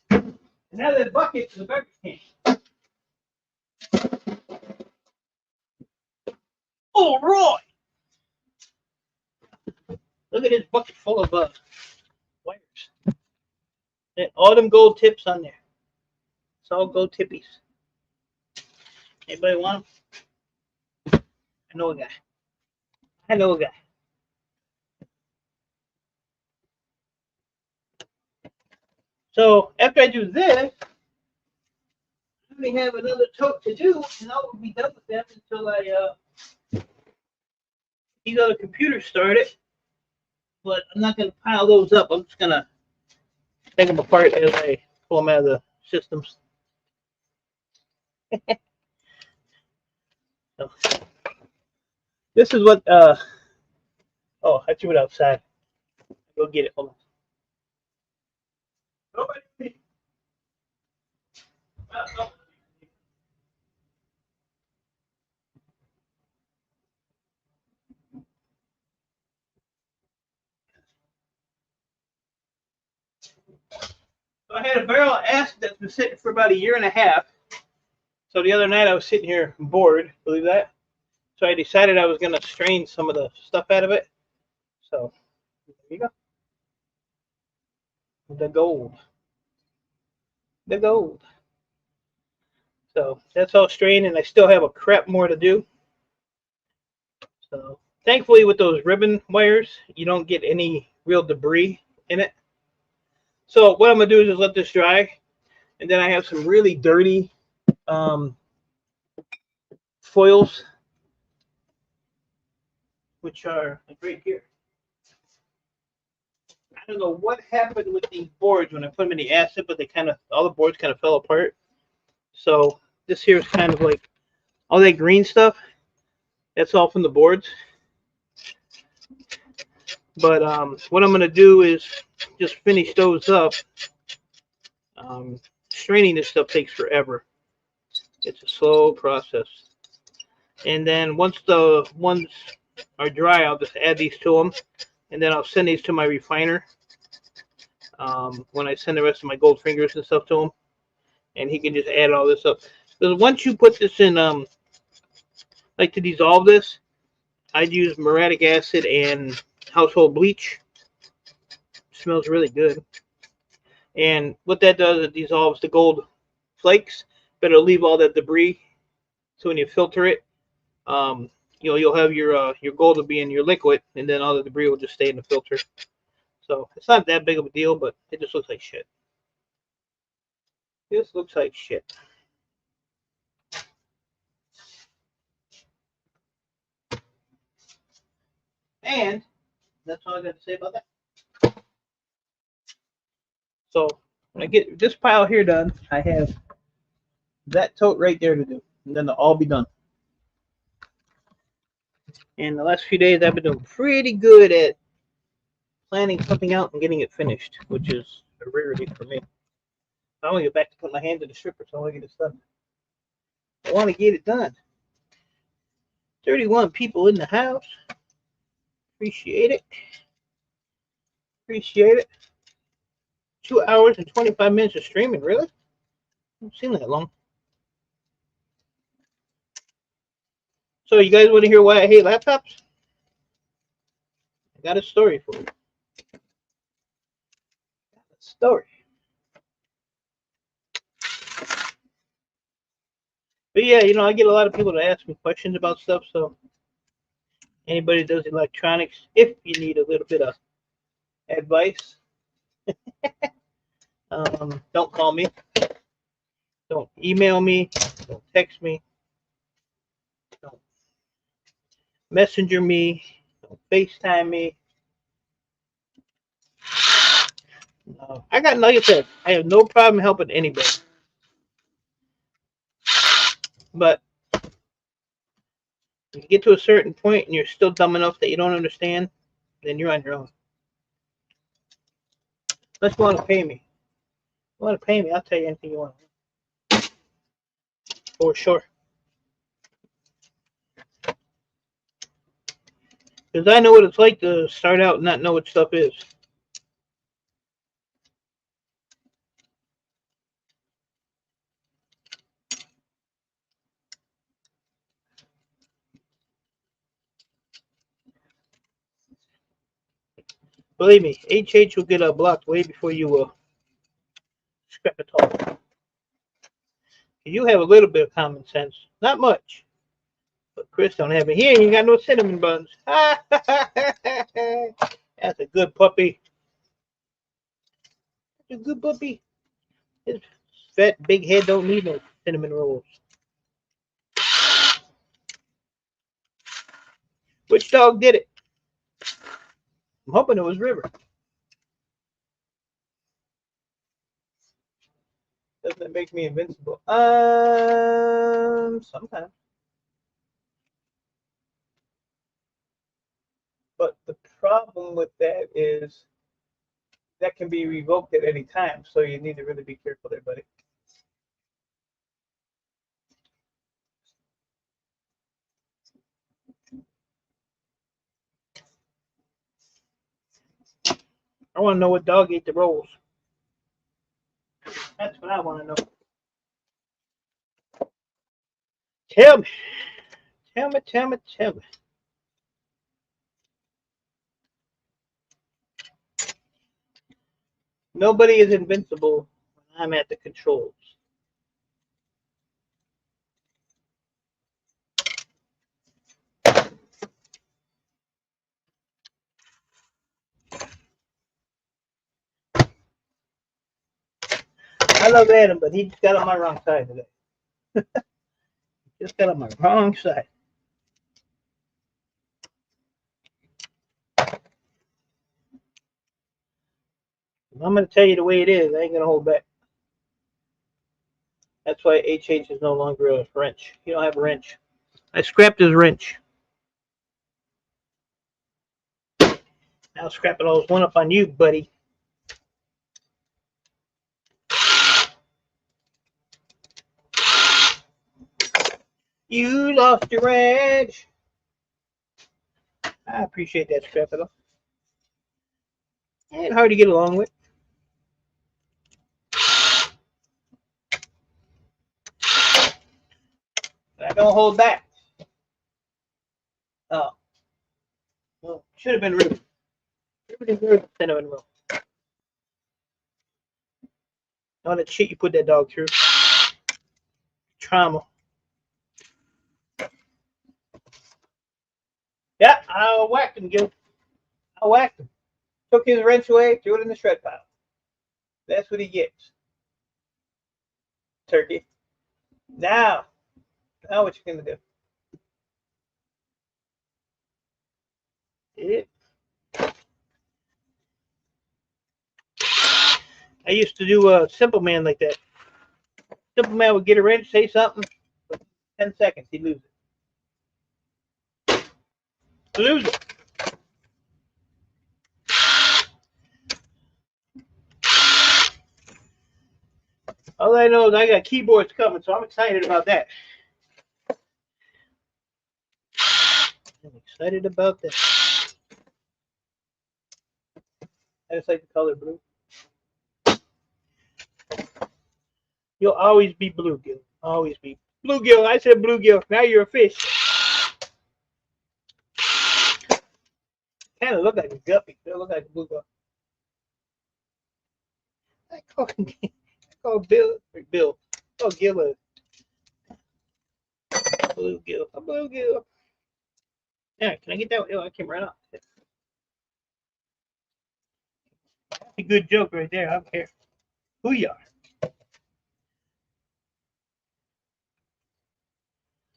[SPEAKER 1] And now that bucket is a garbage can. Oh, Roy! Look at this bucket full of wires. And all them gold tips on there. It's all gold tippies. Anybody want them? I know a guy. I know a guy. So after I do this, I only have another tote to do, and I will be done with them until I these other computers started. But I'm not going to pile those up. I'm just going to take them apart as I pull them out of the systems. So, this is what, oh, I threw it outside. Go get it. Hold on. Nobody. So I had a barrel of acid that's been sitting for about 1.5 years. So the other night I was sitting here bored, believe that? So I decided I was going to strain some of the stuff out of it. So there you go. The gold. The gold. So that's all strained, and I still have a crap more to do. So thankfully with those ribbon wires, you don't get any real debris in it. So what I'm going to do is just let this dry, and then I have some really dirty foils, which are like right here. I don't know what happened with these boards when I put them in the acid, but they kind of, all the boards kind of fell apart. So this here is kind of like all that green stuff. That's all from the boards. But what I'm going to do is just finish those up. Straining this stuff takes forever. It's a slow process. And then once the ones are dry, I'll just add these to them. And then I'll send these to my refiner when I send the rest of my gold fingers and stuff to him. And he can just add all this up. Because once you put this in, like to dissolve this, I'd use muriatic acid and household bleach. It smells really good. And what that does, it dissolves the gold flakes, but it'll leave all that debris. So when you filter it, you'll have your gold will be in your liquid, and then all the debris will just stay in the filter. So it's not that big of a deal, but it just looks like shit. This looks like shit. And that's all I got to say about that. So when I get this pile here done, I have that tote right there to do, and then they'll all be done. And the last few days, I've been doing pretty good at planning something out and getting it finished, which is a rarity for me. I want to get back to putting my hand in the stripper, so I want to get this done. I want to get it done. 31 people in the house. Appreciate it. Appreciate it. 2 hours and 25 minutes of streaming, really? Don't seem that long. So you guys want to hear why I hate laptops? I got a story for you. Story. But yeah, you know, I get a lot of people to ask me questions about stuff, so anybody that does electronics, if you need a little bit of advice, don't call me, don't email me, don't text me, don't messenger me, don't FaceTime me. No, I got, like I said, I have no problem helping anybody. But if you get to a certain point and you're still dumb enough that you don't understand, then you're on your own. Unless you want to pay me. If you want to pay me, I'll tell you anything you want. For sure. Because I know what it's like to start out and not know what stuff is. Believe me, HH will get blocked way before you scrap it all. You have a little bit of common sense. Not much. But Chris don't have it. He ain't got no cinnamon buns. That's a good puppy. That's a good puppy. His fat, big head don't need no cinnamon rolls. Which dog did it? I'm hoping it was River. Doesn't it make me invincible? Sometimes. But the problem with that is that can be revoked at any time, so you need to really be careful there, buddy. I want to know what dog ate the rolls. That's what I want to know. Tell me. Tell me, tell me, tell me. Nobody is invincible when I'm at the controls. I love Adam, but he just got on my wrong side today. Just got on my wrong side. I'm going to tell you the way it is. I ain't going to hold back. That's why HH is no longer a wrench. He don't have a wrench. I scrapped his wrench. Now scrapping all this one up on you, buddy. You lost your wrench. I appreciate that, Scrapito. Ain't hard to get along with. I don't hold back. Oh. Well, should have been Ruben. Ruben deserves the cinnamon roll. All that shit you put that dog through. Trauma. Yeah, I whacked him, Gil. I whacked him. Took his wrench away, threw it in the shred pile. That's what he gets. Turkey. Now what you gonna do? It. I used to do a Simple Man like that. Simple Man would get a wrench, say something, 10 seconds, he'd lose it. Lose it. All I know is I got keyboards coming, so I'm excited about that. I'm excited about that. I just like the color blue. You'll always be bluegill. Always be bluegill. I said bluegill. Now you're a fish. Kind of look like a guppy. They look like a bluegill. I call Bill. Oh, Gill a bluegill. A bluegill. Yeah, can I get that? Oh, I came right off. A good joke right there. I don't care who you are.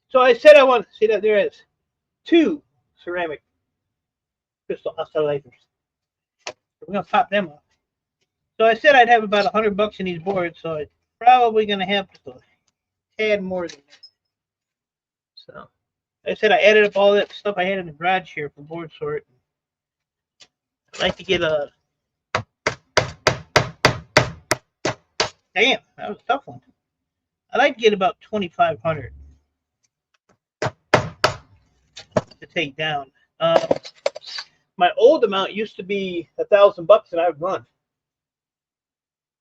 [SPEAKER 1] So I said I want. See that there is 2 ceramic crystal oscillators. We're gonna pop them off. So I said I'd have about $100 in these boards, so it's probably gonna have just a tad more than that. So I said I added up all that stuff I had in the garage here for Boardsort. I'd like to get a. Damn, that was a tough one. I'd like to get about 2,500 to take down. My old amount used to be $1,000, and I'd run.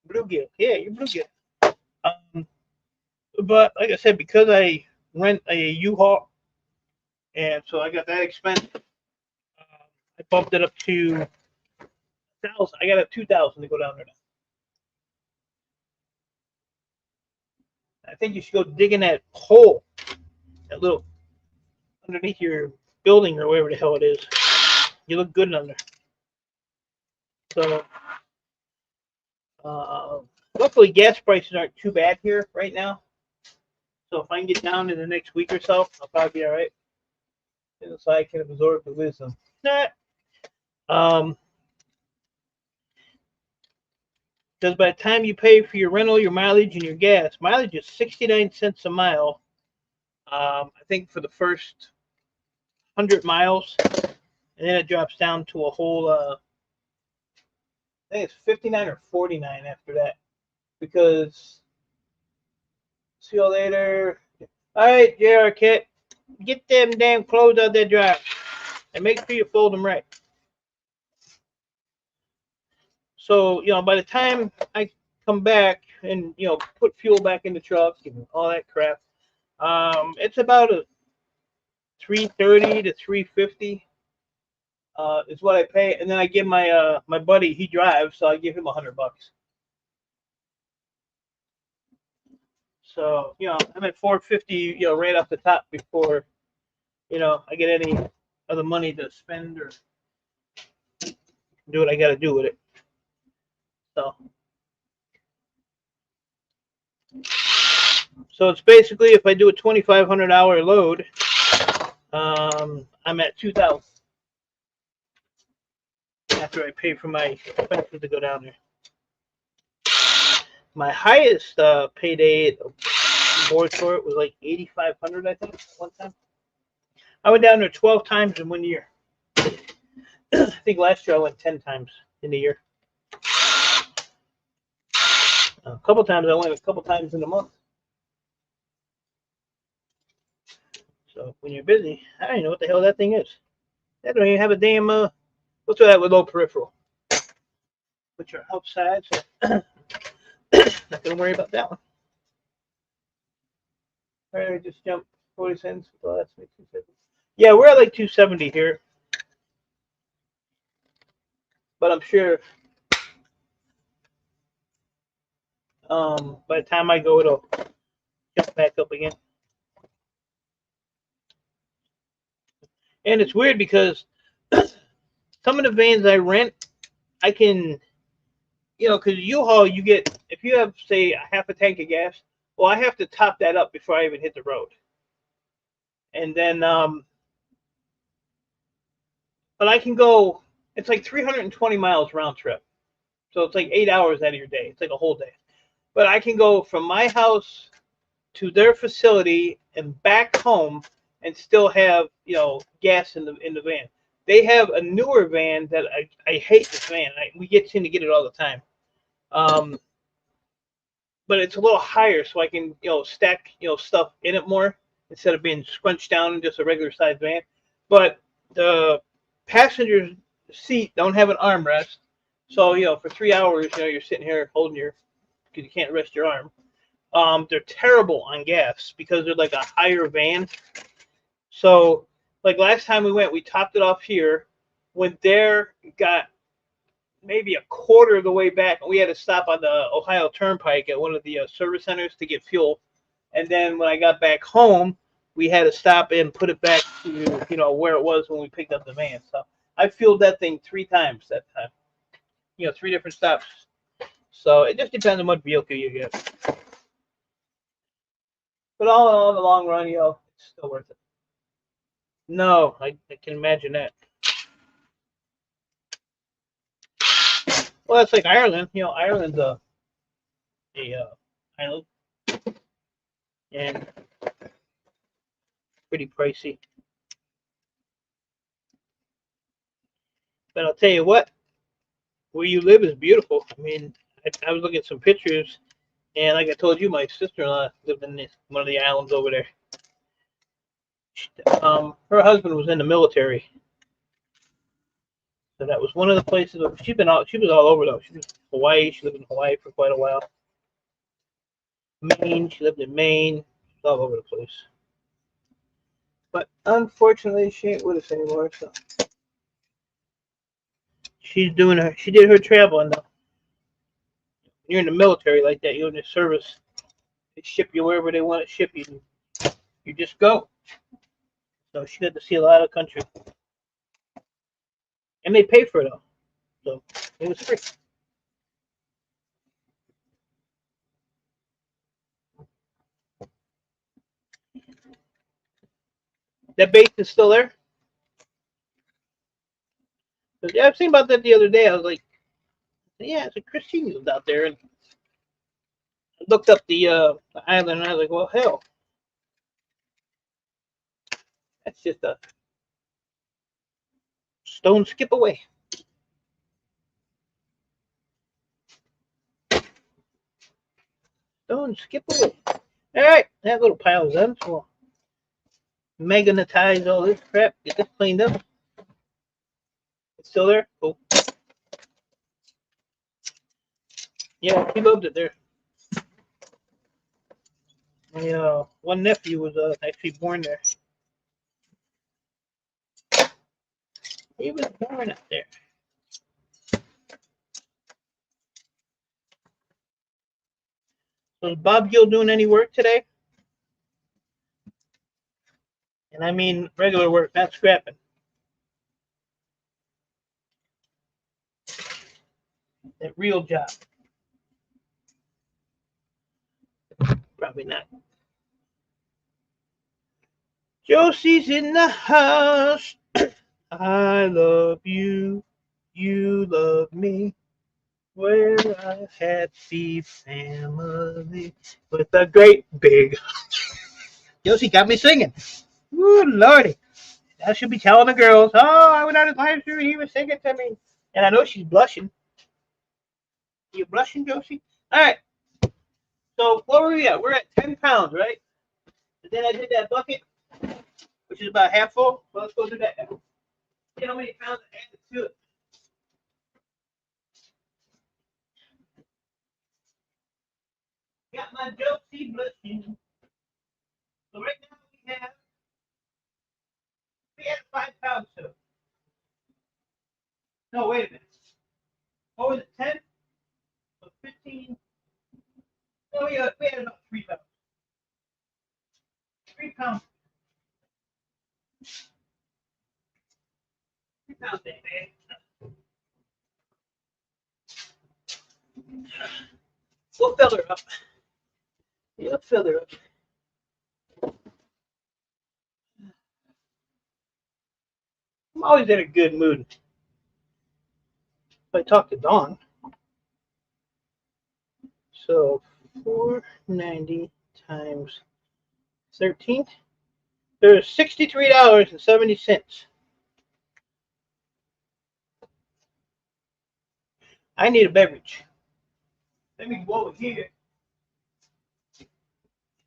[SPEAKER 1] Bluegill, yeah, you're bluegill. But like I said, because I rent a U-Haul, and so I got that expense, I bumped it up to 1,000. I got a 2,000 to go down there now. I think you should go dig in that hole, that little underneath your building or whatever the hell it is. You look good under. So, luckily gas prices aren't too bad here right now. So if I can get down in the next week or so, I'll probably be all right. And so I can absorb the wisdom. Because by the time you pay for your rental, your mileage, and your gas, mileage is 69 cents a mile. I think for the first 100 miles, and then it drops down to a whole. I think it's 59 or 49 after that. Because see you later. All right, JR Kit, get them damn clothes out there dry, and make sure you fold them right. So by the time I come back and put fuel back in the truck and all that crap, it's about a $330 to $350 is what I pay, and then I give my my buddy, he drives, so I give him $100. So I'm at $450 right off the top before I get any other money to spend or do what I got to do with it. So it's basically, if I do a 2,500-hour load, I'm at 2,000 after I pay for my expenses to go down there. My highest payday at Boardsort was like 8,500, I think, one time. I went down there 12 times in 1 year. I think last year I went 10 times in a year. A couple times I went a couple times in a month. So when you're busy, I don't even know what the hell that thing is. That don't even have a damn what's that with low peripheral? Which are outside, so not gonna worry about that one. All right, I just jumped 40 cents. Well, that's 270. Yeah, we're at like 270 here, but I'm sure by the time I go, it'll jump back up again. And it's weird because some of the vans I rent, I can, because U-Haul, you get, if you have, say, a half a tank of gas, well, I have to top that up before I even hit the road. And then, but I can go, it's like 320 miles round trip. So it's like 8 hours out of your day. It's like a whole day. But I can go from my house to their facility and back home and still have, gas in the van. They have a newer van that I hate this van. We seem to get it all the time. But it's a little higher, so I can, stack, stuff in it more instead of being scrunched down in just a regular size van. but the passenger seat don't have an armrest. So, for 3 hours, you're sitting here holding because you can't rest your arm. They're terrible on gas because they're like a higher van. So, like last time we went, we topped it off here, went there, got maybe a quarter of the way back, and we had to stop on the Ohio Turnpike at one of the service centers to get fuel. And then when I got back home, we had to stop and put it back to where it was when we picked up the van. So I fueled that thing 3 times that time. 3 different stops. So it just depends on what vehicle you get. But all in all, in the long run, it's still worth it. No, I can imagine that. Well, that's like Ireland. Ireland's a island and pretty pricey. But I'll tell you what, where you live is beautiful. I mean, I was looking at some pictures, and like I told you, my sister-in-law lived in one of the islands over there. Her husband was in the military, so that was one of the places. She was all over though. She was in Hawaii. She lived in Hawaii for quite a while. Maine. She lived in Maine. She's all over the place. But unfortunately, she ain't with us anymore. So she did her traveling though. You're in the military like that. You're in the service. They ship you wherever they want to ship you. You just go. So she got to see a lot of country. And they pay for it all. So it was free. That base is still there? Yeah, I've seen about that the other day. I was like, yeah, it's a Christine lived out there. And I looked up the island and I was like, well, hell. That's just a stone skip away. Stone skip away. All right, that little pile's done. So we'll magnetize all this crap, get this cleaned up. It's still there? Cool. Yeah, he loved it there. My one nephew was actually born there. He was born out there. So is Bob Gill doing any work today? And I mean regular work, not scrapping. That real job. Probably not. Josie's in the house. I love you. You love me. We're a happy family with a great big. Josie got me singing. Ooh, Lordy. I should be telling the girls, oh, I went on his live stream. He was singing to me. And I know she's blushing. You blushing, Josie? All right. So what were we at? We're at 10 pounds, right? And then I did that bucket, which is about half full. Well, let's go do that now. See how many pounds I added to it. Got my Josie blushing. So right now we had 5 pounds to it. No, wait a minute. What was it, 10? So 15. No, we had about 3 pounds. 3 pounds. 3 pounds there, man. We'll fill her up. You'll fill her up. I'm always in a good mood. If I talk to Dawn. So 490 times 13. There's $63.70. I need a beverage. Let me go over here.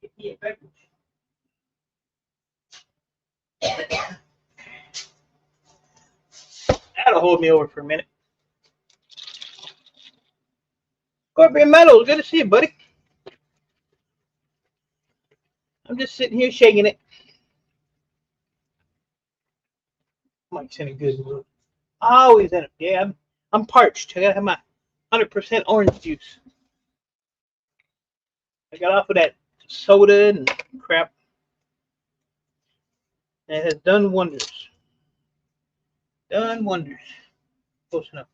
[SPEAKER 1] Get me a beverage. hold me over for a minute. Scorpion Metal, good to see you, buddy. I'm just sitting here shaking it. Mike's in a good mood. Always in it. Yeah, I'm parched. I gotta have my 100% orange juice. I got off of that soda and crap. And it has done wonders. Done wonders. Close enough.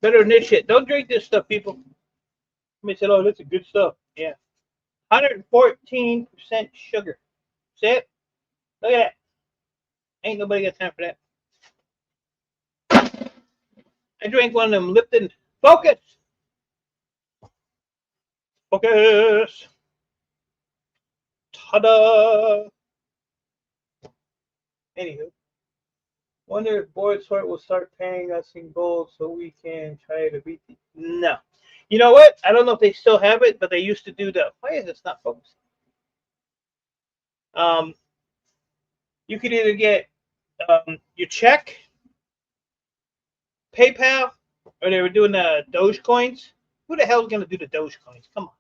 [SPEAKER 1] Better than this shit. Don't drink this stuff, people. Somebody said, oh, this is good stuff. Yeah. 114% sugar. See it? Look at that. Ain't nobody got time for that. I drank one of them Lipton. Focus! Focus! Ta-da! Anywho. Wonder if Boardsort will start paying us in gold so we can try to beat the... No. You know what? I don't know if they still have it, but they used to do the... Why is this not focused? You could either get your check, PayPal, or they were doing the Dogecoins. Who the hell is going to do the Dogecoins? Come on.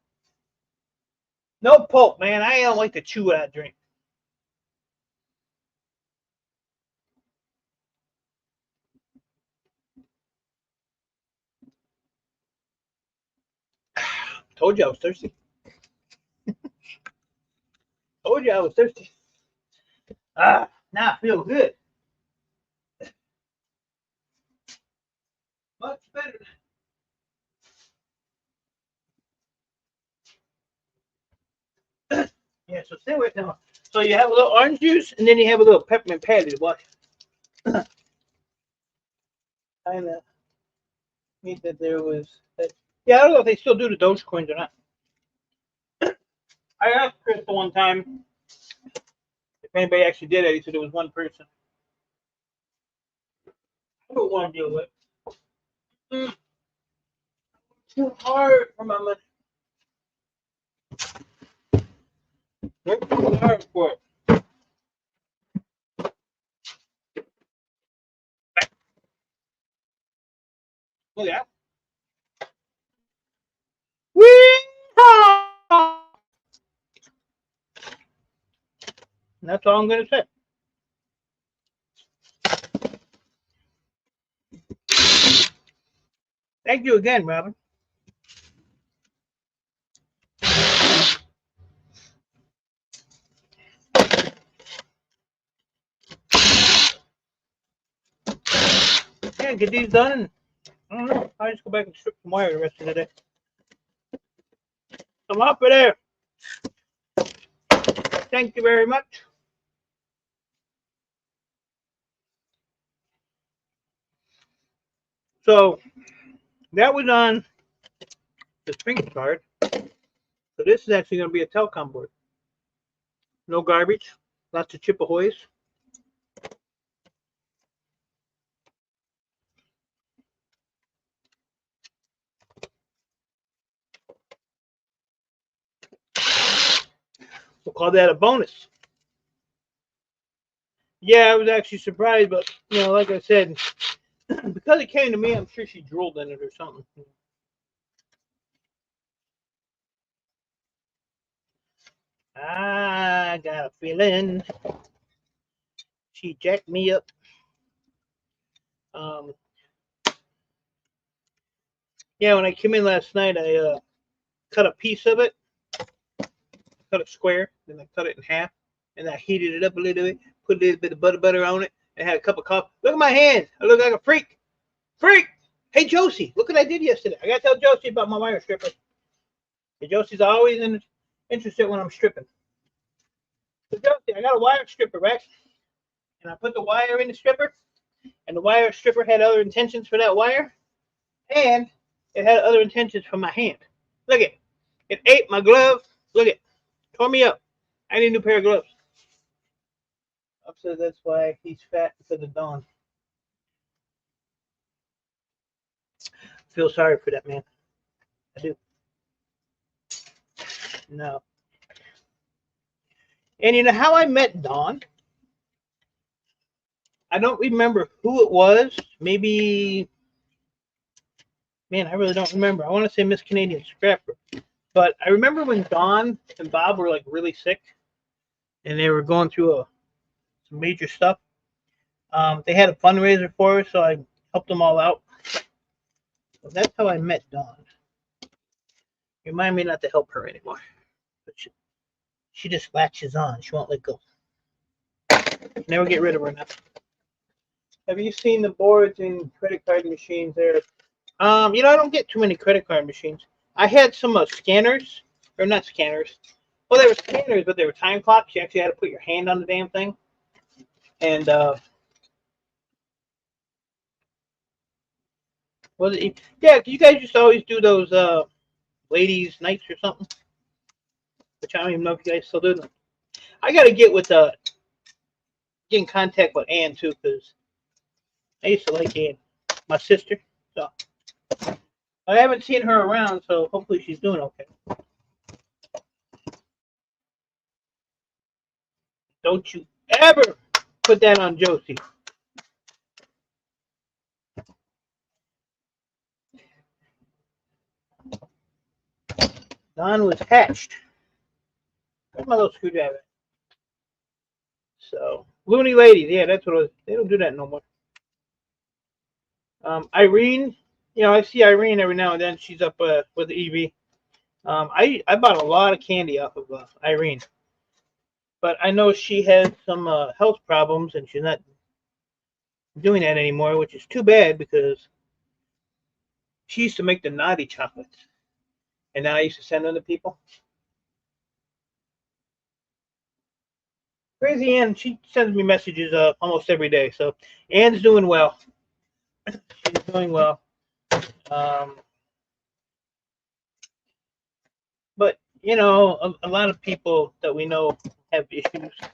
[SPEAKER 1] No pulp, man. I don't like to chew what I drink. Told you I was thirsty. Told you I was thirsty. Now I feel good. Much better. Yeah, so stay with now. So you have a little orange juice, and then you have a little peppermint patty to wash. I mean that there was that. Yeah, I don't know if they still do the Dogecoins or not. I asked Crystal one time if anybody actually did it. He said it was one person. I don't want to deal with it. Too hard for my money. Work too hard for it. Look at that. Wee-haw! And that's all I'm going to say. Thank you again, Robin. Yeah, get these done. I don't know. I'll just go back and strip some wire the rest of the day. Come up for there. Thank you very much. So that was on the string card. So this is actually going to be a telecom board. No garbage. Lots of chip-ahoys. We'll call that a bonus. Yeah, I was actually surprised, but you know, like I said, because it came to me, I'm sure she drooled in it or something. I got a feeling she jacked me up. Yeah, when I came in last night, I cut a piece of it, cut it square, then I cut it in half, and I heated it up a little bit, put a little bit of butter on it, and had a cup of coffee. Look at my hands. I look like a freak. Freak! Hey, Josie, look what I did yesterday. I got to tell Josie about my wire stripper. And Josie's always interested when I'm stripping. So, Josie, I got a wire stripper, right? And I put the wire in the stripper, and the wire stripper had other intentions for that wire, and it had other intentions for my hand. Look at it. It ate my glove. Look at it. Tore me up. I need a new pair of gloves. So that's why he's fat because of Dawn. I feel sorry for that man. I do. No. And you know how I met Dawn? I don't remember who it was. Maybe, man, I really don't remember. I want to say Miss Canadian Scrapper. But I remember when Dawn and Bob were like really sick and they were going through some major stuff. They had a fundraiser for us, so I helped them all out. So that's how I met Dawn. Remind me not to help her anymore. But she just latches on. She won't let go. Never get rid of her now. Have you seen the boards and credit card machines there? I don't get too many credit card machines. I had some scanners, or not scanners. Well, they were scanners, but they were time clocks. You actually had to put your hand on the damn thing. And was it? Yeah, you guys used to always do those ladies' nights or something. Which I don't even know if you guys still do them. I got to get in contact with Ann too, because I used to like Ann, my sister. So I haven't seen her around, so hopefully she's doing okay. Don't you ever put that on Josie. Don was hatched. Where's my little screwdriver? So, Looney Ladies, yeah, that's what it was. They don't do that no more. Irene, I see Irene every now and then. She's up with Evie. I bought a lot of candy off of Irene, but I know she has some health problems and she's not doing that anymore, which is too bad because she used to make the naughty chocolates, and now I used to send them to people. Crazy Ann, she sends me messages almost every day, so Ann's doing well. She's doing well. But a lot of people that we know have issues. A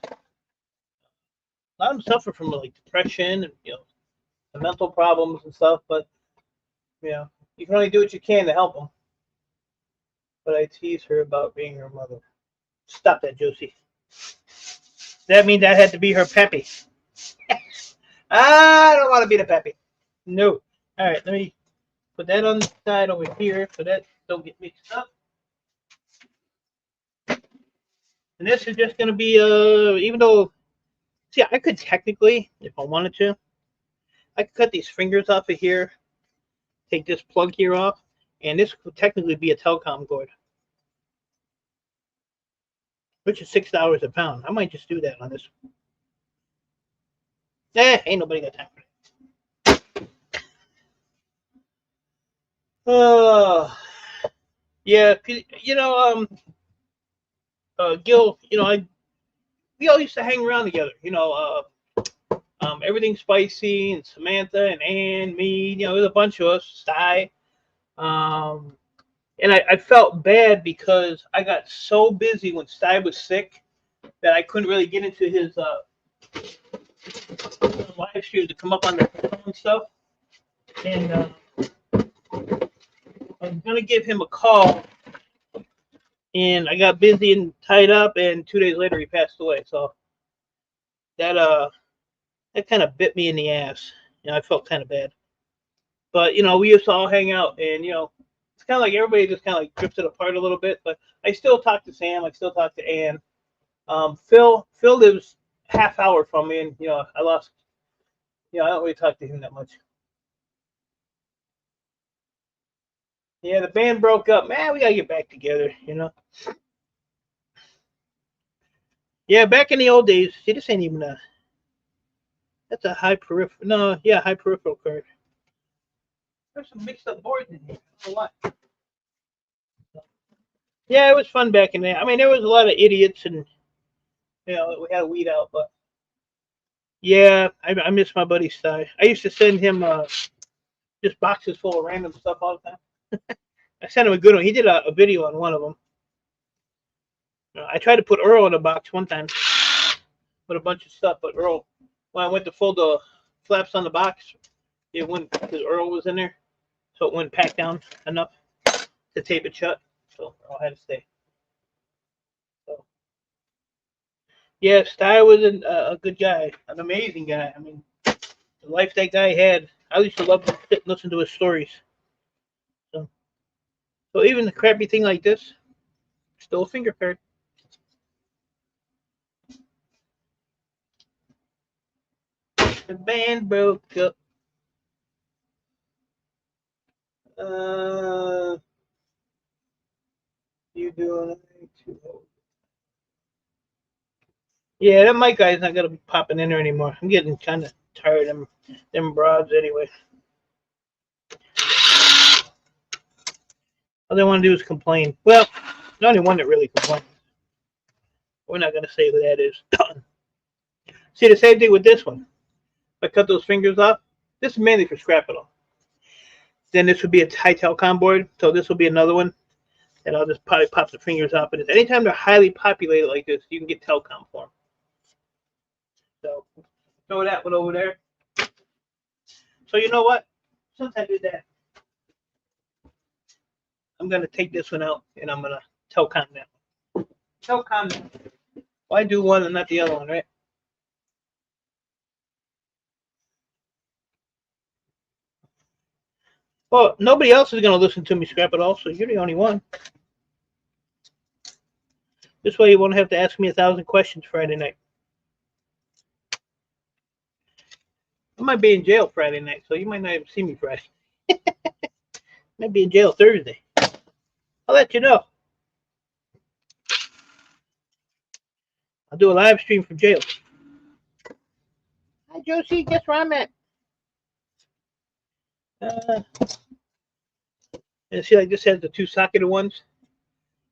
[SPEAKER 1] lot of them suffer from like depression and mental problems and stuff. But you can only do what you can to help them. But I tease her about being her mother. Stop that, Josie. That means I had to be her peppy. I don't want to be the peppy. No. All right, let me put that on the side over here so that don't get mixed up. And this is just going to be, even though, see, I could technically, if I wanted to, I could cut these fingers off of here, take this plug here off, and this could technically be a telecom cord, which is $6 a pound. I might just do that on this. Ain't nobody got time for that. Yeah, Gil, we all used to hang around together. Everything Spicy and Samantha and Ann, me. There's a bunch of us. Sty. And I felt bad because I got so busy when Sty was sick that I couldn't really get into his live stream to come up on the phone and stuff. And I was gonna give him a call, and I got busy and tied up, and 2 days later he passed away. So that kind of bit me in the ass. I felt kind of bad. But we used to all hang out, and it's kind of like everybody just kind of like drifted apart a little bit. But I still talk to Sam. I still talk to Ann. Phil lives half hour from me, and I lost. I don't really talk to him that much. Yeah, the band broke up. Man, we gotta get back together. Yeah, back in the old days. See, this ain't even a. That's a high peripheral. No, yeah, high peripheral card. There's some mixed up boards in here. I don't know what. Yeah, it was fun back in there. I mean, there was a lot of idiots, and we had to weed out. But yeah, I miss my buddy Sty. I used to send him just boxes full of random stuff all the time. I sent him a good one. He did a video on one of them. I tried to put Earl in a box one time with a bunch of stuff, but Earl, when I went to fold the flaps on the box, it wouldn't because Earl was in there, so it wouldn't pack down enough to tape it shut. So Earl had to stay. So yeah, Sty was a good guy, an amazing guy. I mean, The life that guy had. I used to love to sit and listen to his stories. So even the crappy thing like this, still a finger card. The band broke up. You doing it too? Yeah, that mic guy's not gonna be popping in there anymore. I'm getting kind of tired of them broads anyway. All they want to do is complain. Well, the only one that really complains. We're not gonna say who that is. See, the same thing with this one. If I cut those fingers off, this is mainly for scrap it all. Then this would be a high telecom board, so this will be another one. And I'll just probably pop the fingers off. But anytime they're highly populated like this, you can get telecom for them. So throw that one over there. So you know what? Since I did that, I'm gonna take this one out and I'm gonna telecom that one. Telecom that one. Why do one and not the other one, right? Well, nobody else is gonna listen to me scrap it all, so you're the only one. This way you won't have to ask me 1,000 questions Friday night. I might be in jail Friday night, so you might not even see me Friday. Might be in jail Thursday. I'll let you know. I'll do a live stream from jail. Hi, Josie. Guess where I'm at? And see, like this has the 2-socketed ones.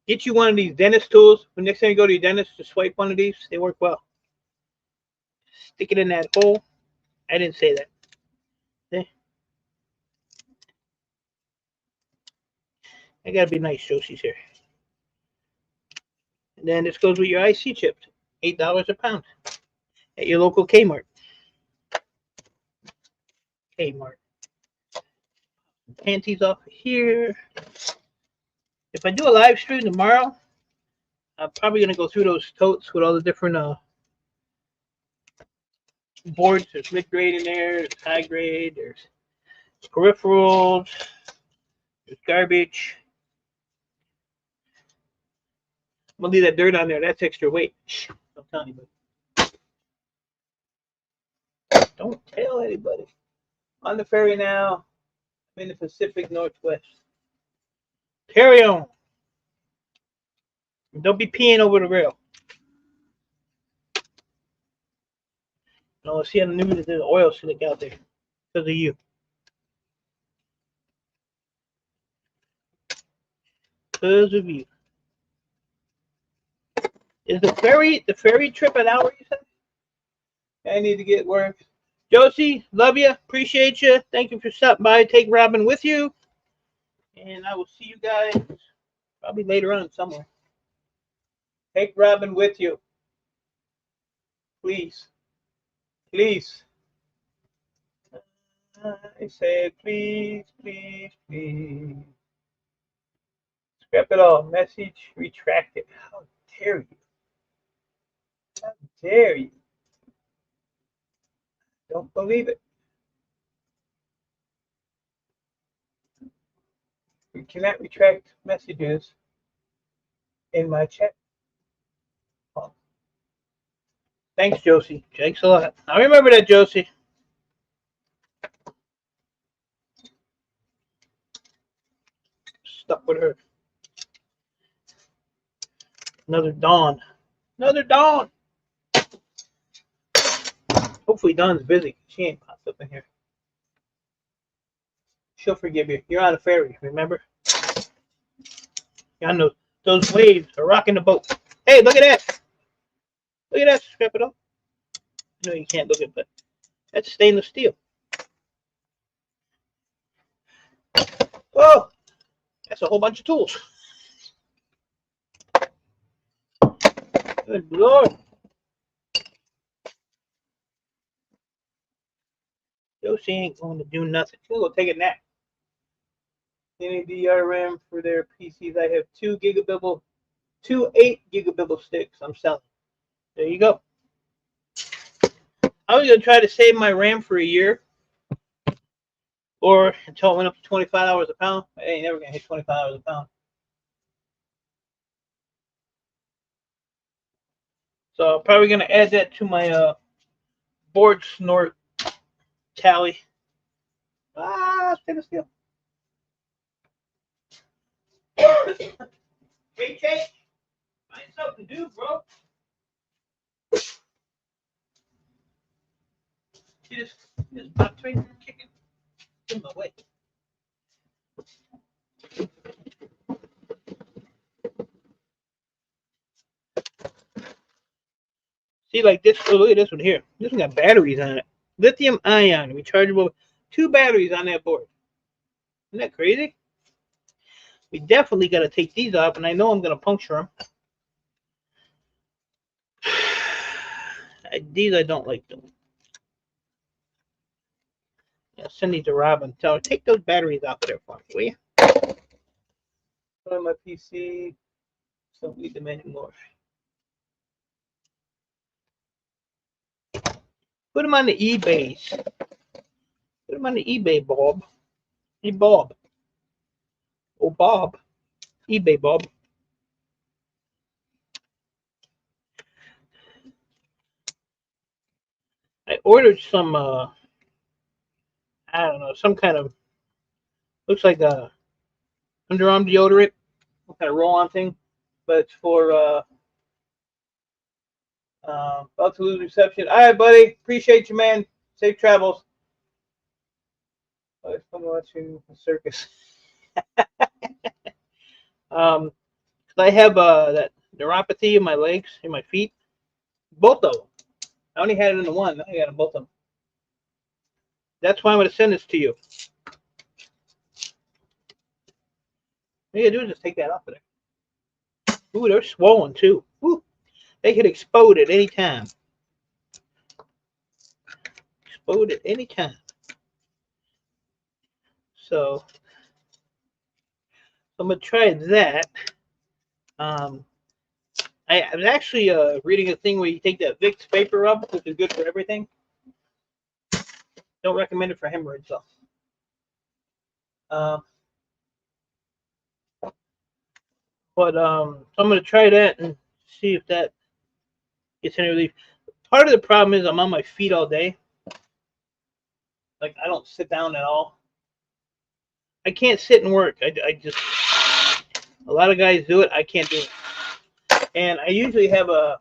[SPEAKER 1] Get you one of these dentist tools. When next time you go to your dentist, just swipe one of these. They work well. Stick it in that hole. I didn't say that. Okay. I gotta be nice, Josie's here. And then this goes with your IC chips. $8 a pound at your local Kmart. Kmart. Panties off of here. If I do a live stream tomorrow, I'm probably gonna go through those totes with all the different boards. There's mid grade in there, there's high grade, there's peripherals, there's garbage. I'm gonna leave that dirt on there. That's extra weight. Shh, don't tell anybody. Don't tell anybody. On the ferry now. I'm in the Pacific Northwest. Carry on. Don't be peeing over the rail. No, see on the news that there's an oil slick out there because of you. Because of you. Is the ferry trip an hour, you said? I need to get work. Josie, love you. Appreciate you. Thank you for stopping by. Take Robin with you. And I will see you guys probably later on somewhere. Take Robin with you. Please. Please. I said, please, please, please. Scrap it all. Message retracted. How dare you? How dare you? Don't believe it. You cannot retract messages in my chat. Oh. Thanks, Josie. Thanks a lot. I remember that, Josie. Stuck with her. Another Dawn. Another Dawn. Hopefully Dawn's busy. She ain't popped up in here. She'll forgive you. You're on a ferry, remember? You're on those waves are rocking the boat. Hey, look at that. Look at that. Scrap it up. No, you can't look at it, but that's stainless steel. Oh, that's a whole bunch of tools. Good Lord. Josie ain't going to do nothing. She'll go take a nap. Any DRM for their PCs. I have 2 8 gigabibble sticks I'm selling. There you go. I was gonna try to save my RAM for a year, or until it went up to 25 hours a pound. I ain't never gonna hit 25 hours a pound. So I'm probably gonna add that to my Boardsort tally. Stainless steel. Hey, Chase, find something to do, bro. You just popped right there kicking in my way. See, like this. Oh, look at this one here. This one got batteries on it. Lithium ion, rechargeable. 2 batteries on that board. Isn't that crazy? We definitely got to take these off, and I know I'm going to puncture them. These I don't like them. I'll send these to Robin. Tell her, take those batteries off of there for me, will you? Put on my PC. Don't need them anymore. Put them on the eBays. Put them on the eBay, Bob. Hey, Bob. Oh, Bob. eBay, Bob. I ordered some, I don't know, some kind of, looks like a underarm deodorant, some kind of roll-on thing, but it's for, about to lose reception. All right, buddy. Appreciate you, man. Safe travels. It's fun watching the circus. I have that neuropathy in my legs, in my feet, both of them. I only had it in the one. I got them both of them. That's why I'm going to send this to you. All you got to do is just take that off of there. Ooh, they're swollen too. Ooh, they could explode at any time. Explode at any time. So I'm going to try that. I was actually reading a thing where you take that Vicks vapor rub, which is good for everything. Don't recommend it for hemorrhoids, though. But so I'm going to try that and see if that gets any relief. Part of the problem is I'm on my feet all day. Like, I don't sit down at all. I can't sit and work. I just, a lot of guys do it. I can't do it. And I usually have a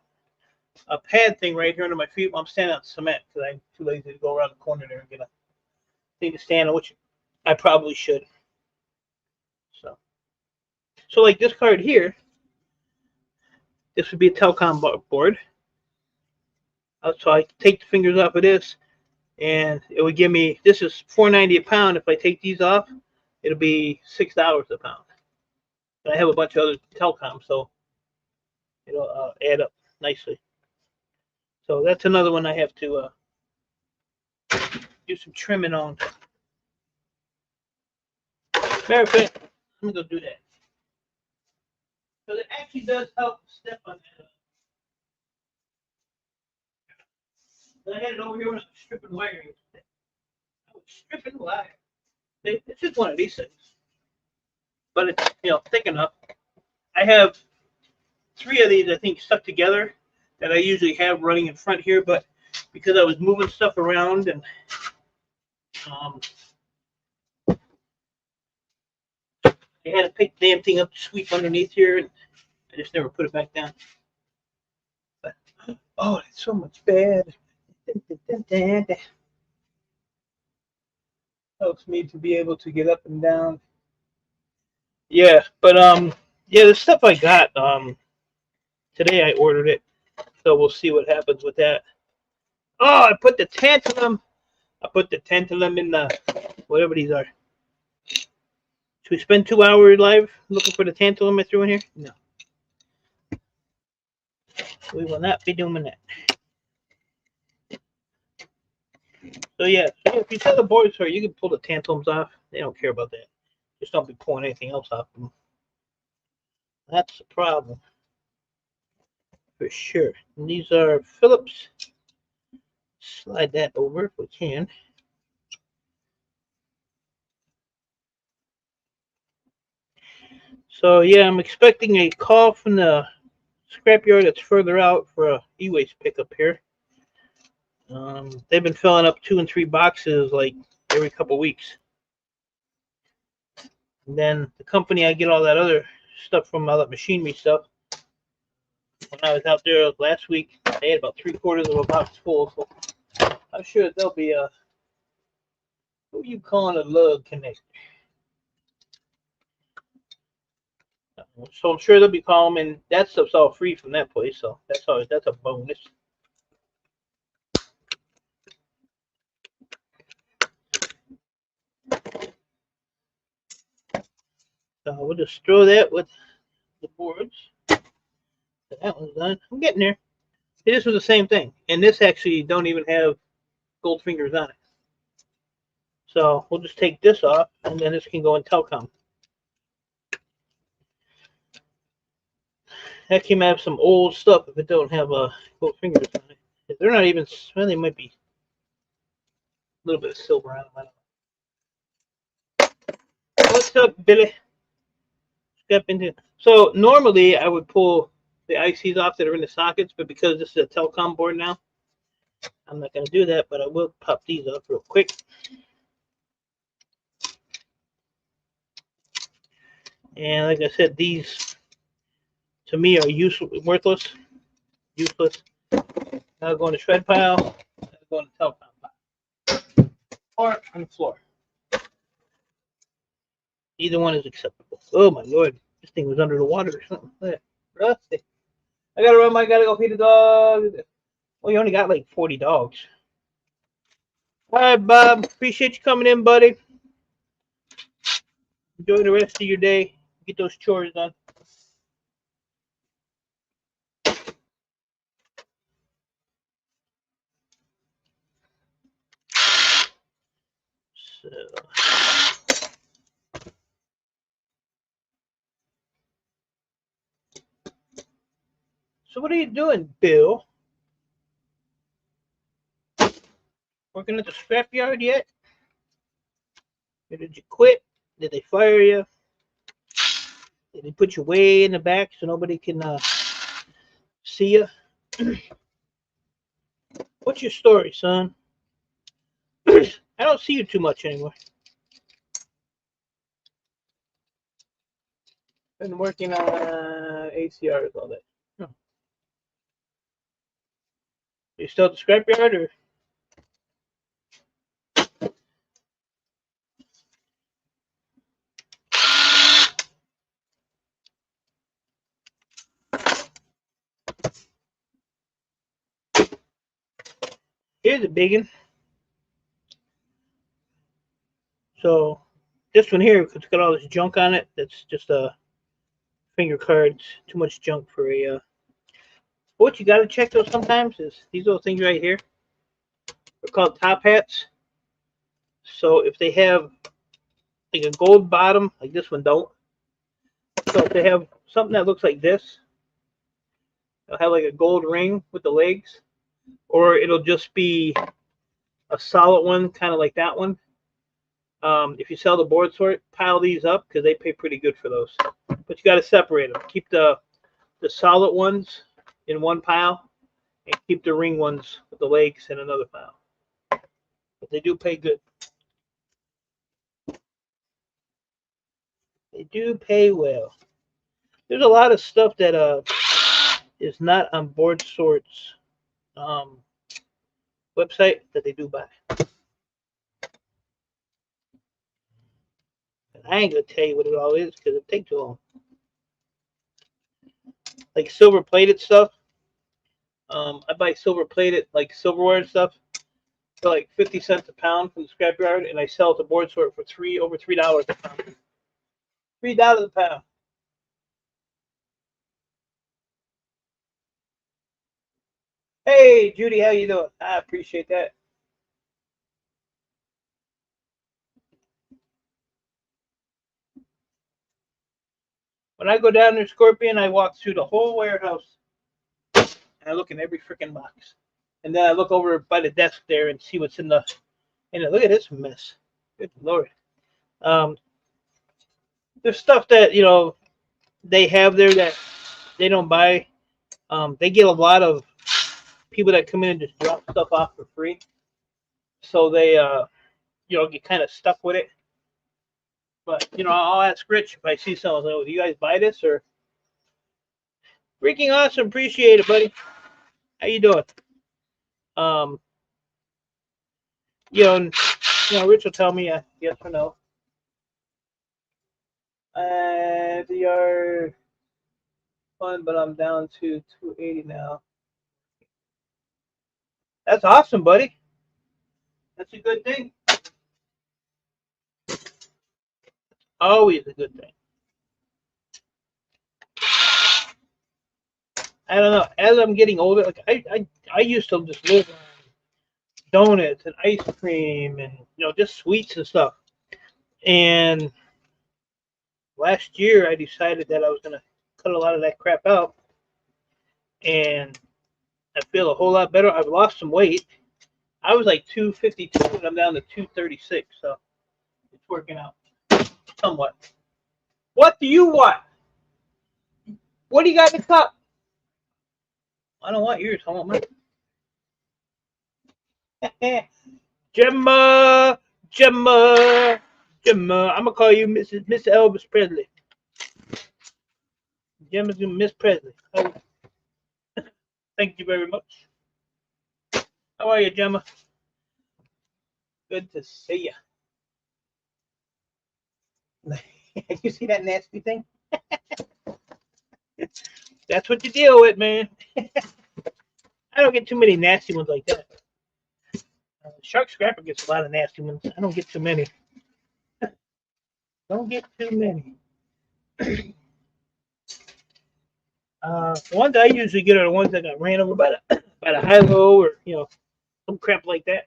[SPEAKER 1] pad thing right here under my feet while I'm standing on cement because I'm too lazy to go around the corner there and get a thing to stand on, which I probably should. So like this card here, this would be a telecom board. So I take the fingers off of this, and it would give me, this is $4.90 a pound. If I take these off, it'll be $6 a pound. And I have a bunch of other telecoms, so it'll add up nicely. So that's another one I have to do some trimming on. Matter of fact, I'm gonna go do that. So it actually does help step on that. I had it over here when I was stripping wiring. I was stripping wire. It's just one of these things. But it's, thick enough. I have 3 of these, I think, stuck together that I usually have running in front here, but because I was moving stuff around and I had to pick the damn thing up to sweep underneath here, and I just never put it back down. But, oh, it's so much bad. Helps me to be able to get up and down. Yeah, but yeah, the stuff I got today I ordered it, so we'll see what happens with that. Oh, I put the tantalum. I put the tantalum in the whatever these are. Should we spend 2 hours live looking for the tantalum I threw in here? No. We will not be doing that. So yeah, if you sell the Boardsort, you can pull the tantalums off. They don't care about that. Just don't be pulling anything else off them. That's the problem. For sure. And these are Phillips Slide that over if we can. So yeah, I'm expecting a call from the scrapyard that's further out for a e-waste pickup here. They've been filling up 2 and 3 boxes like every couple weeks. And then the company I get all that other stuff from, all that machinery stuff. When I was out there last week, they had about 3/4 of a box full. So I'm sure there'll be a, what are you calling a lug connector? So I'm sure they'll be calling, and that stuff's all free from that place. So that's a bonus. So we'll just throw that with the boards. So that one's done. I'm getting there. This was the same thing, and this actually don't even have gold fingers on it. So we'll just take this off, and then this can go in telecom. That can have some old stuff if it don't have gold fingers on it. If they're not even, well, they might be a little bit of silver on them. I don't know. What's up, Billy? Step into. So normally I would pull the ICs off that are in the sockets, but because this is a telecom board now, I'm not going to do that. But I will pop these off real quick. And like I said, these to me are useless, worthless, useless. Now go in the shred pile. Now go in the telecom pile, or on the floor. Either one is acceptable. Oh my lord, this thing was under the water or something. Look at that. Rusty. I gotta run. I gotta go feed the dog. Well, you only got like 40 dogs. All right, Bob. Appreciate you coming in, buddy. Enjoy the rest of your day. Get those chores done. So what are you doing, Bill? Working at the scrapyard yet? Or did you quit? Did they fire you? Did they put you way in the back so nobody can see you? What's your story, son? I don't see you too much anymore. Been working on ACRs all that. Huh. You still at the scrapyard, or? Here's a big one. So this one here, it's got all this junk on it. That's just finger cards. Too much junk for a. What you got to check though sometimes is these little things right here. They're called top hats. So if they have like a gold bottom, like this one don't. So if they have something that looks like this, they'll have like a gold ring with the legs, or it'll just be a solid one, kind of like that one. If you sell the Boardsort, pile these up because they pay pretty good for those. But you got to separate them. Keep the solid ones in one pile, and keep the ring ones with the legs in another pile. But they do pay good. They do pay well. There's a lot of stuff that is not on Boardsort's website that they do buy. And I ain't gonna tell you what it all is because it takes too long. Like silver plated stuff. I buy silver plated like silverware and stuff for like 50 cents a pound from the scrapyard, and I sell it to Boardsort for over $3 a pound. $3 a pound. Hey Judy, how you doing? I appreciate that. When I go down there, Scorpion, I walk through the whole warehouse and I look in every freaking box. And then I look over by the desk there and see what's in the. And look at this mess. Good Lord. Um, there's stuff that they have there that they don't buy. They get a lot of people that come in and just drop stuff off for free, so they get kind of stuck with it. But I'll ask Rich if I see something. Like, oh, do you guys buy this or? Freaking awesome, appreciate it, buddy. How you doing? Um, Rich will tell me yes or no. They are fun, but I'm down to 280 now. That's awesome, buddy. That's a good thing. Always a good thing. I don't know. As I'm getting older, like I used to just live on donuts and ice cream and just sweets and stuff. And last year I decided that I was gonna cut a lot of that crap out, and I feel a whole lot better. I've lost some weight. I was like 252 and I'm down to 236, so it's working out somewhat. What do you want? What do you got in the cup? I don't want yours. I want mine. Gemma, Gemma, Gemma. I'm gonna call you Miss Elvis Presley. Gemma's Miss Presley. Oh, thank you very much. How are you, Gemma? Good to see you. You see that nasty thing? That's what you deal with, man. I don't get too many nasty ones like that. Shark Scrapper gets a lot of nasty ones. I don't get too many. Don't get too many. The ones I usually get are the ones that got ran over by the high-low or some crap like that.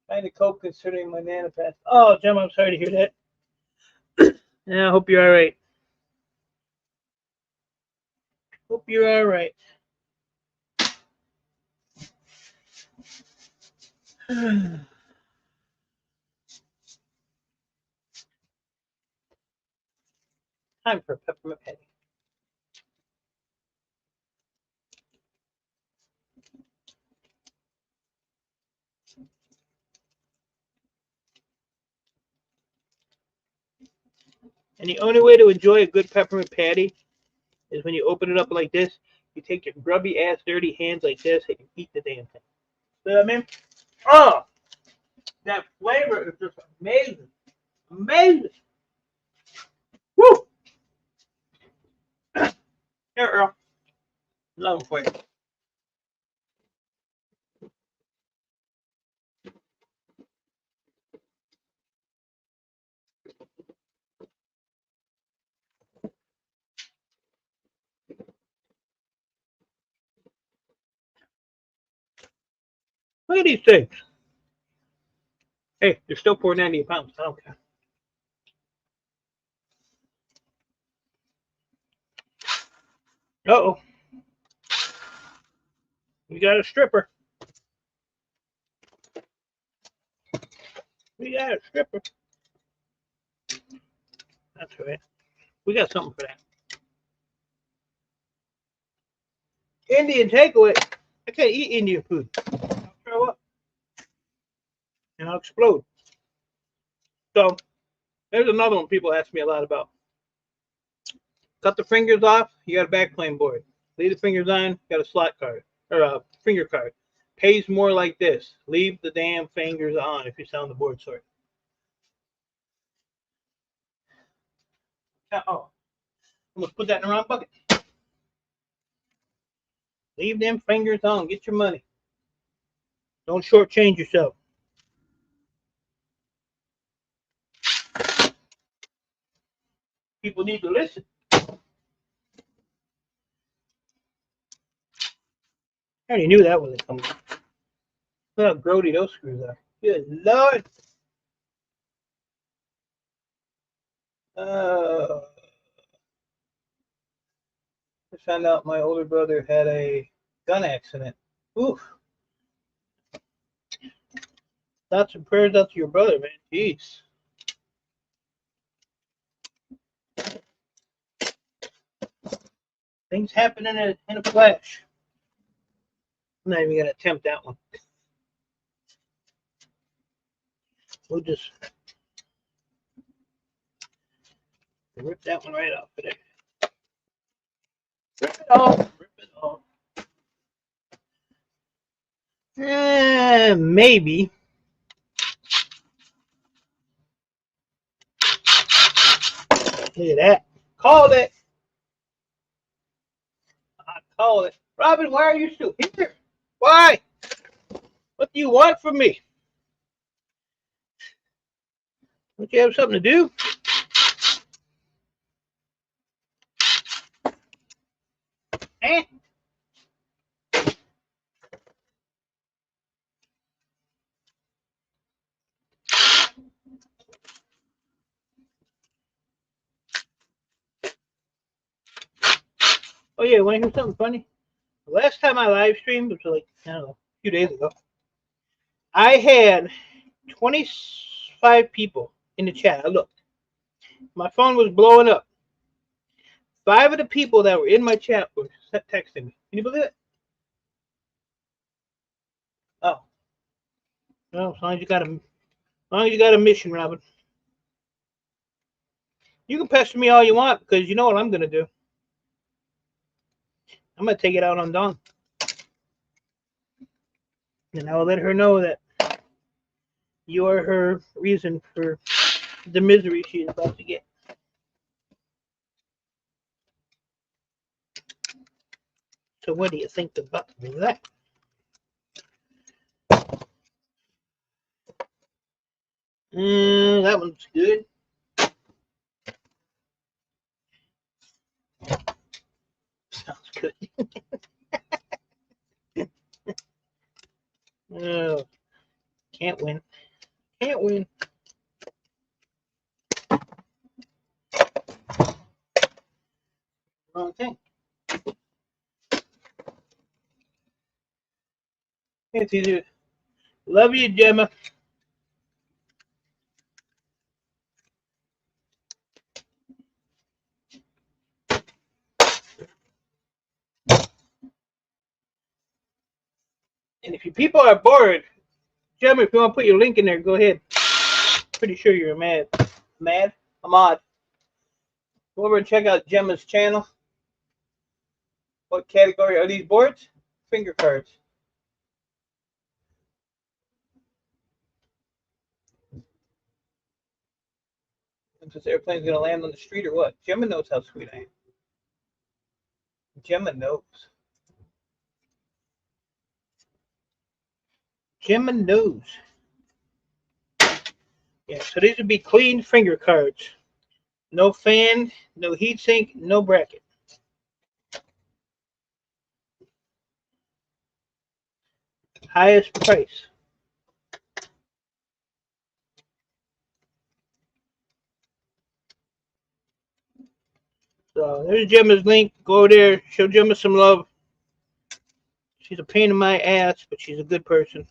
[SPEAKER 1] Trying to cope considering my nana passed. Oh, Jim, I'm sorry to hear that. Yeah, I hope you're all right. Hope you're all right. Time for a peppermint patty. And the only way to enjoy a good peppermint patty is when you open it up like this. You take your grubby ass, dirty hands like this, and you eat the damn thing. You know what I mean? Oh, that flavor is just amazing, amazing. Woo! Here, Earl. Love for you. Look at these things. Hey, they're still $4.90 a pound. I don't care. Uh-oh. We got a stripper. We got a stripper. That's right. We got something for that. Indian takeaway. I can't eat Indian food. I'll throw up. And I'll explode. So, there's another one people ask me a lot about. Cut the fingers off, you got a backplane board. Leave the fingers on, you got a slot card. Or a finger card. Pays more like this. Leave the damn fingers on if you're selling the Boardsort. Oh, I'm gonna put that in the wrong bucket. Leave them fingers on. Get your money. Don't shortchange yourself. People need to listen. I already knew that wasn't coming. Look how grody those screws are. Good Lord. I found out my older brother had a gun accident. Oof. Thoughts and prayers out to your brother, man. Jeez. Things happen in a flash. I'm not even gonna attempt that one. We'll just rip that one right off of there. Rip it off. Rip it off. Maybe. Look at that. Called it. I called it. Robin, why are you still here? Why? What do you want from me? Don't you have something to do? Eh? Oh yeah, want to hear something funny? The last time I live streamed, which was like, I don't know, a few days ago, I had 25 people in the chat. I looked. My phone was blowing up. 5 of the people that were in my chat were texting me. Can you believe it? Oh. No, as long as you got a mission, Robin. You can pester me all you want, because you know what I'm gonna do. I'm gonna take it out on Dawn. And I will let her know that you are her reason for the misery she is about to get. So what do you think about that? That one's good. Sounds good. Oh, can't win. Can't win. Wrong thing. It's easy. Love you, Gemma. And if you people are bored, Gemma, if you want to put your link in there, go ahead. Pretty sure you're a mod. Go over and check out Gemma's channel. What category are these boards? Finger cards. If this airplane's gonna land on the street or what? Gemma knows how sweet I am. Gemma knows. Gemma knows. Yeah, so these would be clean finger cards. No fan, no heatsink, no bracket. Highest price. So there's Gemma's link. Go there, show Gemma some love. She's a pain in my ass, but she's a good person.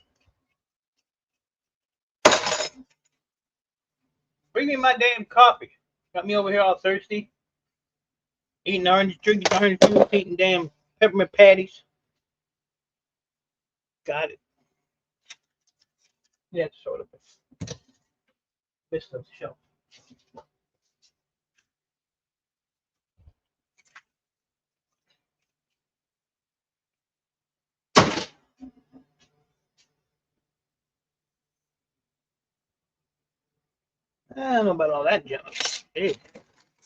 [SPEAKER 1] Bring me my damn coffee. Got me over here all thirsty. Eating orange, drinking orange juice, eating damn peppermint patties. Got it. Yeah, it's sort of missed on the shelf. I don't know about all that junk. Hey,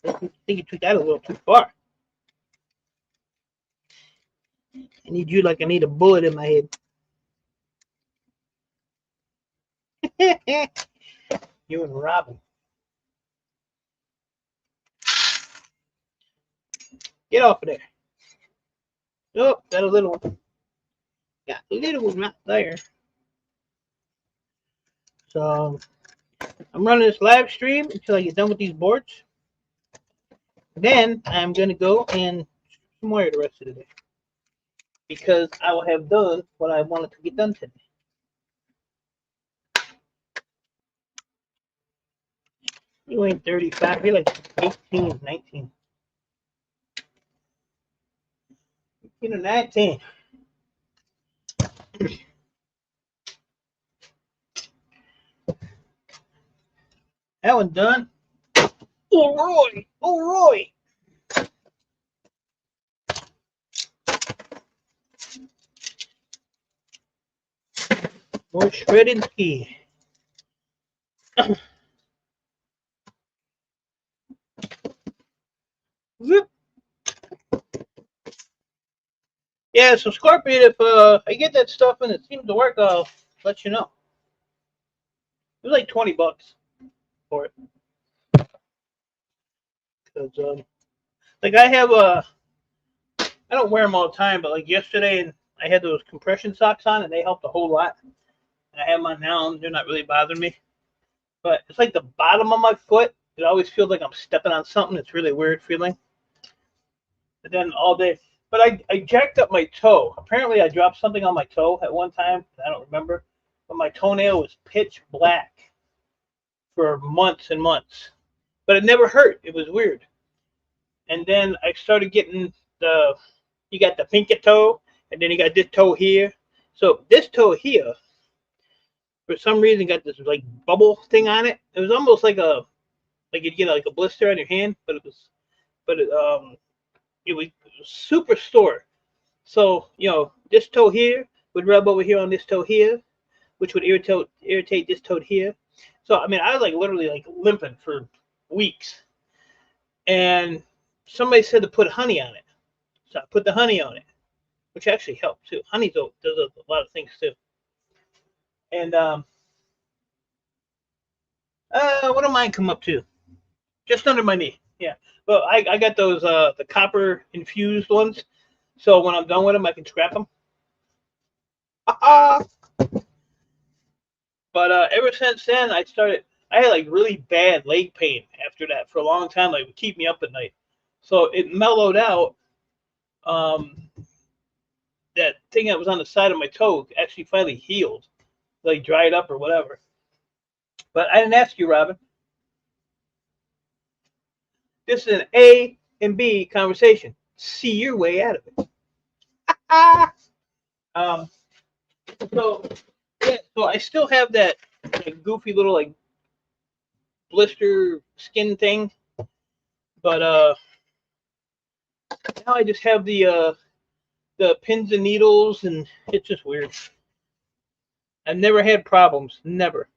[SPEAKER 1] I think you took that a little too far. I need you like I need a bullet in my head. You and Robin. Get off of there. Oh, got a little one. Got a little one right there. So I'm running this live stream until I get done with these boards. Then I'm going to go and some wire the rest of the day. Because I will have done what I wanted to get done today. You ain't 35. You're like 18, 19. 18 or 19. That one done. Oh, Roy. Oh, Roy. More shredded ski. Zip. Yeah, so Scorpion, if I get that stuff and it seems to work, I'll let you know. It was like $20 for it. Cause like I have I don't wear them all the time, but like yesterday, and I had those compression socks on, and they helped a whole lot. And I have them on now, and they're not really bothering me. But it's like the bottom of my foot. It always feels like I'm stepping on something. It's really weird feeling. But then all day. But I jacked up my toe. Apparently, I dropped something on my toe at one time. I don't remember. But my toenail was pitch black for months and months. But it never hurt. It was weird. And then I started getting you got the pinky toe, and then you got this toe here. So this toe here, for some reason, got this like bubble thing on it. It was almost like you'd get like a blister on your hand, but it was super sore. So this toe here would rub over here on this toe here, which would irritate this toe here. So I mean, I was like literally like limping for weeks, and somebody said to put honey on it. So I put the honey on it, which actually helped too. Honey does a lot of things too. And what do mine come up to? Just under my knee. Yeah. Well, I got those the copper infused ones, so when I'm done with them, I can scrap them. But ever since then, I had like really bad leg pain after that for a long time. Like it would keep me up at night. So it mellowed out. Um, that thing that was on the side of my toe actually finally healed, like dried up or whatever. But I didn't ask you, Robin. This is an A and B conversation. See your way out of it. um, so yeah, so I still have that like, goofy little like blister skin thing, but now I just have the pins and needles, and it's just weird. I've never had problems, never.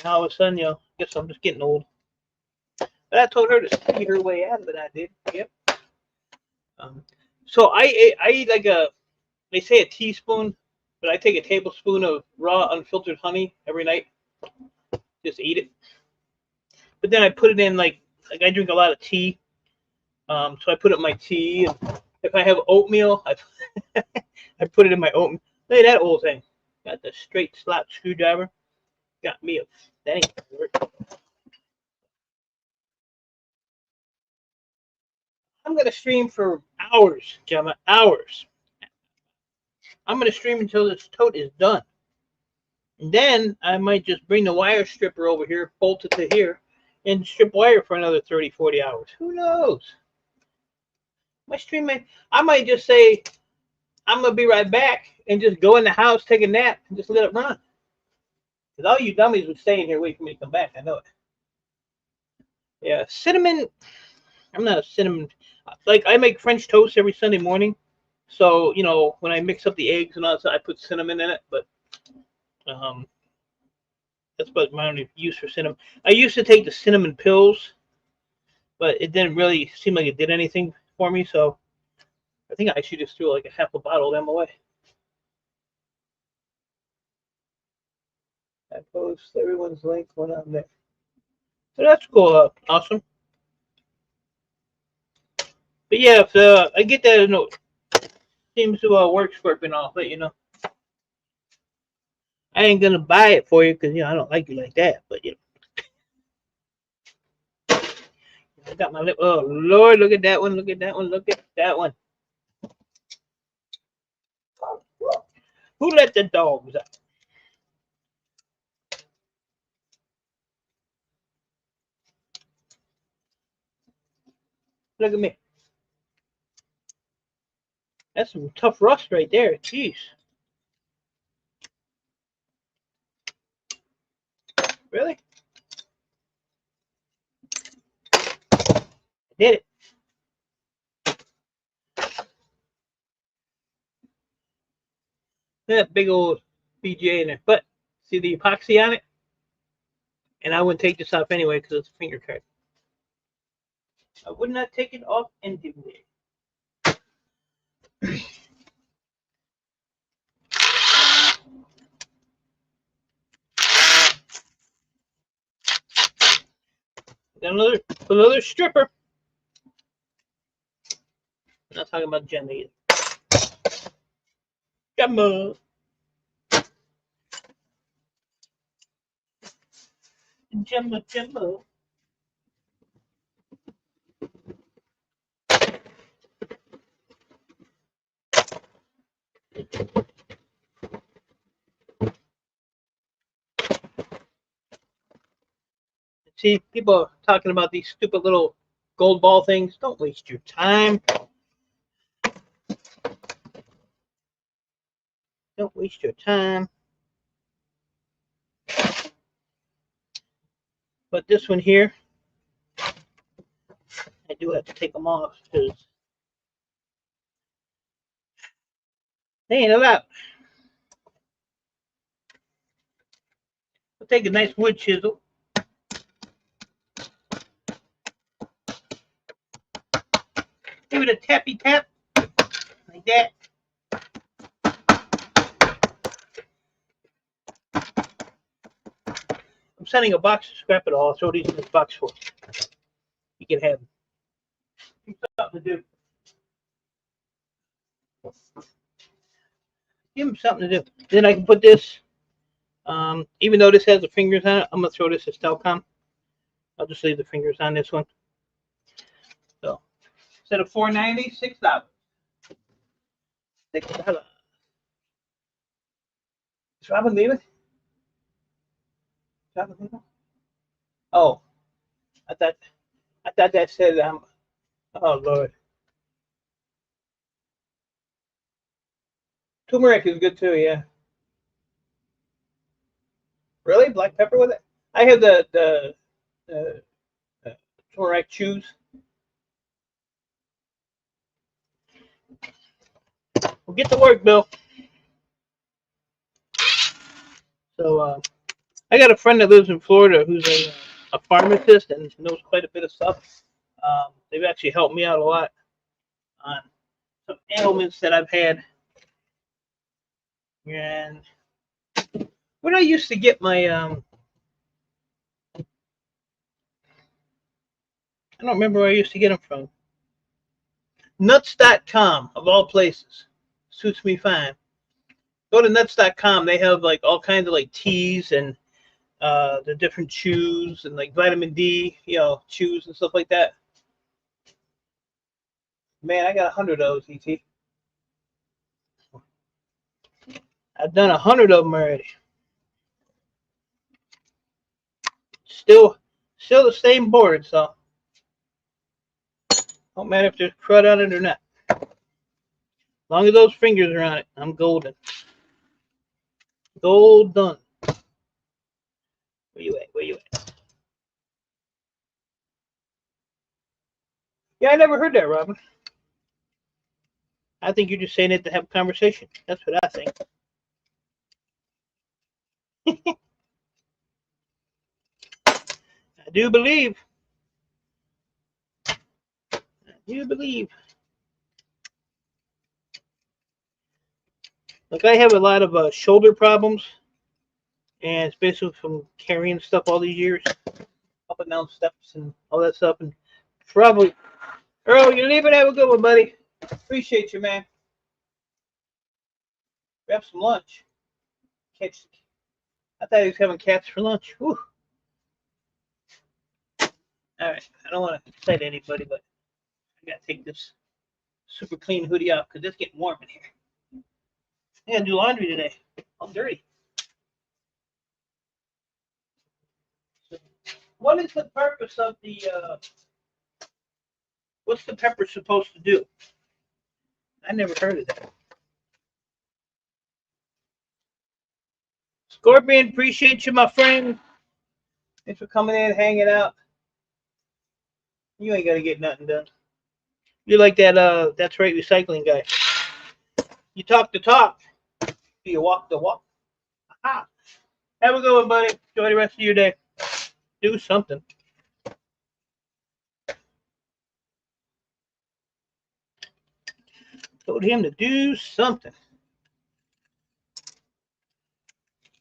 [SPEAKER 1] Now all of a sudden, I guess I'm just getting old. But I told her to see her way out of it. I did. Yep. So I eat like they say a teaspoon, but I take a tablespoon of raw unfiltered honey every night. Just eat it. But then I put it in like I drink a lot of tea. So I put it in my tea. And if I have oatmeal, I put it in my oatmeal. Look at that old thing. Got the straight slot screwdriver. Got me that ain't gonna work. I'm gonna stream for hours, Gemma. Hours. I'm gonna stream until this tote is done. And then I might just bring the wire stripper over here, bolt it to here, and strip wire for another 30, 40 hours. Who knows? My stream I might just say I'm gonna be right back and just go in the house, take a nap, and just let it run. Because all you dummies would stay in here waiting for me to come back. I know it. Yeah, cinnamon. I'm not a cinnamon. Like I make French toast every Sunday morning, so when I mix up the eggs and all that, I put cinnamon in it. But that's about my only use for cinnamon. I used to take the cinnamon pills, but it didn't really seem like it did anything for me. So I think I should just throw like a half a bottle of them away. I post everyone's link when I'm there. So that's cool. Awesome. But yeah, if I get that note, seems to work, Scorpion, I'll let you know. I ain't gonna buy it for you because I don't like you like that. But I got my lip. Oh Lord, look at that one! Look at that one! Look at that one! Who let the dogs out? Look at me. That's some tough rust right there. Jeez. Really? I did it. That big old BJ in there. But see the epoxy on it? And I wouldn't take this off anyway because it's a finger card. I would not take it off anyway. Got another stripper. I'm not talking about Gemma either. Gemma. Gemma. See, people are talking about these stupid little gold ball things. Don't waste your time. Don't waste your time. But this one here, I do have to take them off because they ain't allowed. I'll take a nice wood chisel. Give it a tappy tap, like that. I'm sending a box to Scrap It All. I'll throw these in this box for you. You can have them. Something to do. Give them something to do. Then I can put this, even though this has the fingers on it, I'm going to throw this as Telcom. I'll just leave the fingers on this one. So instead of $4.90, $6. $6. Is Robin leaving? Is Robin leaving? Oh, I thought that said oh Lord. Turmeric is good too, yeah. Really? Black pepper with it? I have the turmeric chews. Well, get to work, Bill. So I got a friend that lives in Florida who's a pharmacist and knows quite a bit of stuff. They've actually helped me out a lot on some ailments that I've had. And when I used to get my I don't remember where I used to get them from. Nuts.com, of all places. Suits me fine. Go to nuts.com. They have like all kinds of like teas and the different chews and like vitamin D, chews and stuff like that. Man, I got 100 of those, ET. I've done 100 of them already. Still the same board, so don't matter if there's crud on it or not. As long as those fingers are on it, I'm golden. Gold done. Where you at? Where you at? Yeah, I never heard that, Robin. I think you're just saying it to have a conversation. That's what I think. I do believe. Like I have a lot of shoulder problems, and it's basically from carrying stuff all these years, up and down steps and all that stuff. And probably, Earl, you leave it. Have a good one, buddy. Appreciate you, man. Grab some lunch. Catch. I thought he was having cats for lunch. Whew. All right. I don't want to excite anybody, but I got to take this super clean hoodie off because it's getting warm in here. I got to do laundry today. I'm dirty. So what is the purpose of the What's the pepper supposed to do? I never heard of that. Scorpion, appreciate you, my friend. Thanks for coming in, hanging out. You ain't gotta get nothing done. You're like that That's Right recycling guy. You talk the talk. You walk the walk. Aha. Have a good one, buddy. Enjoy the rest of your day. Do something. Told him to do something.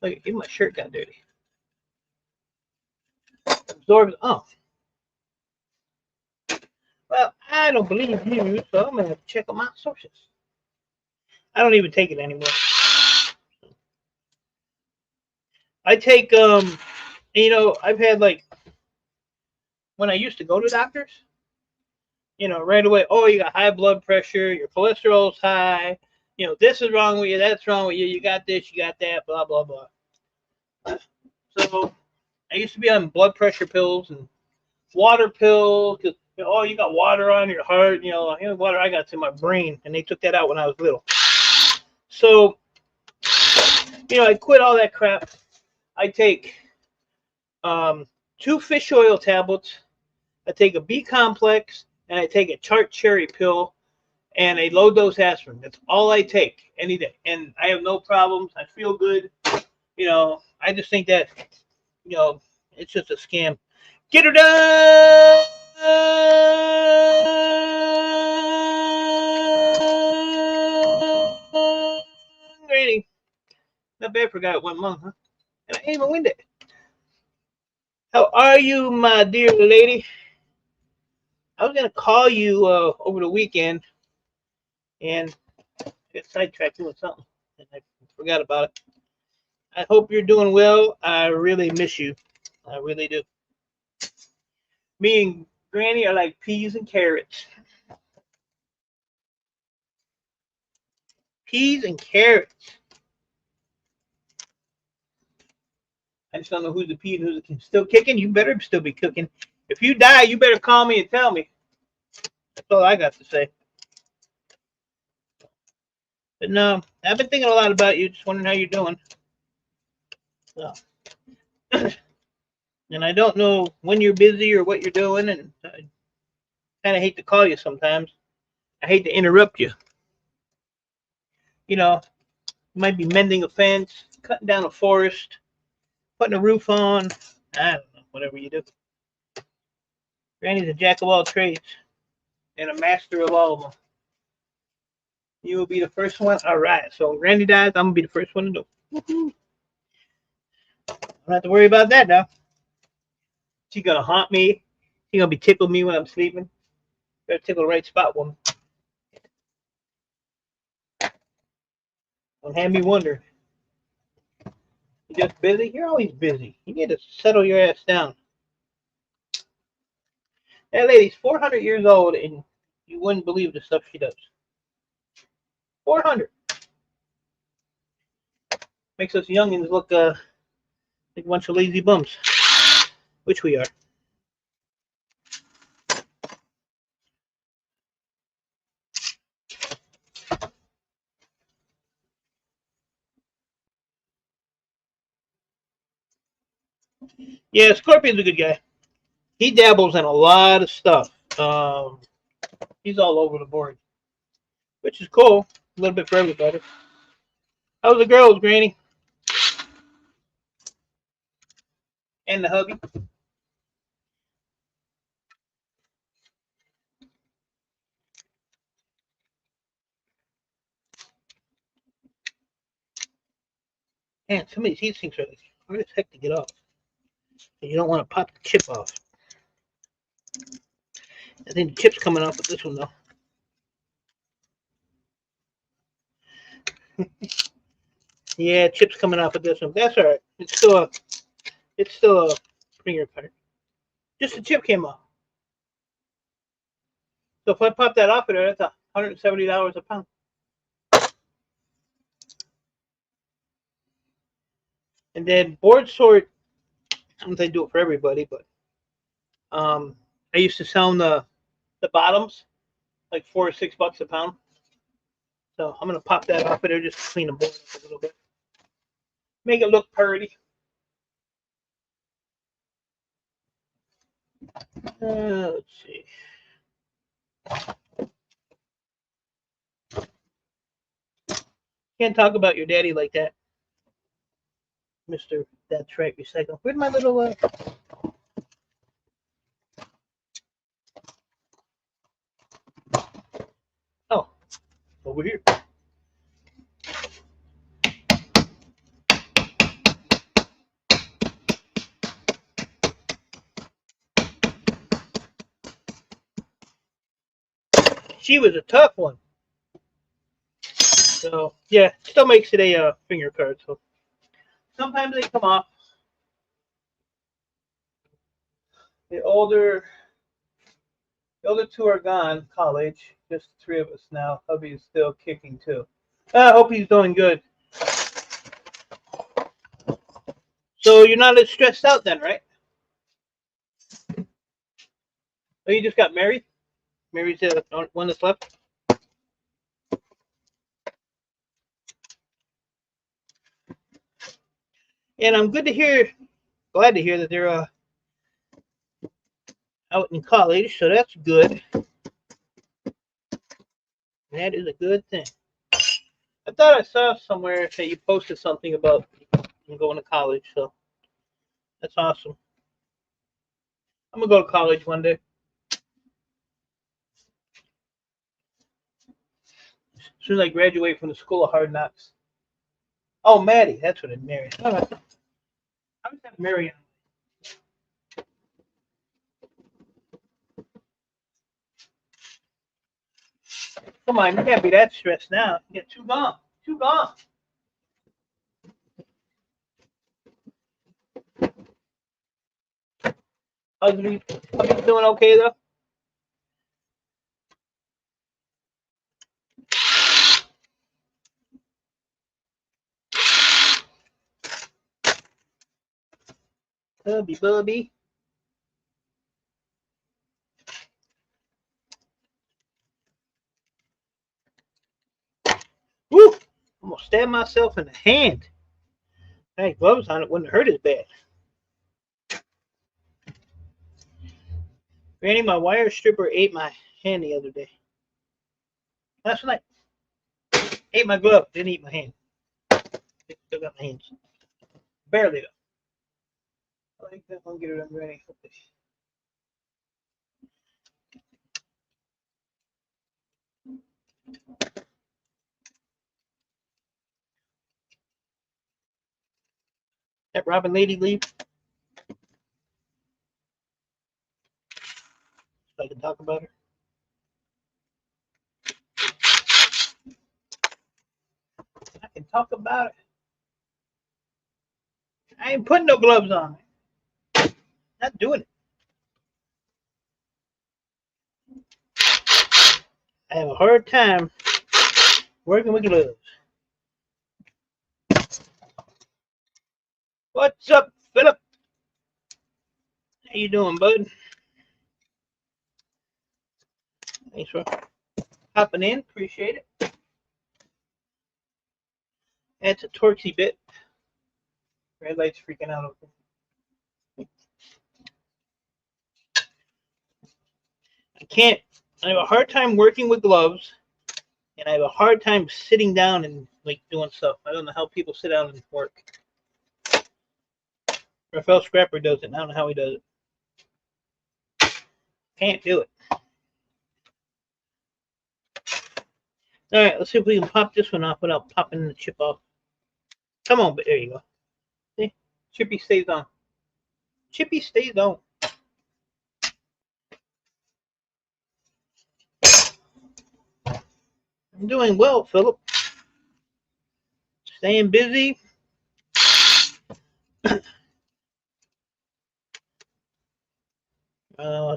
[SPEAKER 1] Look, even my shirt got dirty. Absorbs. Oh. Well, I don't believe you, so I'm gonna have to check on my sources. I don't even take it anymore. I take you know, I've had like when I used to go to doctors, you know, right away, oh, you got high blood pressure, your cholesterol's high, you know, this is wrong with you, that's wrong with you, you got this, you got that, blah blah blah. So I used to be on blood pressure pills and water pills because you know, oh, you got water on your heart, you know, water I got in my brain, and they took that out when I was little. So, you know, I quit all that crap. I take 2 fish oil tablets, I take a B complex, and I take a tart cherry pill and a low dose aspirin. That's all I take any day, and I have no problems. I feel good. You know, I just think that, you know, it's just a scam. Get her done, Granny. Not bad for a guy at 1 month, huh? And I ain't even win it. How are you, my dear lady? I was gonna call you over the weekend, and get sidetracked doing something, and I forgot about it. I hope you're doing well. I really miss you. I really do. Me and Granny are like peas and carrots. Peas and carrots. I just don't know who's the pea and who's the still kicking. You better still be cooking. If you die, you better call me and tell me. That's all I got to say. But no, I've been thinking a lot about you. Just wondering how you're doing. So. And I don't know when you're busy or what you're doing, and I kind of hate to call you sometimes. I hate to interrupt you. You know, you might be mending a fence, cutting down a forest, putting a roof on. I don't know, whatever you do. Granny's a jack of all trades and a master of all of them. You will be the first one. All right. So when Granny dies, I'm gonna be the first one to do. Woo-hoo. I don't have to worry about that now. She's gonna haunt me. She's gonna be tickling me when I'm sleeping. Better tickle the right spot, woman. Don't have me wondering. You just busy? You're always busy. You need to settle your ass down. That lady's 400 years old, and you wouldn't believe the stuff she does. 400. Makes us youngins look like a bunch of lazy bums, which we are. Yeah, Scorpion's a good guy. He dabbles in a lot of stuff. He's all over the board, which is cool. A little bit for everybody. How's the girls, Granny? And the hubby? Man, some of these heat sinks are hard as heck to get off. You don't want to pop the chip off. I think the chip's coming off with this one, though. Yeah, chip's coming off with this one. That's all right. It's still a finger cutter. Just the chip came off. So if I pop that off of there, that's $170 a pound. And then Boardsort, I don't know if they do it for everybody, but I used to sound the the bottoms, like $4 or $6 a pound. So I'm gonna pop that off of there just to clean the board up a little bit, make it look pretty. Let's see. Can't talk about your daddy like that, Mr. That's Right Recycle. Where'd my little oh, over here. She was a tough one. So yeah, still makes it a finger card. So sometimes they come off. The older two are gone, college. Just the three of us now. Hubby's still kicking too. I hope he's doing good. So you're not as stressed out then, right? Oh, you just got married? Mary's the one that's left? And I'm glad to hear that they're out in college, so that's good. That is a good thing. I thought I saw somewhere that you posted something about going to college, so that's awesome. I'm gonna go to college one day. As soon as I graduate from the School of Hard Knocks. Oh, Maddie, that's what it Mary. All right. I was having Mary. Come on, you can't be that stressed now. You get too gone. Too gone. Hubby's doing okay though? Bubby. Woo! Almost stabbed myself in the hand. Hey, gloves on it wouldn't hurt as bad. Granny, my wire stripper ate my hand the other day. Last night. Ate my glove, didn't eat my hand. Still got my hands. Barely though. I like that one. Get it on Granny. That Robin lady leave? So I can talk about her. I can talk about it. I ain't putting no gloves on. Not doing it. I have a hard time working with gloves. What's up, Philip? How you doing, bud? Thanks for hopping in. Appreciate it. That's a torquey bit. Red light's freaking out. I have a hard time working with gloves, and I have a hard time sitting down and like doing stuff. I don't know how people sit down and work. Raphael Scrapper does it. I don't know how he does it. Can't do it. All right, let's see if we can pop this one off without popping the chip off. Come on, but there you go. See, Chippy stays on. Chippy stays on. I'm doing well, Philip. Staying busy.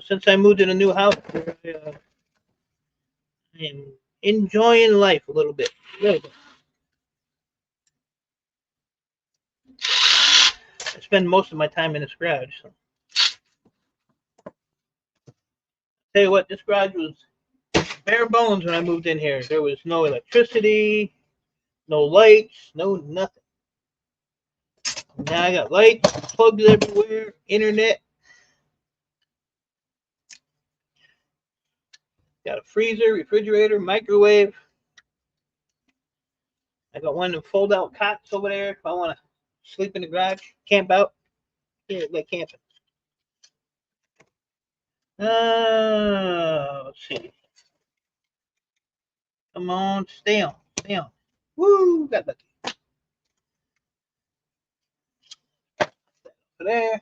[SPEAKER 1] Since I moved in a new house, I am enjoying life a little bit. I spend most of my time in this garage. So. Tell you what, this garage was bare bones when I moved in here. There was no electricity, no lights, no nothing. Now I got lights, plugs everywhere, internet. Got a freezer, refrigerator, microwave. I got one of them fold-out cots over there if I want to sleep in the garage, camp out. Yeah, like camping. Let's see. Come on, stay on, stay on. Woo, got lucky. Over there.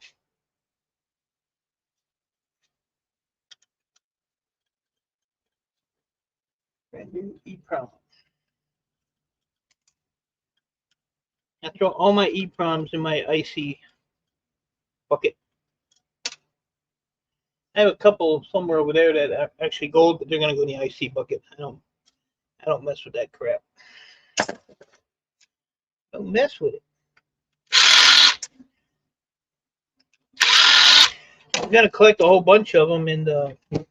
[SPEAKER 1] Brand new EEPROM. I throw all my EEPROMs in my icy bucket. I have a couple somewhere over there that are actually gold, but they're gonna go in the IC bucket. I don't mess with that crap. Don't mess with it. I'm gonna collect a whole bunch of them and send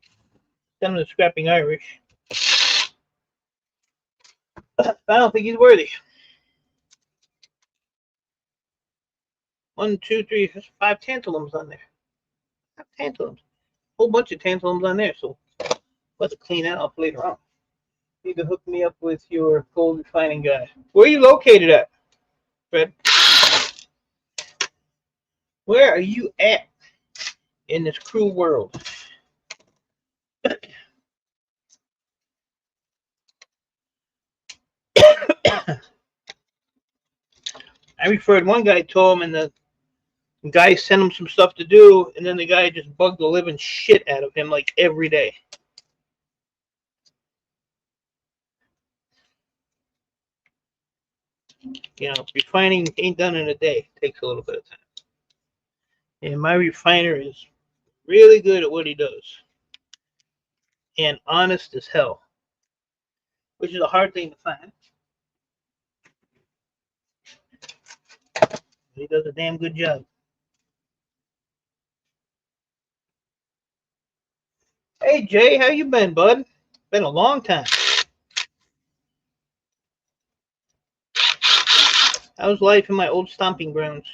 [SPEAKER 1] them to Scrapping Irish. I don't think he's worthy. 1, 2, 3, there's 5 tantalums on there. 5 tantalums. Whole bunch of tantalums on there, so let's clean that up later on. You need to hook me up with your gold refining guy. Where are you located at, Fred? Where are you at in this cruel world? I referred one guy to him, and the guy sent him some stuff to do, and then the guy just bugged the living shit out of him like every day. You know, refining ain't done in a day. It takes a little bit of time. And my refiner is really good at what he does. And honest as hell. Which is a hard thing to find. He does a damn good job. Hey Jay, how you been, bud? Been a long time. How's life in my old stomping grounds?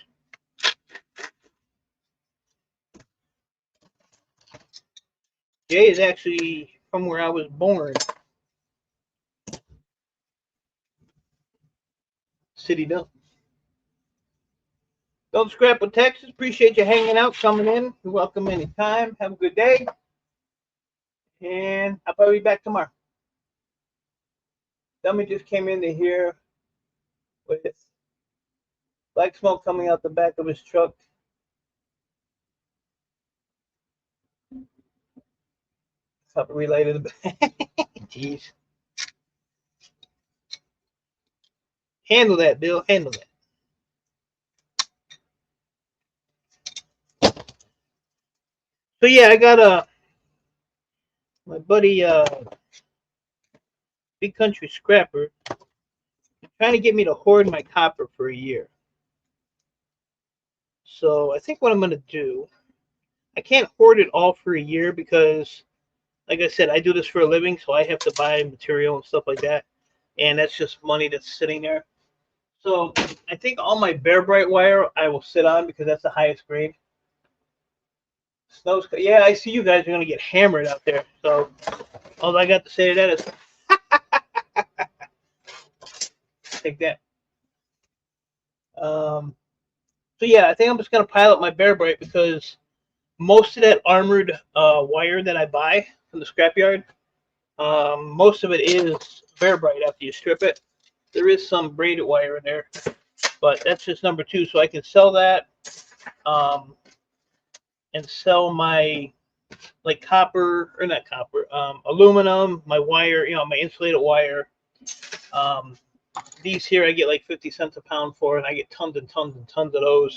[SPEAKER 1] Jay is actually from where I was born. City Dump. Don't Scrap with Texas. Appreciate you hanging out, coming in. You're welcome anytime. Have a good day. And I'll probably be back tomorrow. Dummy just came in to here with black smoke coming out the back of his truck. Help relay to the back. Jeez. Handle that, Bill. Handle that. So yeah, I got my buddy Big Country Scrapper trying to get me to hoard my copper for a year. So I think what I'm gonna do, I can't hoard it all for a year because, like I said, I do this for a living, so I have to buy material and stuff like that, and that's just money that's sitting there. So I think all my Bear Bright wire I will sit on because that's the highest grade. Snow's, yeah, I see you guys are gonna get hammered out there. So all I got to say to that is take that. So yeah, I think I'm just gonna pile up my Bear Bright because most of that armored wire that I buy from the scrapyard, most of it is Bear Bright after you strip it. There is some braided wire in there, but that's just number 2, so I can sell that and sell my like copper, or not copper, aluminum, my wire, you know, my insulated wire. These here I get like 50 cents a pound for, and I get tons and tons and tons of those.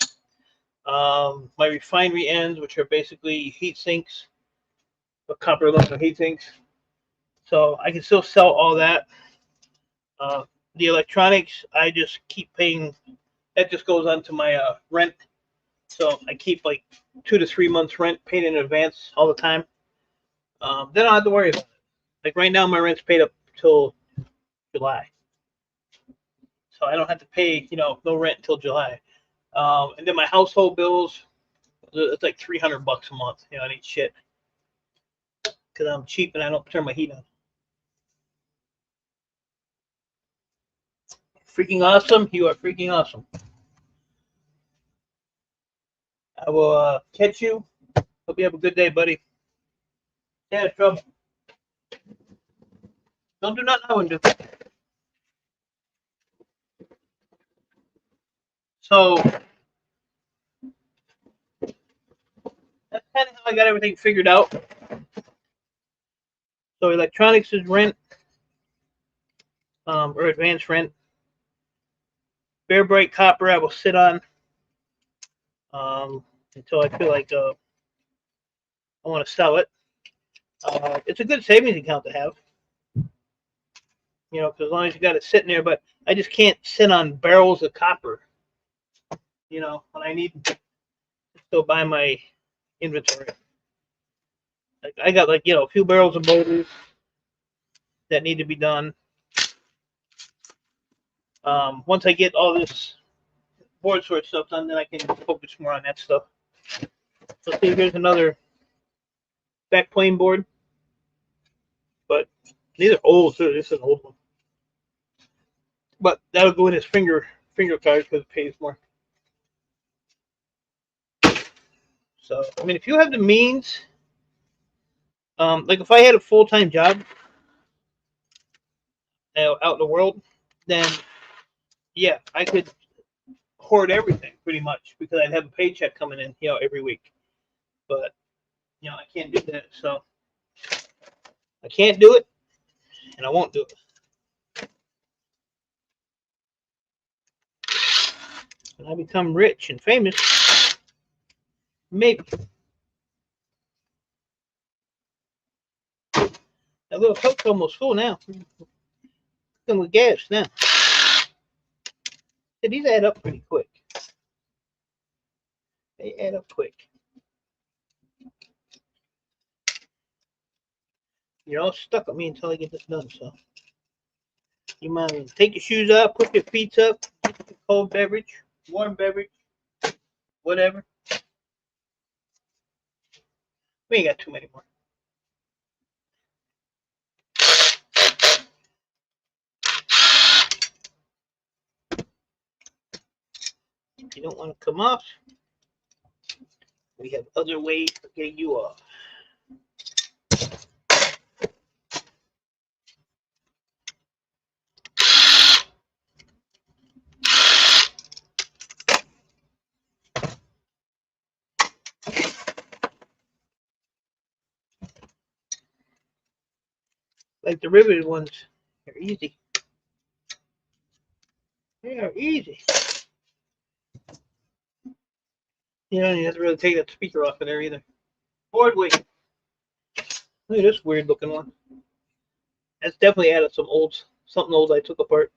[SPEAKER 1] My refinery ends, which are basically heat sinks, but copper aluminum heat sinks. So I can still sell all that. The electronics, I just keep paying. That just goes on to my rent. So I keep like 2 to 3 months rent paid in advance all the time. Then I don't have to worry about it. Like right now, my rent's paid up till July, so I don't have to pay, no rent until July. And then my household bills, it's like $300 a month. I need shit because I'm cheap and I don't turn my heat on. Freaking awesome! You are freaking awesome. I will catch you. Hope you have a good day, buddy. Stay out of trouble. Don't do nothing I wouldn't do. So that's kind of how I got everything figured out. So electronics is rent, or advanced rent. Bare bright copper I will sit on until I feel like I want to sell it. It's a good savings account to have, because as long as you got it sitting there. But I just can't sit on barrels of copper, when I need to still buy my inventory. Like I got a few barrels of motors that need to be done. Once I get all this Boardsort stuff done, then I can focus more on that stuff. So see, here's another backplane board, but these are old too. This is an old one, but that'll go in his finger card because it pays more. So I mean, if you have the means, like if I had a full-time job out in the world, then yeah, I could hoard everything pretty much because I'd have a paycheck coming in, every week. But I can't do that, so I can't do it, and I won't do it. When I become rich and famous, maybe. That little Coke's almost full now. Come with gas now. Yeah, these add up pretty quick. They add up quick. You're all stuck with me until I get this done, so you might as well take your shoes off, put your feet up, get your cold beverage, warm beverage, whatever. We ain't got too many more. If you don't want to come off, we have other ways to get you off. Like the riveted ones, they're easy. They are easy. You don't even have to really take that speaker off of there either. Board weight. Look at this weird looking one. That's definitely added something old I took apart.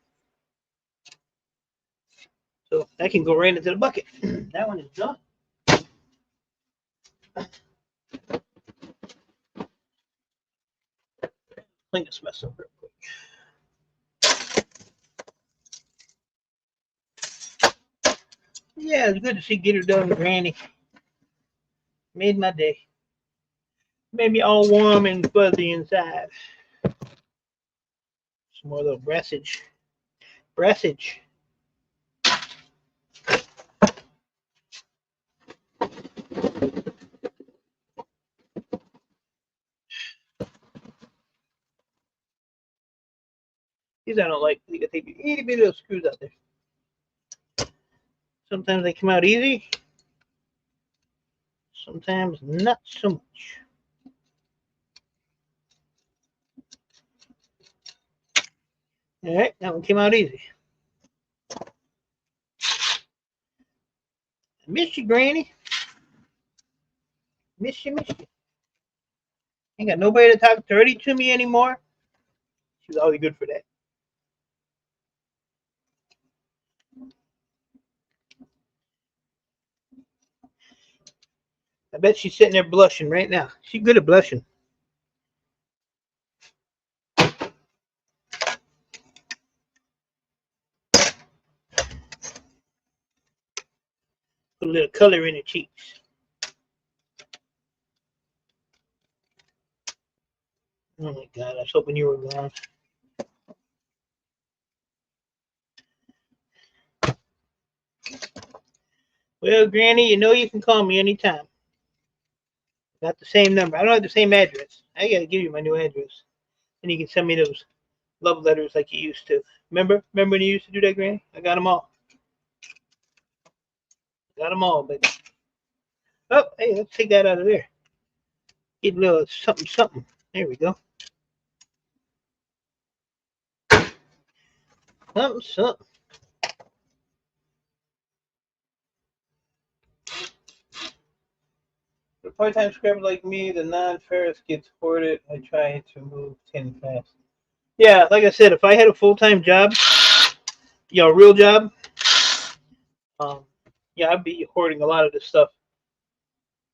[SPEAKER 1] So that can go right into the bucket. That one is done. Clean this mess up real quick. Yeah, it's good to see get her done, Granny. Made my day. Made me all warm and fuzzy inside. Some more little brassage. Brassage. These I don't like. You gotta take the itty bitty little screws out there. Sometimes they come out easy. Sometimes not so much. All right, that one came out easy. I miss you, Granny. Miss you. Ain't got nobody to talk dirty to me anymore. She was always good for that. I bet she's sitting there blushing right now. She's good at blushing. a little color in the cheeks. Oh my God, I was hoping you were gone. Well, Granny, you know you can call me anytime. Got the same number. I don't have the same address. I gotta give you my new address. And you can send me those love letters like you used to. Remember? Remember when you used to do that, Granny? I got them all. Got them all, baby. Oh, hey, let's take that out of there. Get a little something, something. There we go. Something, something. For a part-time scrapper like me, the non-ferrous gets hoarded. I try to move 10 fast. Yeah, like I said, if I had a full-time job, real job, um, yeah, I'd be hoarding a lot of this stuff.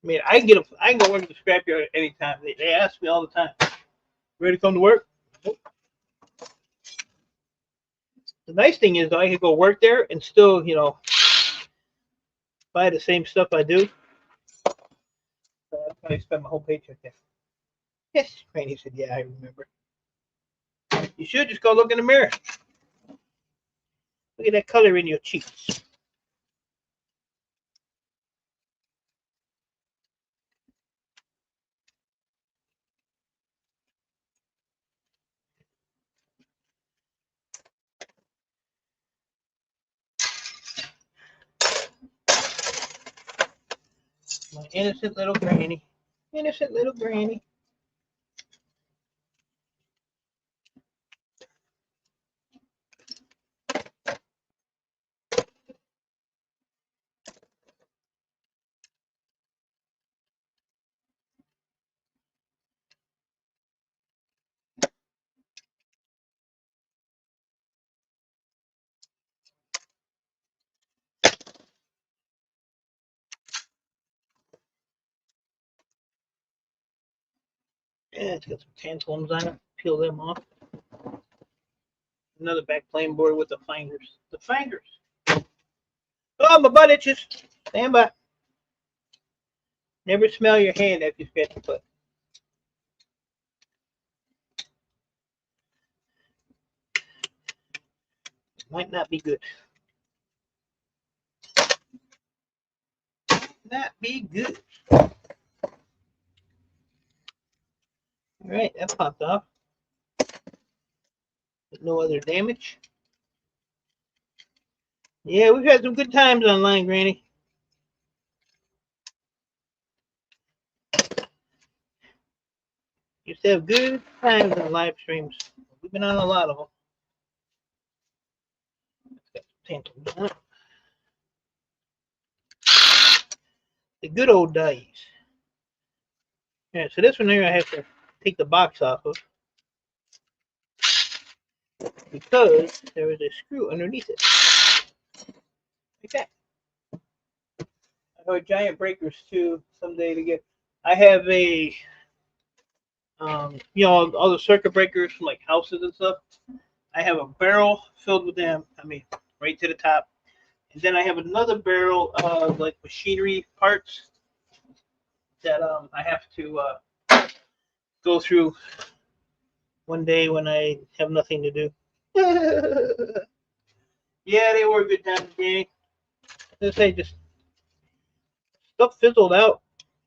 [SPEAKER 1] I mean, I can go work at the scrapyard anytime. They ask me all the time, ready to come to work? Nope. The nice thing is, though, I could go work there and still, buy the same stuff I do. So I'd probably spend my whole paycheck there. Yes, Granny said, yeah, I remember. You should just go look in the mirror. Look at that color in your cheeks. My innocent little Granny. Innocent little Granny. Yeah, it's got some tantalums on it. Peel them off. Another back plane board with the fingers. The fingers. Oh, my butt itches. Stand by. Never smell your hand after you scratch your foot. Might not be good. Not be good. All right, that popped off. With no other damage. Yeah, we've had some good times online, Granny. Used to have good times on live streams. We've been on a lot of them. The good old days. Yeah, so this one here I have to take the box off of because there is a screw underneath it. Like that. I have giant breakers too someday to get. I have a, all the circuit breakers from like houses and stuff. I have a barrel filled with them. I mean, right to the top. And then I have another barrel of like machinery parts that I have to go through one day when I have nothing to do. Yeah, they were a good time, Danny. Just say just stuff fizzled out,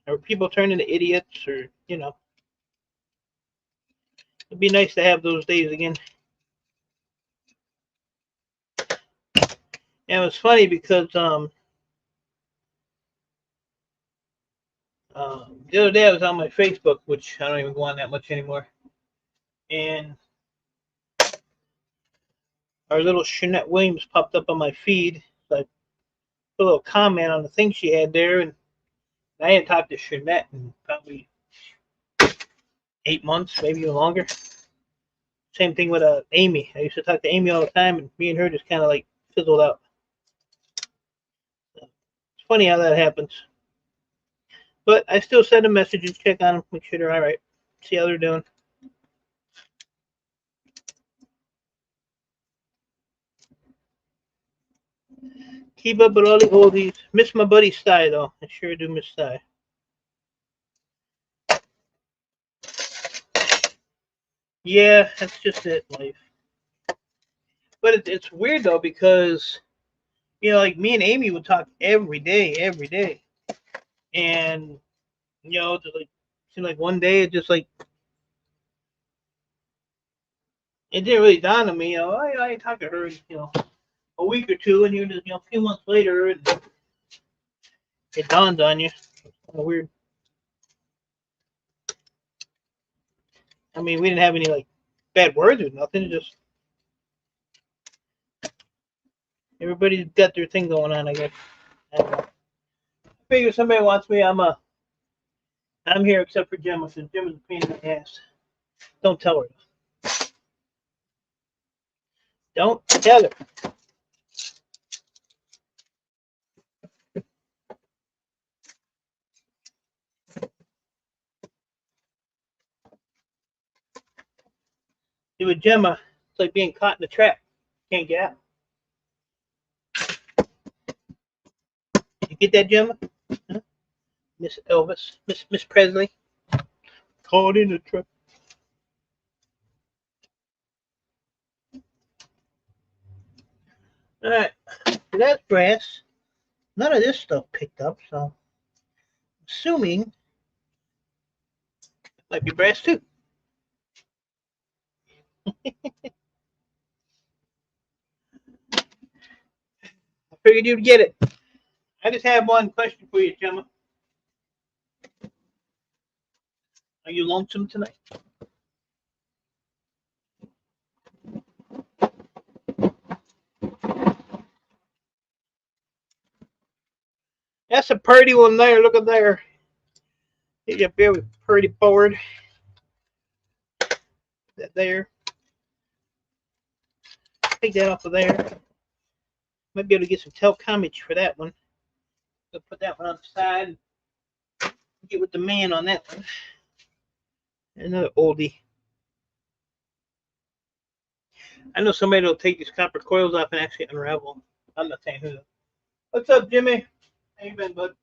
[SPEAKER 1] or people turned into idiots, or it'd be nice to have those days again. And it was funny because the other day I was on my Facebook, which I don't even go on that much anymore, and our little Shanette Williams popped up on my feed. So I put a little comment on the thing she had there, and I hadn't talked to Shanette in probably 8 months, maybe even longer. Same thing with Amy. I used to talk to Amy all the time, and me and her just kind of like fizzled out. So it's funny how that happens. But I still send them messages, check on them, make sure they're all right, see how they're doing. Keep up with all the oldies. Miss my buddy Sty, though. I sure do miss Sty. Yeah, that's just it, life. But it's weird, though, because, you know, like me and Amy would talk every day. And, you know, just like, seemed like one day it just like, it didn't really dawn on me, you know, I talked to her, you know, a week or two, and you just, you know, a few months later, and it dawned on you. It's kind of weird. I mean, we didn't have any like bad words or nothing. Just everybody's got their thing going on, I guess. I don't know. I figure if somebody wants me, I'm here, except for Gemma, since Gemma's a pain in the ass. Don't tell her. Don't tell her. See, with Gemma, it's like being caught in a trap. Can't get out. You get that, Gemma? Huh? Miss Elvis, Miss Presley, caught in a trap. All right, so that's brass. None of this stuff picked up, so I'm assuming it might be brass too. I figured you'd get it. I just have one question for you, Gemma. Are you lonesome tonight? That's a pretty one there. Look at there. Get a very pretty board. That there. Take that off of there. Might be able to get some telcomage for that one. I'll put that one on the side. Get with the man on that one. Another oldie. I know somebody that'll take these copper coils off and actually unravel them. I'm not saying who. What's up, Jimmy? How you been, bud?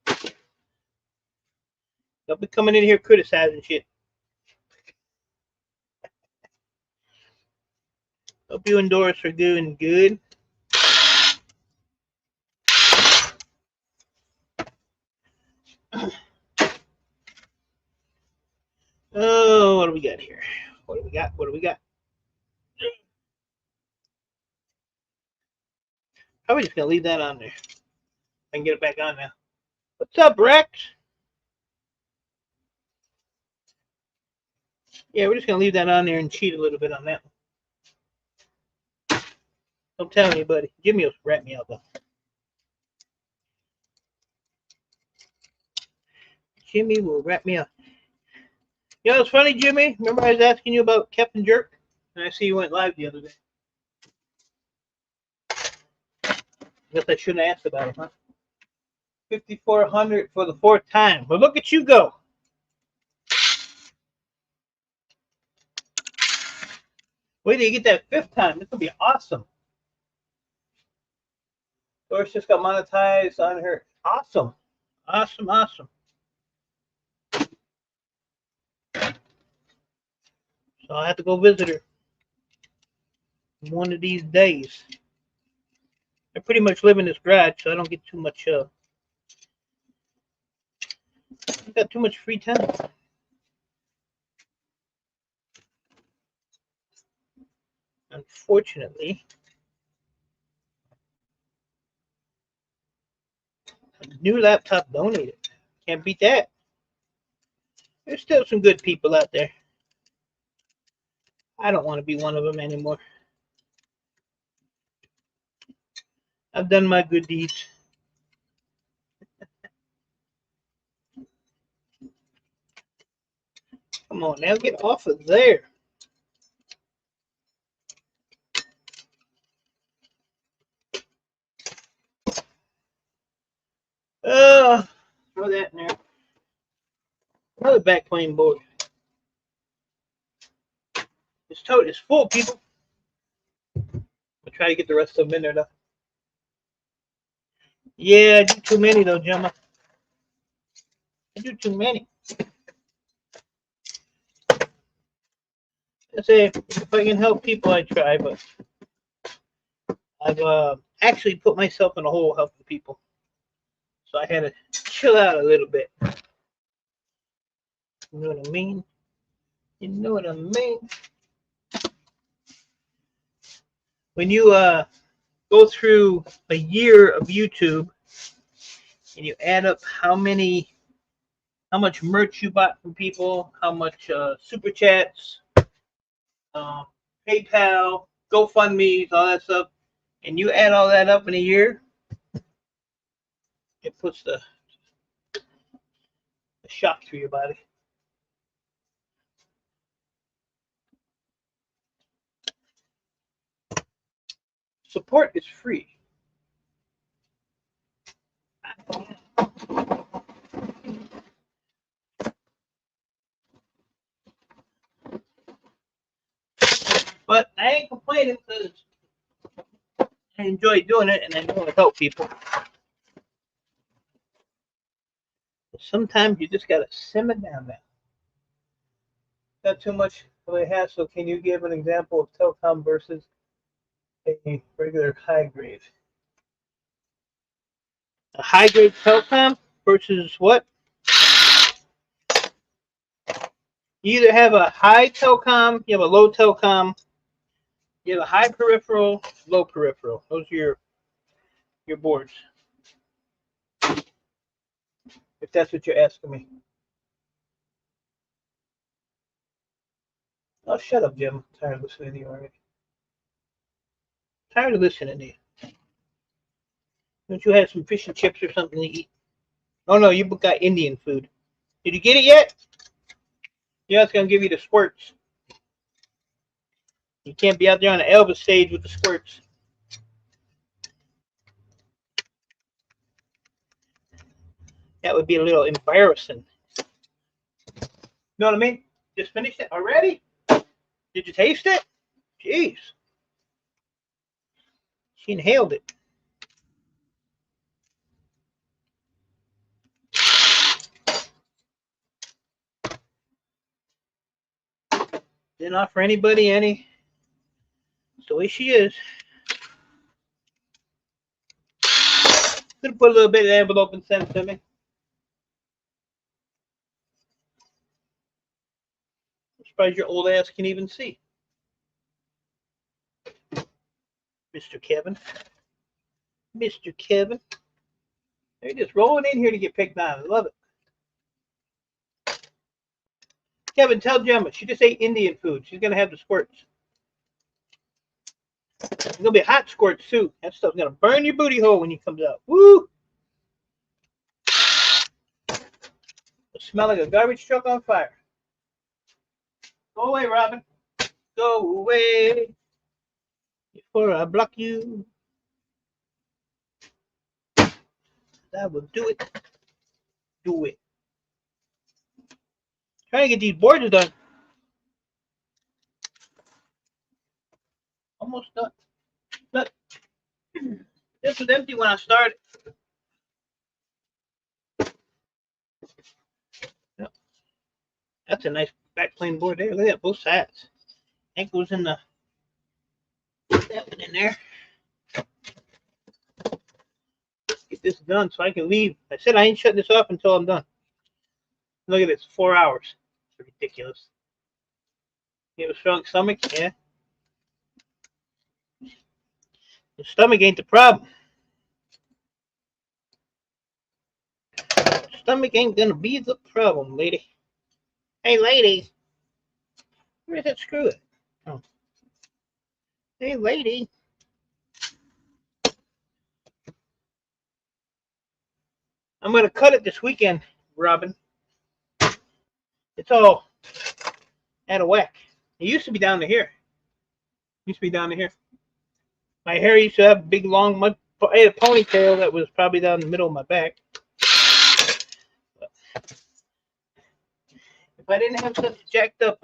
[SPEAKER 1] Don't be coming in here criticizing shit. Hope you and Doris are doing good. Oh, what do we got here? What do we got? What do we got? Probably just gonna leave that on there. I can get it back on now. What's up, Rex? Yeah, we're just gonna leave that on there and cheat a little bit on that one. Don't tell anybody. Jimmy will rat me out though. Jimmy will rat me out. You know what's funny, Jimmy? Remember I was asking you about Captain Jerk? And I see you went live the other day. Guess I shouldn't have asked about it, huh? 5,400 for the fourth time. But look at you go. Wait till you get that fifth time. This will be awesome. Doris just got monetized on her. Awesome. Awesome, awesome. So I'll have to go visit her one of these days. I pretty much live in this garage, so I don't get too much I got too much free time. Unfortunately, a new laptop donated. Can't beat that. There's still some good people out there. I don't want to be one of them anymore. I've done my good deeds. Come on now, get off of there. Throw that in there. Another backplane board. It's full, people. I'll try to get the rest of them in there though. Yeah, I do too many though, Gemma. I do too many. I say if I can help people, I try, but I've actually put myself in a hole helping people, so I had to chill out a little bit. You know what I mean? You know what I mean? When you go through a year of YouTube and you add up how much merch you bought from people, how much super chats, uh, PayPal, GoFundMe's, all that stuff, and you add all that up in a year, it puts the shock through your body. Support is free. But I ain't complaining because I enjoy doing it and I know it helps people. But sometimes you just gotta simmer down now. Not too much of a hassle. Can you give an example of telecom versus a regular high grade? A high grade telecom versus what? You either have a high telecom, you have a low telecom, you have a high peripheral, low peripheral. Those are your boards. If that's what you're asking me. Oh, shut up, Jim. I'm tired of listening to you already. Tired of listening to you. Don't you have some fish and chips or something to eat? Oh no, you got Indian food. Did you get it yet? Yeah, it's gonna give you the squirts. You can't be out there on the Elvis stage with the squirts. That would be a little embarrassing. Know what I mean? Just finished it already? Did you taste it? Jeez. She inhaled it. Didn't offer anybody any. It's the way she is. Could have put a little bit in the envelope and sent it to me. I'm surprised your old ass can even see. Mr. Kevin. Mr. Kevin. They're just rolling in here to get picked on. I love it. Kevin, tell Gemma she just ate Indian food. She's gonna have the squirts. It's gonna be hot squirts too. That stuff's gonna burn your booty hole when you comes out. Woo! It'll smell like a garbage truck on fire. Go away, Robin. Go away before I block you. I will do it. Do it. Trying to get these boards done. Almost done. But this was empty when I started. Yep. That's a nice backplane board there. Look at both sides. Ankles in the that one in there. Get this done so I can leave. I said I ain't shutting this off until I'm done. Look at this, 4 hours. It's ridiculous. You have a strong stomach? Yeah. The stomach ain't the problem. The stomach ain't gonna be the problem, lady. Hey, lady. Where's that screw at? Oh. Hey, lady. I'm gonna cut it this weekend, Robin. It's all out of whack. It used to be down to here. My hair used to have big, long, I had a ponytail that was probably down the middle of my back. If I didn't have such a jacked up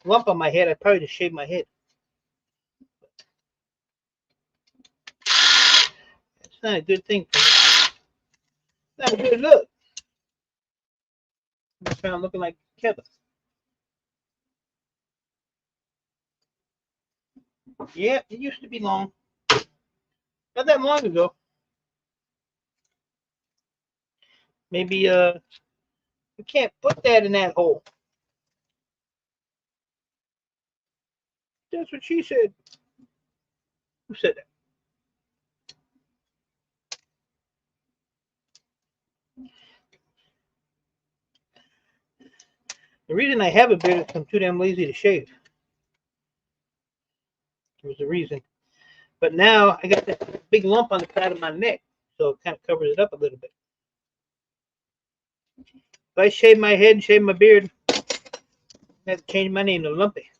[SPEAKER 1] lump on my head, I'd probably just shave my head. It's not a good thing for me. Not a good look. I found looking like Kevin. Yeah, it used to be long. Not that long ago. Maybe you can't put that in that hole. That's what she said. Who said that? The reason I have a beard is I'm too damn lazy to shave. There's a reason. But now I got that big lump on the side of my neck, so it kind of covers it up a little bit. If I shave my head and shave my beard, I have to change my name to Lumpy.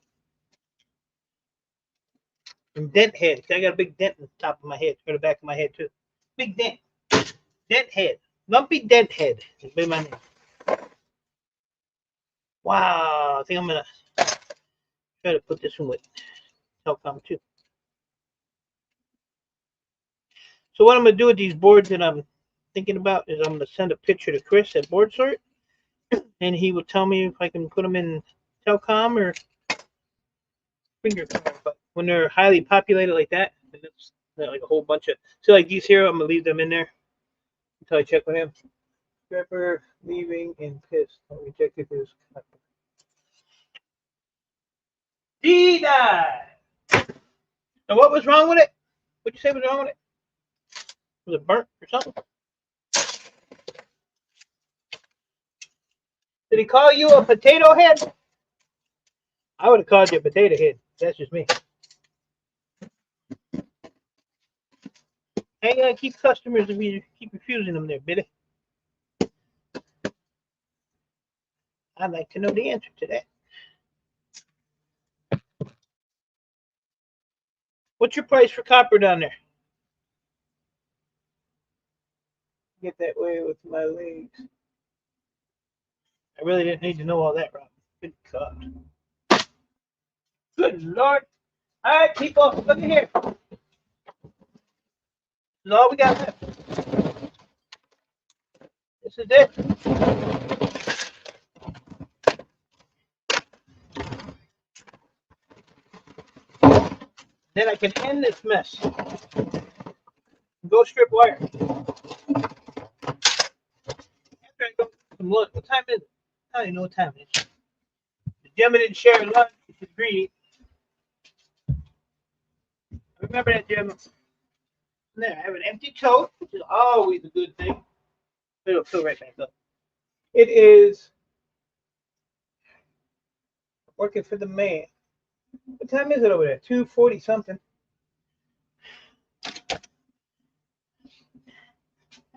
[SPEAKER 1] And Dent Head. I got a big dent in the top of my head, or the back of my head too. Big dent. Dent Head. Lumpy Dent Head has been my name. Wow, I think I'm gonna try to put this one with Telcom too. So what I'm gonna do with these boards that I'm thinking about is I'm gonna send a picture to Chris at Boardsort, and he will tell me if I can put them in Telcom or finger card. But when they're highly populated like that, and it's like a whole bunch of, so like these here, I'm gonna leave them in there until I check with him. Scrapper leaving and pissed. I rejected his. D-die. And what was wrong with it? What'd you say was wrong with it? Was it burnt or something? Did he call you a potato head? I would have called you a potato head. That's just me. I ain't gonna keep customers if you keep refusing them there, Billy. I'd like to know the answer to that. What's your price for copper down there? Get that way with my legs. I really didn't need to know all that, Rob. Good God. Good Lord. All right, people, look at here. This is all we got left. This is it. Then I can end this mess. Go strip wire. After I go get some lunch. What time is it? I don't even know what time it is. The gentleman didn't share lunch. He's greedy. Remember that, Jim. There, I have an empty tote, which is always a good thing. It'll fill right back up. It is working for the man. What time is it over there? 2:40 something.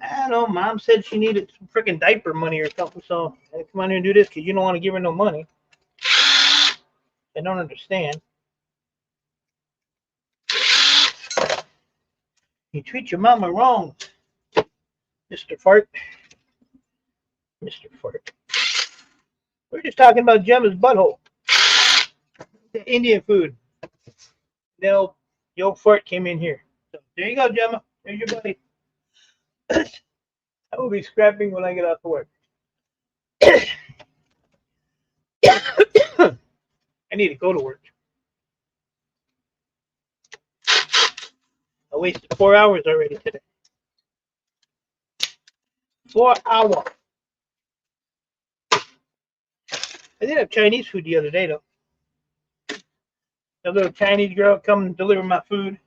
[SPEAKER 1] I don't know. Mom said she needed some freaking diaper money or something, so I had to come on here and do this because you don't want to give her no money. I don't understand. You treat your mama wrong, Mr. Fart. Mr. Fart. We're just talking about Gemma's butthole. The Indian food. Now, the old fart came in here. So there you go, Gemma. There's your buddy. I will be scrapping when I get off of work. I need to go to work. I wasted 4 hours already today. 4 hours. I did have Chinese food the other day, though. A little Chinese girl come deliver my food.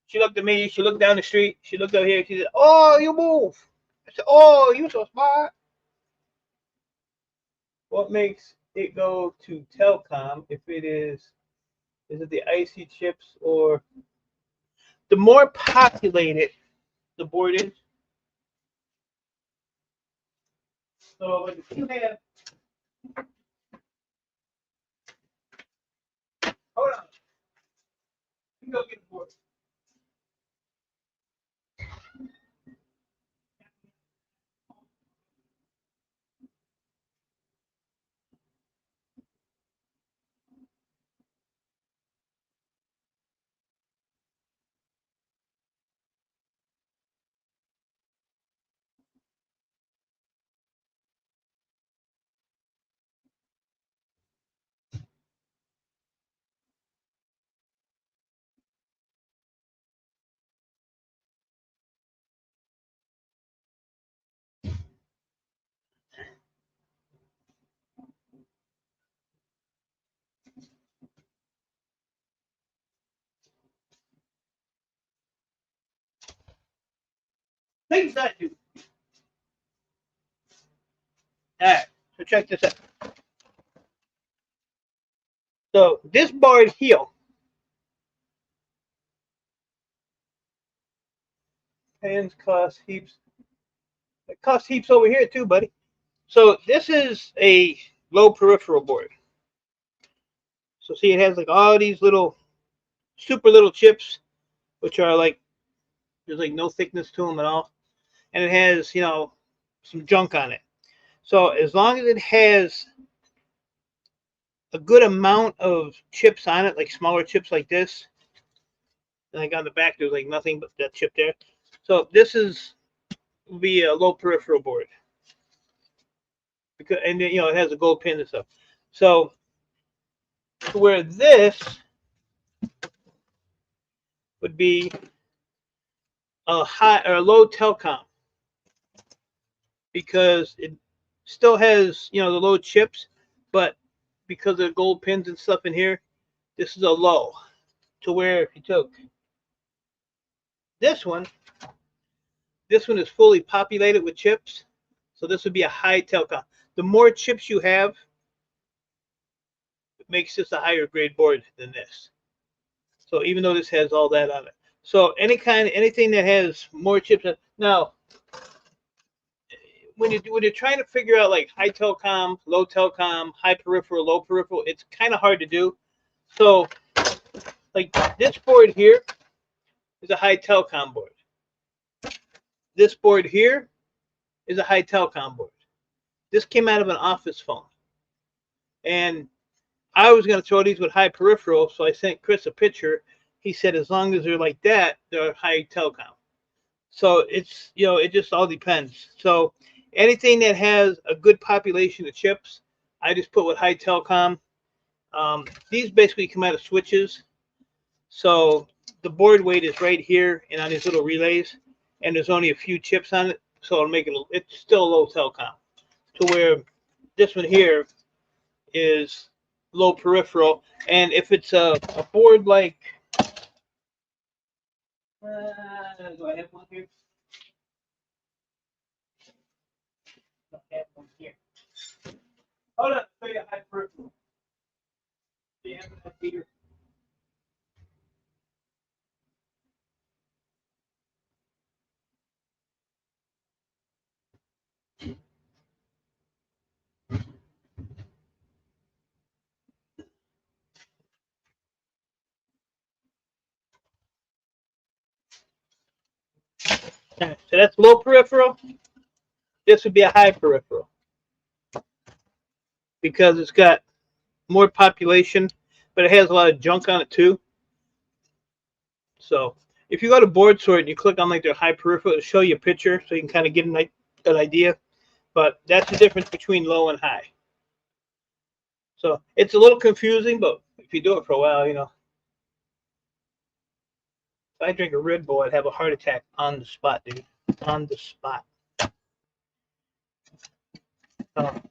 [SPEAKER 1] She looked at me. She looked down the street. She looked over here. She said, "Oh, you move." I said, "Oh, you so smart." What makes it go to Telcom if it is it the icy chips or the more populated the board is? So if you have, hold on, let me go get the board. Things that do. Alright, so check this out. So this board here, pans cost heaps. It costs heaps over here too, buddy. So this is a low peripheral board. So see, it has like all these little, super little chips, which are like, there's like no thickness to them at all. And it has, you know, some junk on it. So as long as it has a good amount of chips on it, like smaller chips like this, like on the back, there's like nothing but that chip there. So this will be a low peripheral board. Because, and you know, it has a gold pin and stuff. So where this would be a high or a low telecom, because it still has, you know, the low chips, but because of the gold pins and stuff in here, this is a low. To where if you took this one is fully populated with chips, so this would be a high telecom. The more chips you have, it makes this a higher grade board than this. So even though this has all that on it, so anything that has more chips. Now, when you're trying to figure out like high telecom, low telecom, high peripheral, low peripheral, it's kind of hard to do. So, like this board here is a high telecom board. This board here is a high telecom board. This came out of an office phone, and I was going to throw these with high peripheral, so I sent Chris a picture. He said as long as they're like that, they're high telecom. So it's, you know, it just all depends. So anything that has a good population of chips, I just put with high telecom. These basically come out of switches. So the board weight is right here and on these little relays, and there's only a few chips on it, so it'll make it, it's still low telecom. To where this one here is low peripheral. And if it's a board like, do I have one here? I have one here. Hold up, show you high peripheral. Do you have that here? So that's low peripheral. This would be a high peripheral because it's got more population, but it has a lot of junk on it too. So if you go to Boardsort and you click on like their high peripheral, it'll show you a picture so you can kind of get an idea. But that's the difference between low and high. So it's a little confusing, but if you do it for a while, you know. If I drink a Red Bull, I'd have a heart attack on the spot, dude. On the spot. I don't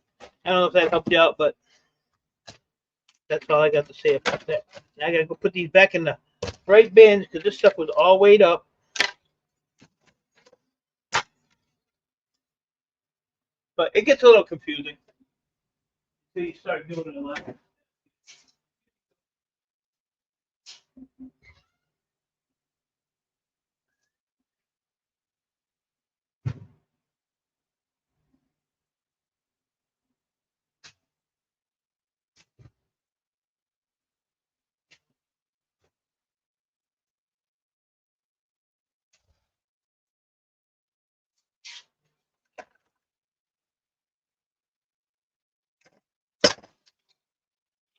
[SPEAKER 1] know if that helped you out, but that's all I got to say about that. Now I gotta go put these back in the right bins because this stuff was all weighed up. But it gets a little confusing until you start doing it a lot.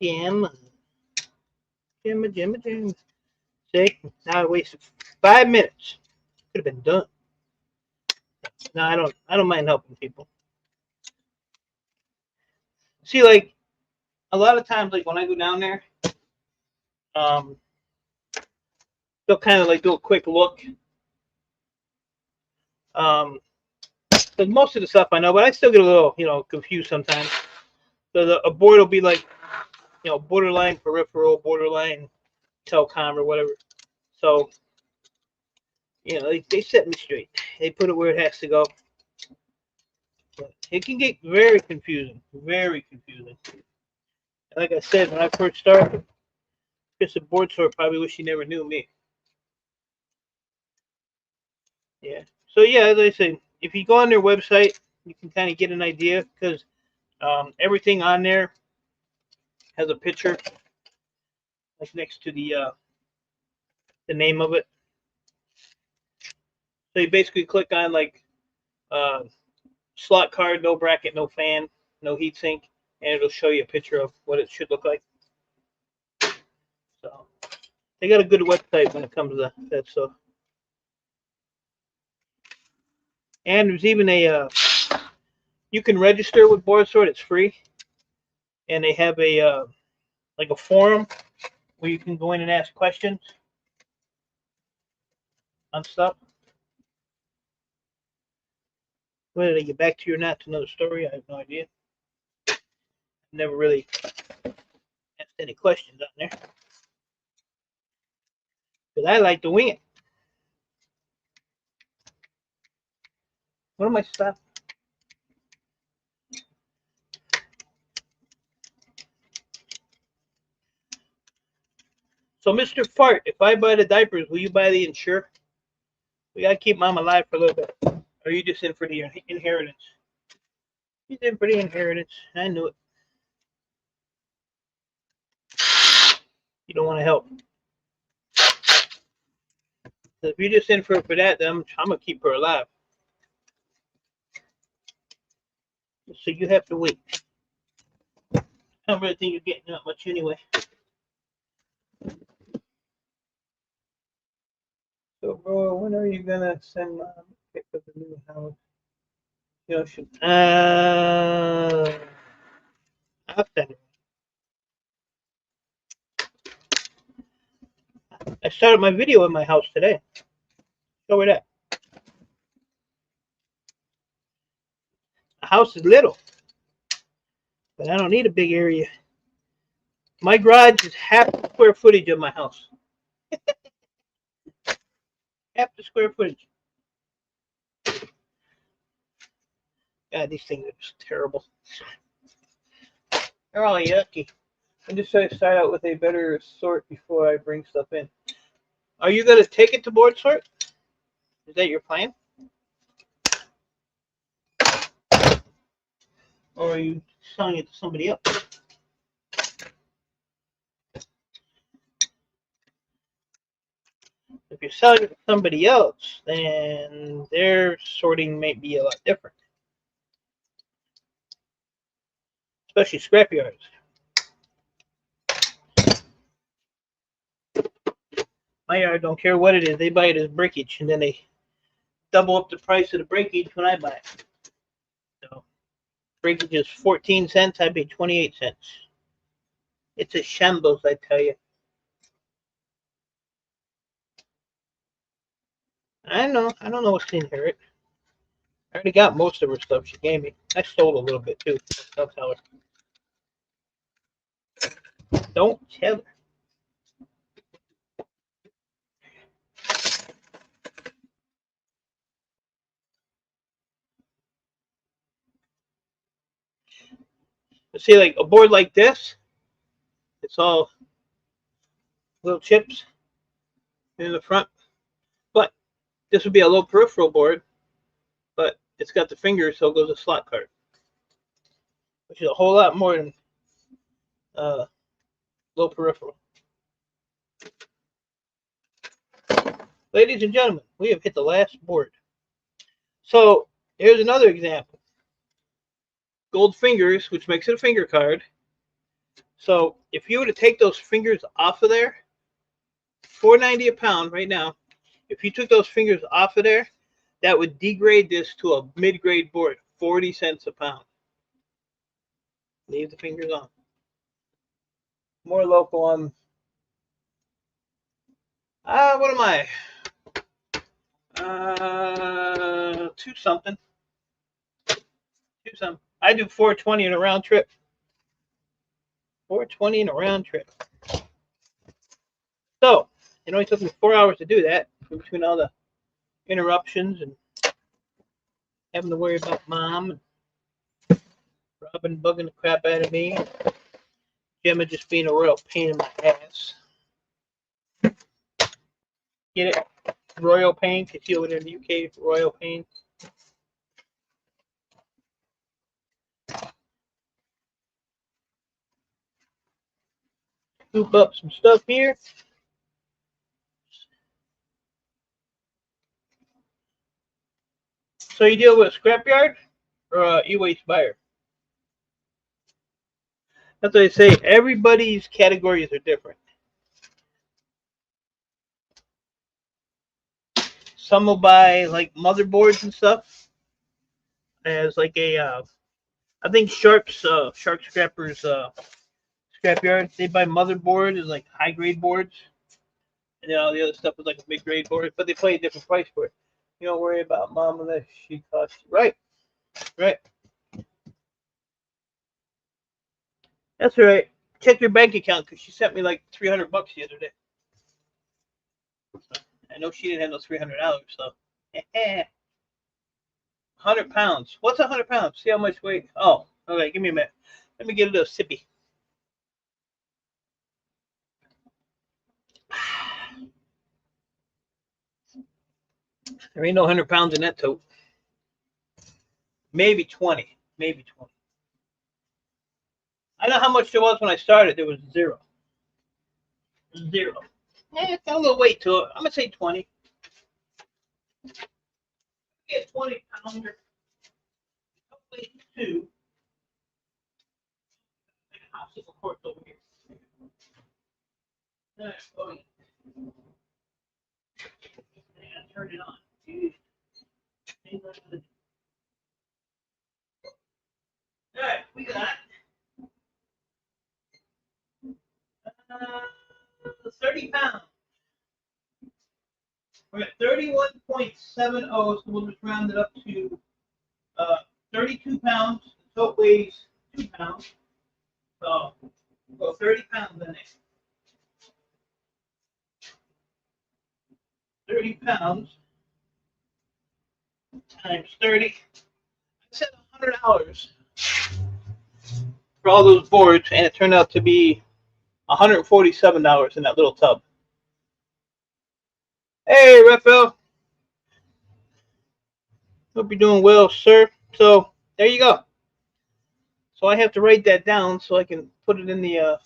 [SPEAKER 1] Jim. See, now I wasted 5 minutes. Could have been done. No, I don't mind helping people. See, like a lot of times, like when I go down there, they'll kind of like do a quick look. Because most of the stuff I know, but I still get a little, you know, confused sometimes. So a board will be like, you know, borderline peripheral, borderline telecom, or whatever. So You know, they set me straight. They put it where it has to go. But it can get very confusing. Very confusing. Like I said, when I first started, just a Boardsort probably wish he never knew me. Yeah. So yeah, as I say, if you go on their website, you can kind of get an idea because everything on there has a picture, like next to the name of it. So you basically click on like uh, slot card, no bracket, no fan, no heatsink, and it'll show you a picture of what it should look like. So they got a good website when it comes to that stuff. And there's even a you can register with Boardsort. It's free, and they have a like a forum where you can go in and ask questions on stuff. Whether they get back to you or not, it's another story. I have no idea. Never really asked any questions on there because I like to wing it. What am I stopping? So, Mr. Fart, if I buy the diapers, will you buy the insure? We gotta keep Mom alive for a little bit. Or are you just in for the inheritance? He's in for the inheritance. I knew it. You don't want to help. So if you're just in for that, then I'm gonna keep her alive. So you have to wait. I don't really think you're getting that much anyway. So, bro, when are you gonna send Mom a pic of the new house? You should. I'll send it. I started my video in my house today. Show her that. The house is little, but I don't need a big area. My garage is half the square footage of my house. Half the square footage. God, these things are just terrible. They're all yucky. I just try to start out with a better sort before I bring stuff in. Are you going to take it to Boardsort? Is that your plan? Or are you selling it to somebody else? If you're selling it to somebody else, then their sorting may be a lot different. Especially scrapyards. My yard don't care what it is. They buy it as breakage, and then they double up the price of the breakage when I buy it. So breakage is 14 cents. I pay 28 cents. It's a shambles, I tell you. I know. I don't know what's in here. I already got most of her stuff she gave me. I stole a little bit too. Don't tell her. Don't tell her. But see, like a board like this, it's all little chips in the front. But this would be a low peripheral board, but it's got the fingers, so it goes a slot card, which is a whole lot more than low peripheral. Ladies and gentlemen, we have hit the last board. So here's another example. Gold fingers, which makes it a finger card. So if you were to take those fingers off of there, $4.90 a pound right now. If you took those fingers off of there, that would degrade this to a mid-grade board, 40 cents a pound. Leave the fingers on. More local on. What am I? 2 something. 2 something. I do 420 in a round trip. 420 in a round trip. So it only took me 4 hours to do that between all the interruptions and having to worry about Mom and Robin bugging the crap out of me. Gemma just being a real pain in my ass. Get it? Royal pain, because you over there in the UK, royal pain. Scoop up some stuff here. So you deal with a scrapyard or a e-waste buyer? That's what I say. Everybody's categories are different. Some will buy like motherboards and stuff as like a. I think Shark Scrappers Scrapyard. They buy motherboard as like high grade boards, and then all the other stuff is like a mid grade board. But they pay a different price for it. You don't worry about Mom unless she costs you. Right. That's all right. Check your bank account because she sent me like $300 the other day. I know she didn't have no $300, so. 100 pounds. What's 100 pounds? See how much weight? Oh, okay. Give me a minute. Let me get a little sippy. There ain't no 100 pounds in that tote. Maybe 20. Maybe 20. I know how much there was when I started. There was zero. Zero. It's got a little weight to it. I'm going to say 20. Get 20 pounder. Hopefully 2. Obstacle course over here. Oh, yeah. Turn it on. All right, we got 30 pounds. We're at 31.70, so we'll just round it up to 32 pounds. The tote weighs 2 pounds. So we'll go 30 pounds in it. 30 pounds times 30. I said $100 for all those boards, and it turned out to be $147 in that little tub. Hey, Raphael. Hope you're doing well, sir. So there you go. So I have to write that down so I can put it in the.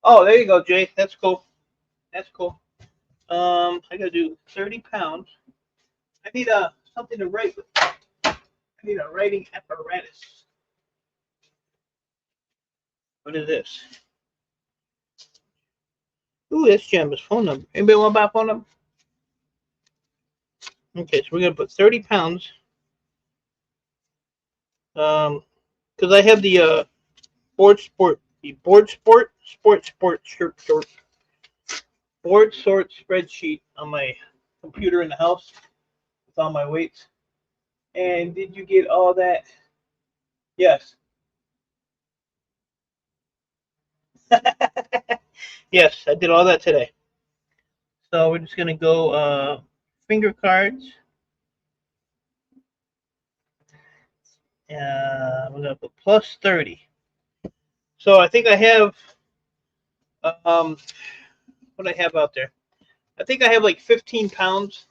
[SPEAKER 1] Oh, there you go, Jay. That's cool. That's cool. I gotta do 30 pounds. I need something to write with. I need a writing apparatus. What is this? Ooh, that's Gemma's phone number. Anybody want to buy a phone number? Okay, so we're gonna put 30 pounds. Because I have the Boardsort spreadsheet on my computer in the house with all my weights. And did you get all that? Yes. Yes, I did all that today. So we're just gonna go finger cards. We're gonna put plus 30. So I think I have what do I have out there? I think I have like 15 pounds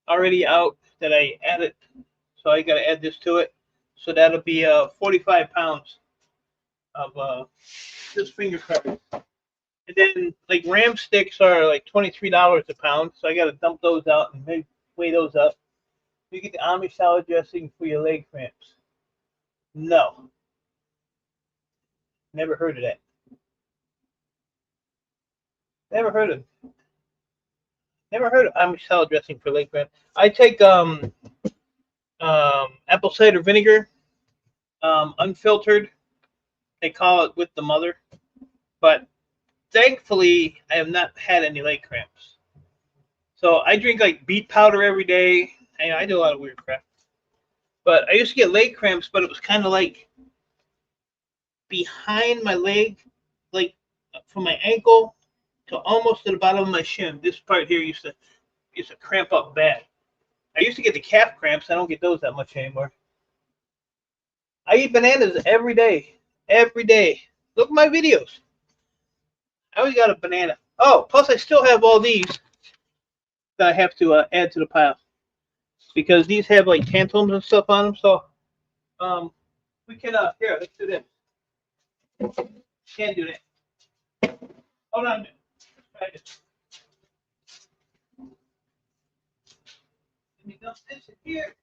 [SPEAKER 1] already out that I added. So I gotta add this to it. So that'll be 45 pounds of this finger card. And then like ram sticks are like $23 a pound. So I gotta dump those out and maybe weigh those up. You get the Amish salad dressing for your leg cramps. No. Never heard of that. Never heard of Amish salad dressing for leg cramps. I take apple cider vinegar, unfiltered. They call it with the mother. But thankfully I have not had any leg cramps. So I drink like beet powder every day. I do a lot of weird crap. But I used to get leg cramps, but it was kind of like behind my leg, like from my ankle to almost to the bottom of my shin. This part here used to used to cramp up bad. I used to get the calf cramps. I don't get those that much anymore. I eat bananas every day. Every day. Look at my videos. I always got a banana. Oh, plus I still have all these that I have to add to the pile because these have like tantalums and stuff on them. So we can here, let's do this. Can't do that. Hold on. Try this. Let me dump this in here.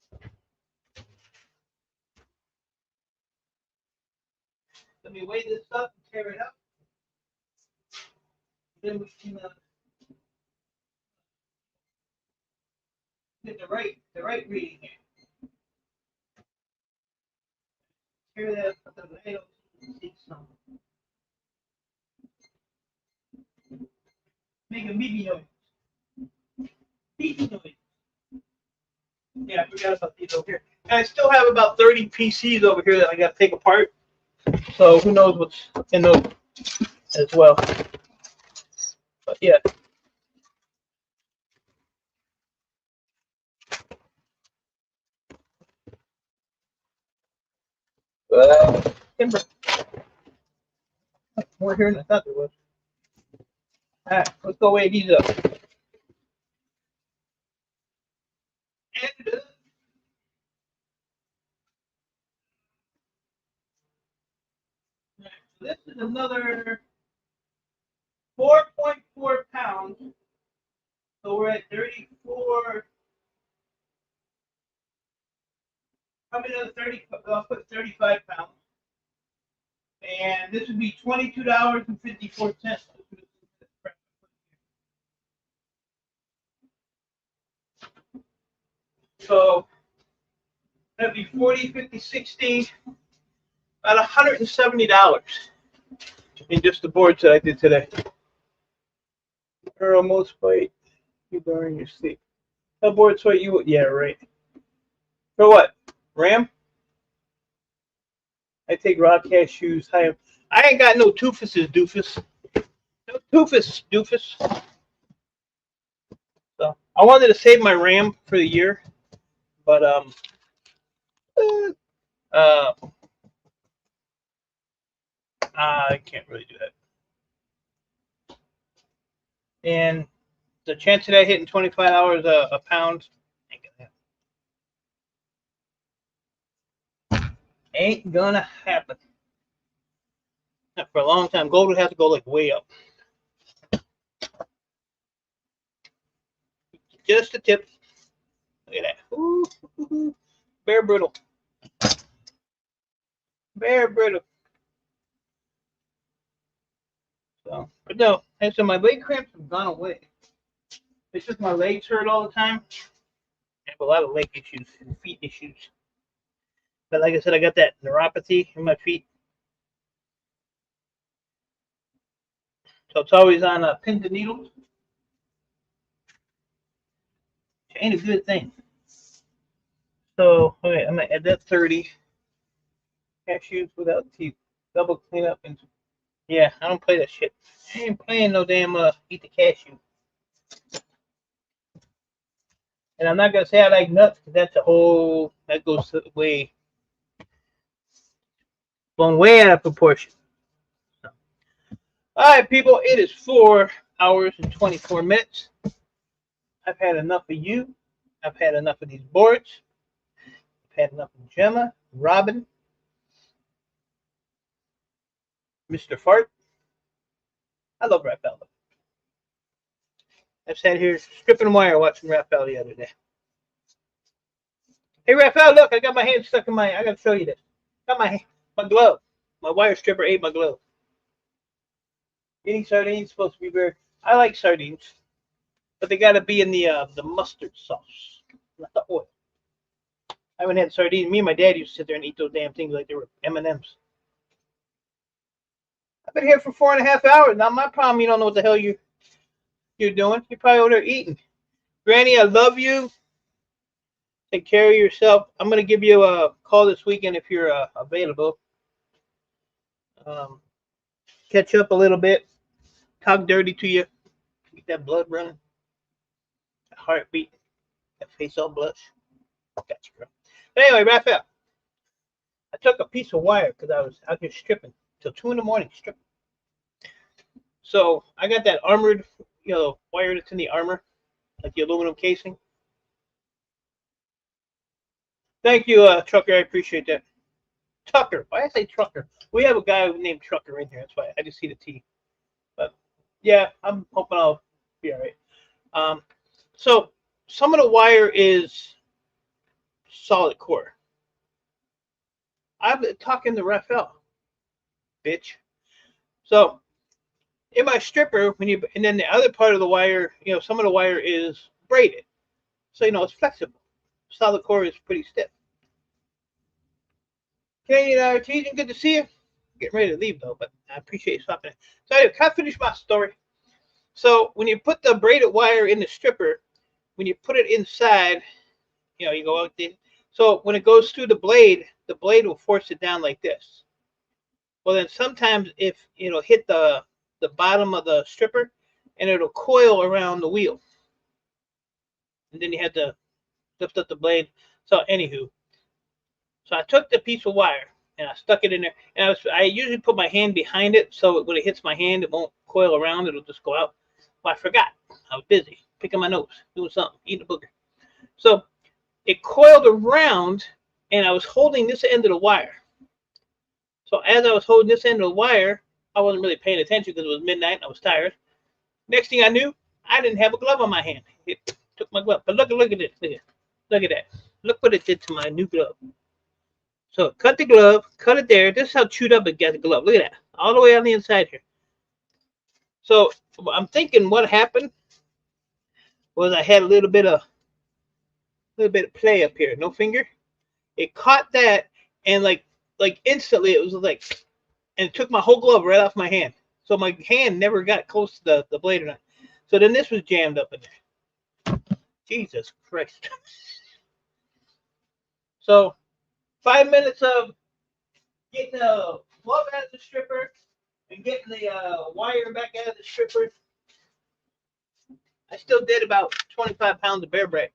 [SPEAKER 1] Let me weigh this up and tear it up. Then we can get the right reading here. Tear that up the potato. See some. Make a meaty noise. Meaty noise. Yeah, I forgot about these over here. And I still have about 30 PCs over here that I got to take apart. So who knows what's in those as well. But yeah. Timber. More here than I thought there was. All right, let's go weigh these up. And, this is another 4.4 pounds. So we're at 34. Probably another 30. I'll put 35 pounds. And this would be $22.54. So that'd be 40, 50, 60, about $170 in just the boards that I did today. Or almost bite you during your sleep. That Boardsort you, yeah, right. For what? Ram? I take raw cashews. I ain't got no toofuses, doofus. No toofus, doofus. So I wanted to save my RAM for the year, but I can't really do that. And the chance that I hit in 25 hours a pound ain't gonna happen. Ain't gonna happen. Not for a long time. Gold would have to go like way up. Just a tip. Look at that. Ooh, bare brittle. Bare brittle. So, but no, and so my leg cramps have gone away. It's just my legs hurt all the time. I have a lot of leg issues and feet issues. But like I said, I got that neuropathy in my feet. So it's always on pins and needles. Which ain't a good thing. So, okay, I'm going to add that 30. Cashews without teeth. Double cleanup. And yeah, I don't play that shit. I ain't playing no damn eat the cashew. And I'm not going to say I like nuts because that's a whole, that goes way, blown way out of proportion. So. All right, people, it is 4 hours and 24 minutes. I've had enough of you. I've had enough of these boards. I've had enough of Gemma, Robin, Mr. Fart. I love Raphael. I sat here stripping wire watching Raphael the other day. Hey, Raphael, look, I got my hand stuck in my, I got to show you this. Got my glove. My wire stripper ate my glove. Eating sardines is supposed to be very, I like sardines, but they got to be in the mustard sauce, not the oil. I haven't had sardines. Me and my dad used to sit there and eat those damn things like they were M&Ms. I've been here for 4.5 hours. Not my problem. You don't know what the hell you're doing. You're probably over there eating. Granny, I love you. Take care of yourself. I'm going to give you a call this weekend if you're available. Catch up a little bit. Talk dirty to you. Get that blood running. heartbeat. That face all blush. Gotcha, girl. But anyway, Raphael, I took a piece of wire because I was out here stripping till 2 in the morning stripping. So I got that armored, wire that's in the armor, like the aluminum casing. Thank you, Trucker. I appreciate that. Tucker. Why I say Trucker? We have a guy named Trucker in here. That's why I just see the T. But yeah, I'm hoping I'll be all right. So some of the wire is solid core. I'm talking to Raphael, bitch. So in my stripper, and then the other part of the wire, some of the wire is braided, so it's flexible. Solid core is pretty stiff. Canadian Artesian, good to see you. Getting ready to leave though, but I appreciate you stopping. So anyway, can I finish my story? So when you put the braided wire in the stripper, when you put it inside, you go out there. So when it goes through the blade will force it down like this. Well, then sometimes if it'll hit the bottom of the stripper, and it'll coil around the wheel, and then you have to lift up the blade. So anywho, so I took the piece of wire and I stuck it in there, and I usually put my hand behind it so when it hits my hand, it won't coil around. It'll just go out. Well, I forgot. I was busy picking my nose, doing something, eating a booger. So it coiled around, and I was holding this end of the wire. So as I was holding this end of the wire, I wasn't really paying attention because it was midnight and I was tired. Next thing I knew, I didn't have a glove on my hand. It took my glove. But look at this. Look at that. Look what it did to my new glove. So cut the glove, cut it there. This is how chewed up it got the glove. Look at that. All the way on the inside here. So I'm thinking what happened was I had a little bit of play up here. No finger. It caught that, and like instantly it was like, and it took my whole glove right off my hand. So my hand never got close to the blade or not. So then this was jammed up in there. Jesus Christ. So 5 minutes of getting the glove out of the stripper and getting the wire back out of the stripper. I still did about 25 pounds of bear brake.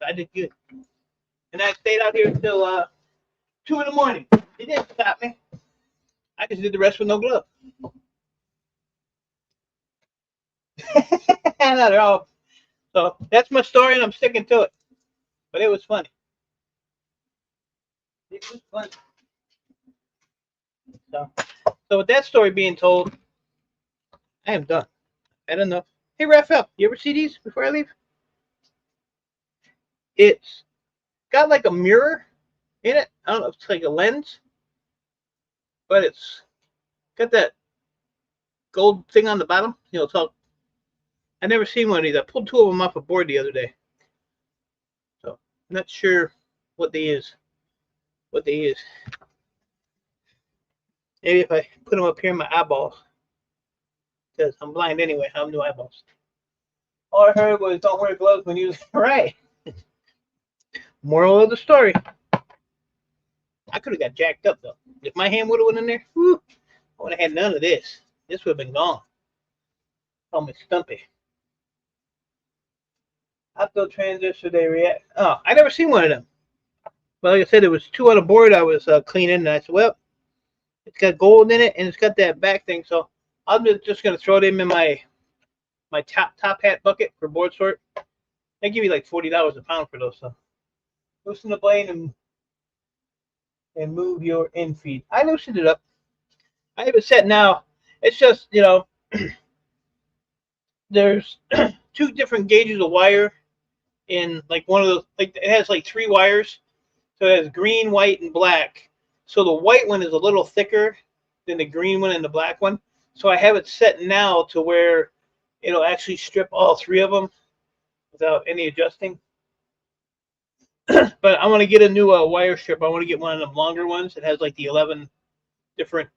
[SPEAKER 1] I did good. And I stayed out here until 2 in the morning. It didn't stop me. I just did the rest with no glove. Not at all. So that's my story, and I'm sticking to it. But it was funny. It was funny. So with that story being told, I am done. I had enough. Hey, Raphael, you ever see these before I leave? It's got like a mirror in it. I don't know if it's like a lens, but it's got that gold thing on the bottom. It's all. I never seen one of these. I pulled 2 of them off a board the other day. So I'm not sure what they is. Maybe if I put them up here in my eyeballs, because I'm blind anyway. I have no eyeballs. All I heard was don't wear gloves when you right. Moral of the story. I could have got jacked up though. If my hand would have went in there, whew, I would have had none of this. This would have been gone. Almost stumpy. Opto transistor, they react. Oh, I never seen one of them. But like I said, there was 2 on the board I was cleaning, and I said, well, it's got gold in it, and it's got that back thing, so I'm just going to throw them in my top hat bucket for Boardsort. They give you like $40 a pound for those. So loosen the blade and move your end feed. I loosened it up. I have it set now. It's just, there's 2 different gauges of wire in like one of those. Like it has like 3 wires. So it has green, white, and black. So the white one is a little thicker than the green one and the black one. So I have it set now to where it'll actually strip all 3 of them without any adjusting. But I want to get a new wire strip. I want to get one of them longer ones. It has like the 11 different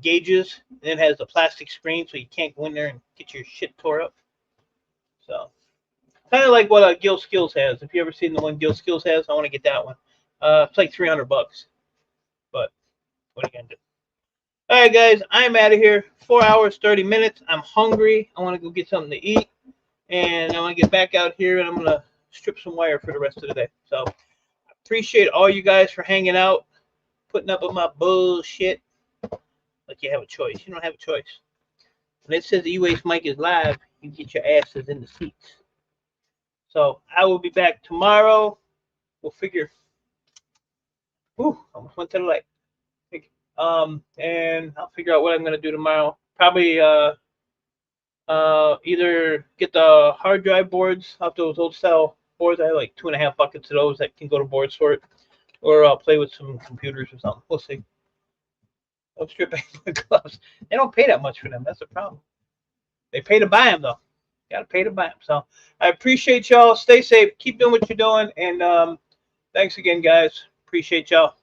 [SPEAKER 1] gauges. And it has the plastic screen, so you can't go in there and get your shit tore up. So kind of like what Gil Skills has. If you ever seen the one Gil Skills has, I want to get that one. It's like $300, but what are you gonna do? All right, guys, I'm out of here. 4 hours, 30 minutes. I'm hungry. I want to go get something to eat, and I'm gonna get back out here and I'm gonna strip some wire for the rest of the day. So appreciate all you guys for hanging out, putting up with my bullshit. Like you have a choice. You don't have a choice. When it says the U-Ace mic is live, you get your asses in the seats. So I will be back tomorrow. We'll figure. Ooh, almost went to the light. And I'll figure out what I'm gonna do tomorrow. Probably either get the hard drive boards off those old style boards. I have like 2.5 buckets of those that can go to Boardsort, or I'll play with some computers or something. We'll see. I'm stripping my gloves. They don't pay that much for them. That's the problem. They pay to buy them though. Got to pay to buy them. So I appreciate y'all. Stay safe. Keep doing what you're doing. And thanks again, guys. Appreciate y'all.